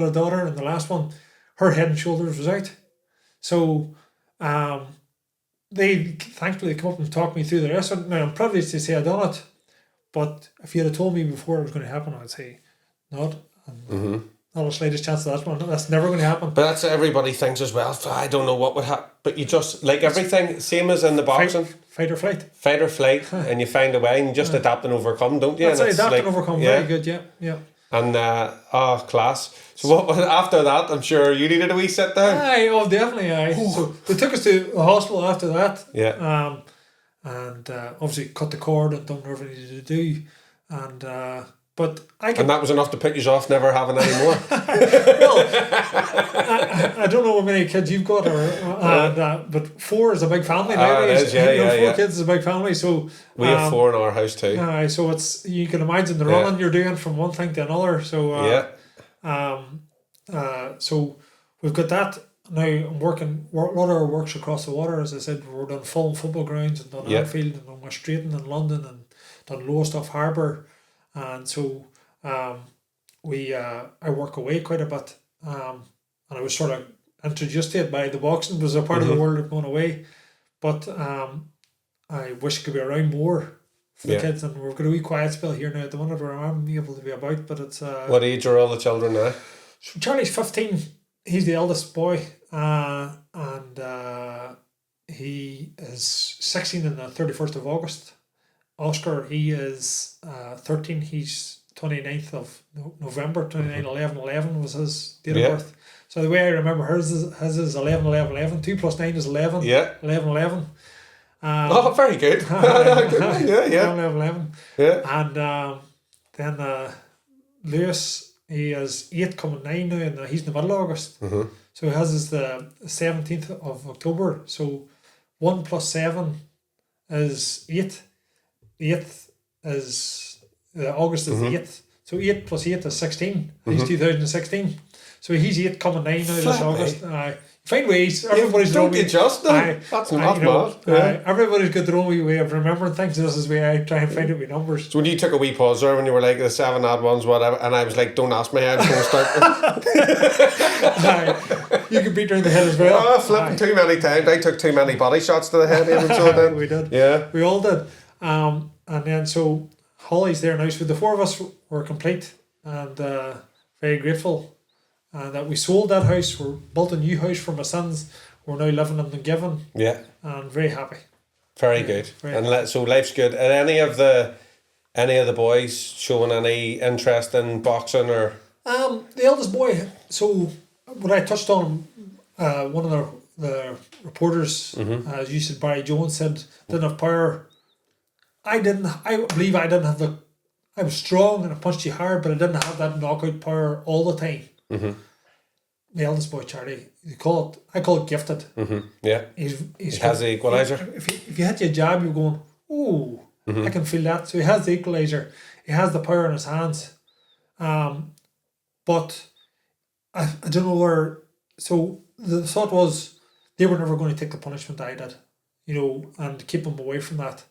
a daughter, and the last one, her head and shoulders was out. So, they thankfully come up and talk me through the rest of it. Now, I'm privileged to say I done it, but if you had told me before it was going to happen, I'd say not. Not the slightest chance of that one. That's never going to happen. But that's everybody thinks as well. I don't know what would happen. But you just, like everything, same as in the boxing. Fight or flight. Fight or flight, and you find a way and you just adapt and overcome, don't you? That's it, adapt and overcome. Very good, yeah. And, class. So what was after that? I'm sure you needed a wee sit down. Aye, definitely, aye. So they took us to the hospital after that. Yeah. And obviously cut the cord and done whatever we needed to do. And... But and that was enough to put you off never having any more. Well, I don't know how many kids you've got, but 4 is a big family nowadays. It is, 4 kids is a big family, so we have 4 in our house too. So it's you can imagine the running you're doing from one thing to another. So so we've got that now. I'm working. A lot of our works across the water, as I said. We're done Fulham football grounds and done Anfield and done West Drayton in London and done Lowestoft Harbour. And so I work away quite a bit, and I was sort of introduced to it by the boxing. It was a part of the world of going away, but I wish I could be around more for the kids, and we've got a wee quiet spell here now at the moment where I'm able to be about, but it's... What age are all the children now? So Charlie's 15, he's the eldest boy, and he is 16 on the 31st of August. Oscar, he is 13. He's 29th of November, 29/11/11 was his date of birth. So the way I remember his is 11/11/11. 2 plus 9 is 11. Yeah. 11/11. Very good. 11/11. Yeah. And then Lewis, he is 8 coming 9 now, and he's in the middle of August. So he has his the 17th of October. So 1 plus 7 is 8. 8th is August is the 8th, so 8 plus 8 is 16. He's 2016, so he's 8 coming 9 now this August. Find ways. Everybody's don't get just though. That's not bad. Everybody's got their own wee way of remembering things. This is the way I try and find out with numbers. So when you took a wee pause there, when you were like the 7 odd ones, whatever, and I was like, "Don't ask me, I'm going to start." You could beat her in the head as well. Flipping too many times. I took too many body shots to the head. We did. Yeah, we all did. And then so Holly's there now. So the 4 of us were complete, and very grateful. That we sold that house. We built a new house for my sons. We're now living in Dungiven. Yeah. And very happy. Very good. So life's good. Are any of the boys showing any interest in boxing or? The eldest boy. So what I touched on, one of the reporters, as you said, Barry Jones said, didn't have power. I believe I didn't have I was strong and I punched you hard, but I didn't have that knockout power all the time. The eldest boy, Charlie, I call it gifted. Yeah. He has the equaliser. If you hit your jab, you're going, oh, I can feel that. So he has the equaliser. He has the power in his hands. But I don't know where. So the thought was they were never going to take the punishment I did, and keep them away from that.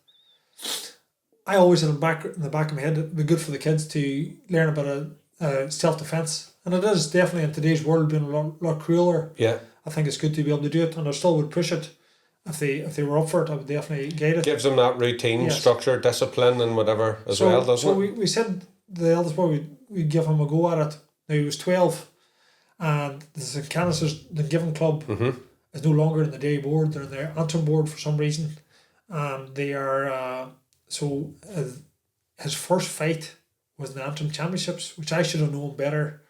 I always had in the back of my head, it'd be good for the kids to learn about self-defense. And it is definitely in today's world being a lot crueler. Yeah. I think it's good to be able to do it, and I still would push it. If they were up for it, I would definitely guide it. Gives them that routine, structure, discipline and whatever as well, doesn't it? So we said the eldest boy, we'd give him a go at it. Now he was 12, and the St. Canice's Dungiven club is no longer in the day board. They're in the Antrim board for some reason. And they are, his first fight was in the Antrim Championships, which I should have known better,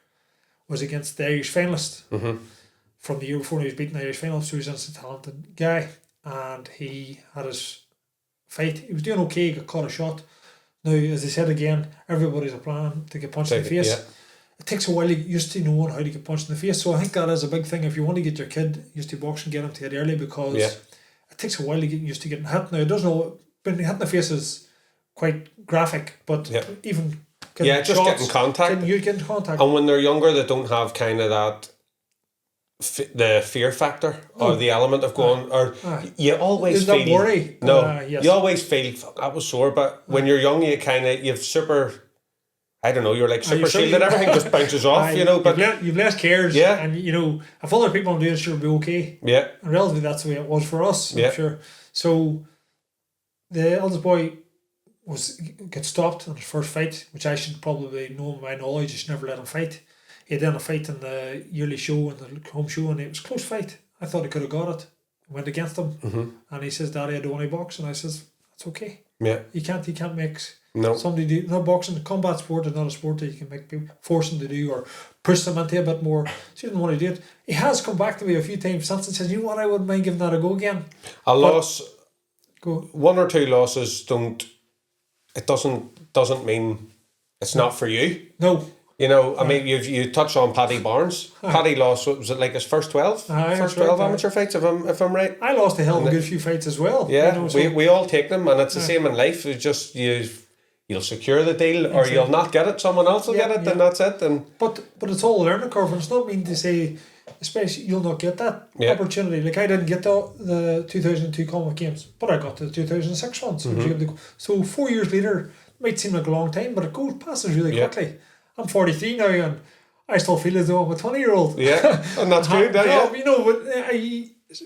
was against the Irish finalist from the year before. He was beating the Irish finalist, so he's a talented guy. And he had his fight. He was doing okay, got caught a shot. Now, as I said again, everybody's a plan to get punched in the face. Yeah. It takes a while to get used to knowing how to get punched in the face. So I think that is a big thing. If you want to get your kid used to boxing, get him to it early, because it takes a while to get used to getting hit. Now, it doesn't know, being hit in the face is quite graphic, but even getting just shots, getting contact. You get in contact. And when they're younger, they don't have kind of that the fear factor or the element of going, you always feel that worry. You always feel that was sore, but when you're young, you've super, I don't know, you're like super shielded, everything just bounces off, but you've less cares, and if other people are doing it, sure, it'll be okay. Yeah. And relatively that's the way it was for us, I'm sure. So the eldest boy get stopped in his first fight, which I should probably know in my knowledge. I should never let him fight. He had done a fight in the yearly show and the home show, and it was a close fight. I thought he could have got it. Went against him, and he says, "Daddy, I don't want to box," and I says, "That's okay. Yeah, you can't make no somebody do. Not boxing, combat sport is not a sport that you can make people force them to do or push them into a bit more." So he didn't want to do it. He has come back to me a few times since and says, "You know what? I wouldn't mind giving that a go again." One or two losses doesn't mean it's not for you. No. I mean, you touched on Paddy Barnes. Paddy lost, was it like his first 12? First 12 amateur fights, if I'm right? I lost a hell of a good few fights as well. Yeah, we all take them, and it's the same in life. It's just you'll secure the deal, or you'll not get it. Someone else will get it, and that's it. But it's all a learning curve, and it's not mean to say, especially you'll not get that opportunity. Like I didn't get the 2002 Commonwealth Games, but I got the 2006 one. So 4 years later, it might seem like a long time, but it passes really quickly. I'm 43 now, and I still feel as though I'm a 20-year-old. Yeah, and that's good.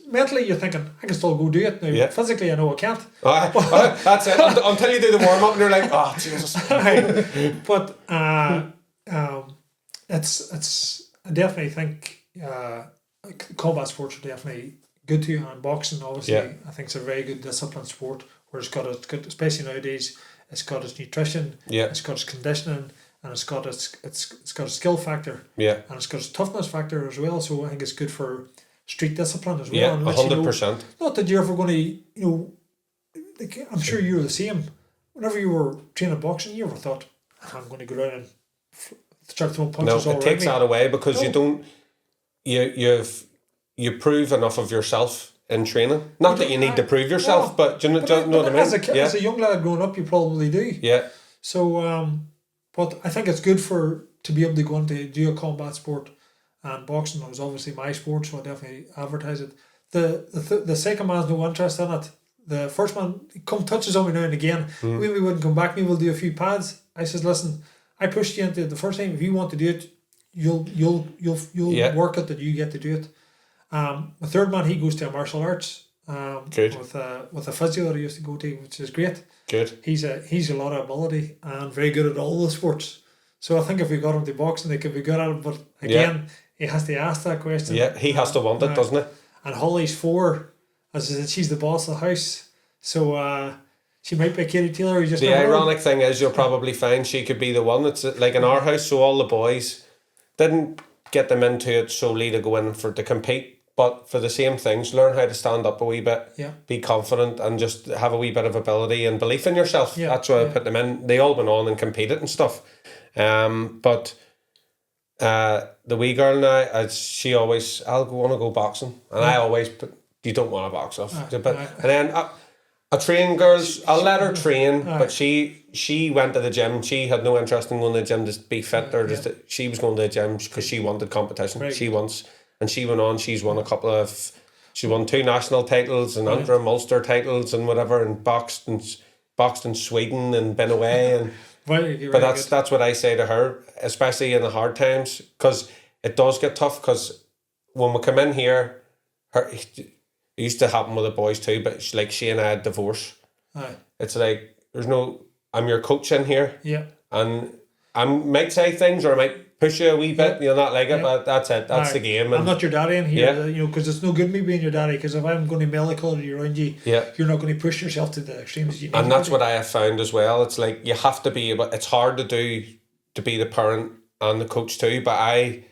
Mentally you're thinking, I can still go do it now. Physically, I know I can't. That's it. Until you do the warm-up, and you're like, oh, Jesus. But it's I definitely think combat sports are definitely good to you, and boxing, obviously, I think it's a very good disciplined sport, where it's got especially nowadays, it's got its nutrition, it's got its conditioning, and it's got a skill factor, and it's got its toughness factor as well. So I think it's good for street discipline as well. Yeah, 100%. Not that you're ever going to, I'm sure you're the same. Whenever you were training boxing, you ever thought, I'm going to go down and start throwing punches all around me? No, it takes that away, because you don't. You prove enough of yourself in training. Not that you need to prove yourself, but do you know what I mean? As a young lad growing up, you probably do. Yeah. So, but I think it's good to be able to go on to do a combat sport, and boxing was obviously my sport, so I definitely advertise it. The second man's no interest in it. The first man touches on me now and again. We wouldn't come back. Maybe we'll do a few pads. I says, listen, I pushed you into it the first time. If you want to do it, you'll work it that you get to do it. The third man, he goes to a martial arts. Good. With a physio that he used to go to, which is great. Good. He's a lot of ability and very good at all the sports. So I think if we got him to boxing, they could be good at it. But again, he has to ask that question. Yeah, he has to want it, doesn't he? And Holly's 4, as I said, she's the boss of the house. So she might be Katie Taylor. The ironic thing is, you'll probably find she could be the one. It's like in our house, so all the boys didn't get them into it solely to go in to compete, but for the same things, learn how to stand up a wee bit, be confident, and just have a wee bit of ability and belief in yourself. That's why I put them in. They all went on and competed and stuff. But the wee girl now, she always, I'll want to go boxing, and I always put, you don't want to box off, and then I train girls. I'll let her train, Aye. but she went to the gym. She had no interest in going to the gym to be fit or just. She was going to the gym because she wanted competition. Right. She went on. She's won a couple of. She won 2 national titles and interim Ulster titles and whatever, and boxed in Sweden and been away and. But that's what I say to her, especially in the hard times, because it does get tough. Because when we come in here, it used to happen with the boys too. But she and I had divorce. Aye. It's like I'm your coach in here. Yeah. And I might say things or I might push you a wee bit. You'll not like it, but that's it. That's the game. And I'm not your daddy in here, because it's no good me being your daddy. Because if I'm going to melody you around you, you're not going to push yourself to the extremes. And that's what I have found as well. It's like you have to be able. It's hard to be the parent and the coach too. But I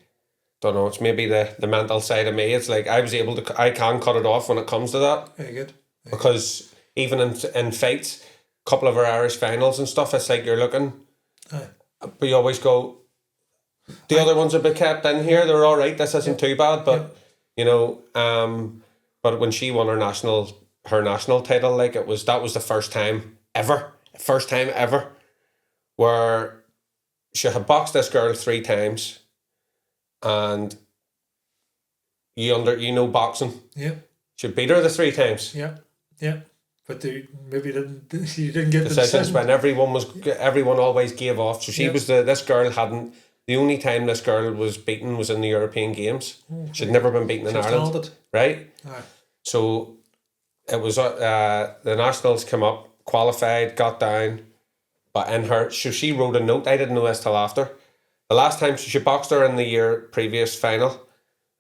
don't know. It's maybe the mental side of me. It's like I can cut it off when it comes to that. Very good. Because even in fights, a couple of our Irish finals and stuff, it's like you're looking, but you always go. The other ones have been kept in here. They're all right. This isn't too bad, but but when she won her national title, that was the first time ever, where she had boxed this girl 3 times, and you know boxing. Yeah. She beat her the 3 times. Yeah. Yeah. But you didn't get the decisions when everyone always gave off. So the only time this girl was beaten was in the European Games. She'd never been beaten in Ireland. Talented. Right? Aye. So it was the nationals came up, qualified, got down, but she wrote a note. I didn't know this till after. The last time she boxed her in the year previous final,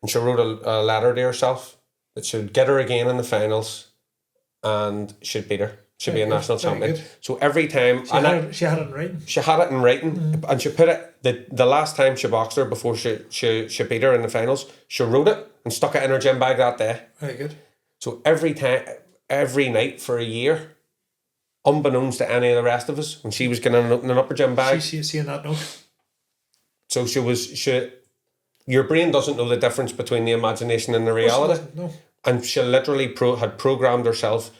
and she wrote a letter to herself that she'd get her again in the finals, and she'd beat her. She'd be a national champion. Good. So every time she had it in writing. She had it in writing, and she put it the last time she boxed her before she beat her in the finals. She wrote it and stuck it in her gym bag that day. Very good. So every night for a year, unbeknownst to any of the rest of us, when she was getting an upper gym bag, she's seeing that note. So your brain doesn't know the difference between the imagination and the reality. No. And she literally had programmed herself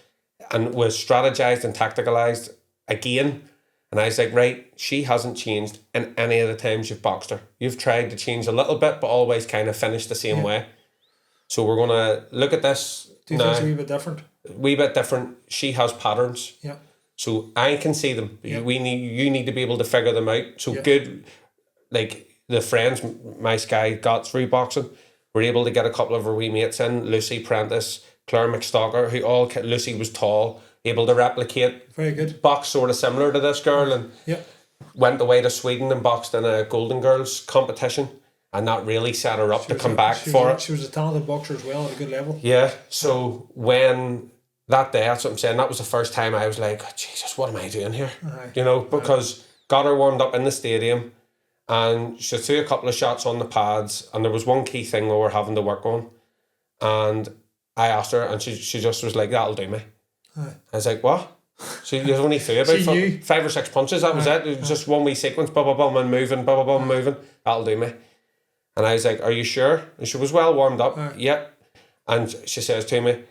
and was strategized and tacticalized again. And I was like, right, she hasn't changed in any of the times you've boxed her. You've tried to change a little bit, but always kind of finish the same way. So we're going to look at this. Do you think it's a wee bit different? A wee bit different. She has patterns. Yeah. So I can see them. Yeah. You need to be able to figure them out. So good, like the friends my Sky got through boxing, were able to get a couple of her wee mates in, Lucy Prentice, Claire McStalker, Lucy was tall, able to replicate. Very good. Box sort of similar to this girl, and went away to Sweden and boxed in a Golden Girls competition, and that really set her up to come back for it. She was a talented boxer as well at a good level. Yeah, so when that day, that's what I'm saying, that was the first time I was like, oh, Jesus, what am I doing here? Because got her warmed up in the stadium, and she threw a couple of shots on the pads, and there was one key thing we were having to work on, and I asked her, and she just was like, that'll do me. I was like, what? So you only threw about 5 or 6 punches, that was it. It was just one wee sequence, and moving, moving, that'll do me. And I was like, are you sure? And she was well warmed up. Yep. And she says to me,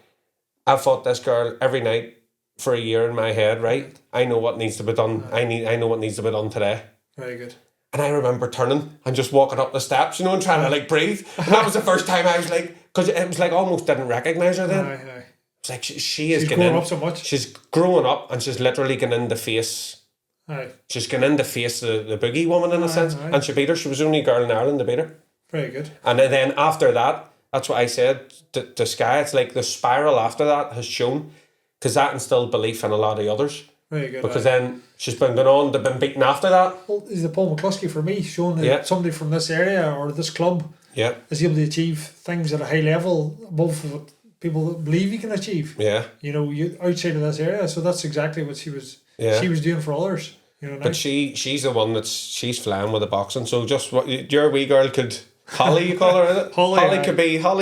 I've fought this girl every night for a year in my head, right? I know what needs to be done. I know what needs to be done today. Very good. And I remember turning and just walking up the steps, and trying to breathe. And that was the first time I was like, because it was like almost didn't recognise her then. It's like she's grown up so much. She's growing up, and she's literally going in the face. She's going in the face the boogie woman in a sense. And she beat her. She was the only girl in Ireland to beat her. Very good. And then after that, that's what I said to Sky. It's like the spiral after that has shown, because that instilled belief in a lot of the others. Very good. Because then she's been going on to been beaten after that. Well, is the Paul McCluskey for me showing that somebody from this area or this club is able to achieve things at a high level above what people believe you can achieve. Yeah. You outside of this area. So that's exactly what she was doing for others. But she's the one she's flying with the boxing. So just what your wee girl could. Holly, you call her, is it? Holly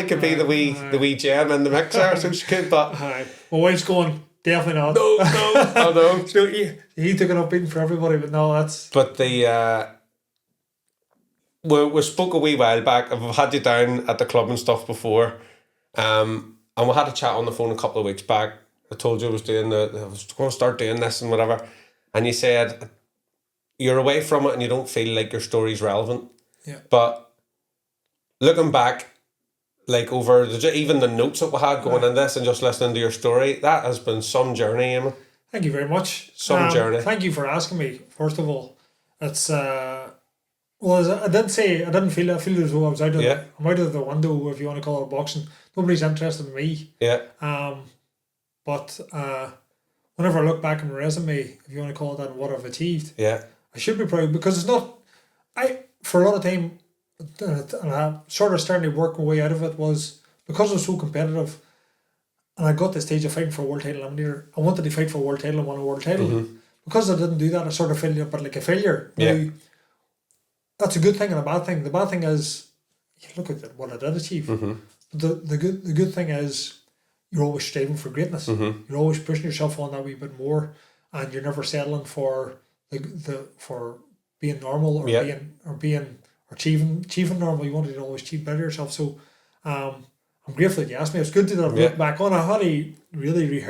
could be the wee gem in the mixer, so she could. But my wife's going, definitely not. No. So he took it up beating for everybody, but no, that's. But we spoke a wee while back. I've had you down at the club and stuff before, and we had a chat on the phone a couple of weeks back, I told you I was going to start doing this and whatever, and you said you're away from it and you don't feel like your story's relevant. Yeah. But looking back, like over even the notes that we had going in this and just listening to your story, that has been some journey, Eamon. Thank you very much. Some journey. Thank you for asking me. First of all, it's well, as I did say, I feel as though I was I'm out of the window, if you want to call it boxing. Nobody's interested in me. Yeah. But whenever I look back on my resume, if you want to call it that, and what I've achieved, yeah, I should be proud, because it's not. For a lot of time, and I sort of started to work my way out of it, was because I was so competitive, and I got to the stage of fighting for a world title. I wanted to fight for a world title and won a world title. Mm-hmm. Because I didn't do that, I sort of felt but like a failure. Yeah. Now, that's a good thing and a bad thing. The bad thing is, you look at what I did achieve. Mm-hmm. The good thing is, you're always striving for greatness. Mm-hmm. You're always pushing yourself on that wee bit more, and you're never settling for for being normal or achieving normal. You want to always achieve better yourself. So I'm grateful that you asked me. It's good to look back on. I had to really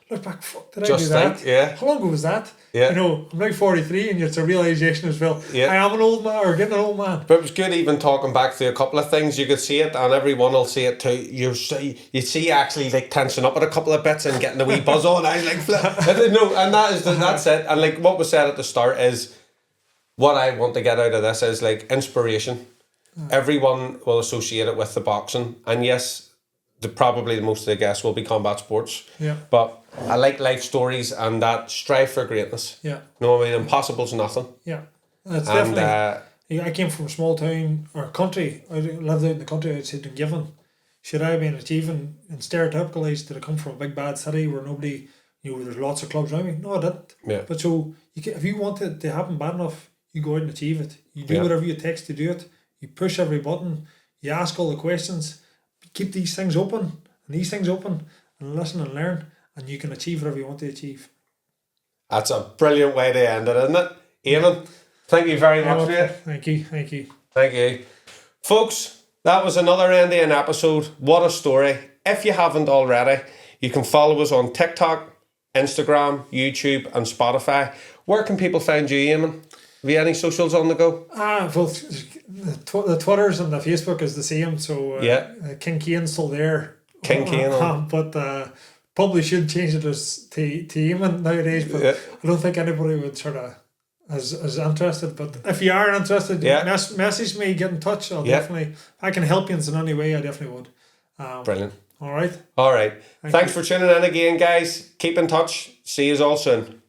look back. Did I do that? Yeah. How long ago was that? Yeah. You know, I'm now 43, and it's a realization as well. Yeah. I am an old man, or getting an old man. But it was good even talking back through a couple of things. You could see it, and everyone will see it too. You see actually like tensing up at a couple of bits and getting the wee buzz on. I was like, no, and that's it. And like what was said at the start is, what I want to get out of this is like inspiration. Everyone will associate it with the boxing, and yes, probably most of the guests will be combat sports. Yeah. But I like life stories and that strive for greatness. Yeah. You know what I mean? Impossible's nothing. Yeah. It's definitely. I came from a small town or country. I lived out in the country. I'd say Dungiven. Should I have been achieving in stereotypical age? Did I come from a big bad city where nobody, there's lots of clubs around me? No, I didn't. Yeah. But so if you want it to happen bad enough, you go out and achieve it. You do whatever it takes to do it. You push every button. You ask all the questions. Keep these things open and listen and learn, and you can achieve whatever you want to achieve. That's a brilliant way to end it, isn't it? Eamon, thank you very much for it. Thank you. Thank you. Folks, that was another ending episode. What a story. If you haven't already, you can follow us on TikTok, Instagram, YouTube and Spotify. Where can people find you, Eamon? Have you any socials on the go? Well, the Twitters and the Facebook is the same. So King Kane's still there. King Kane. But probably should change it to Eamon nowadays. But I don't think anybody would sort of as interested. But if you are interested, message me, get in touch. I'll definitely. If I can help you in any way, I definitely would. Brilliant. All right. Thanks for tuning in again, guys. Keep in touch. See you all soon.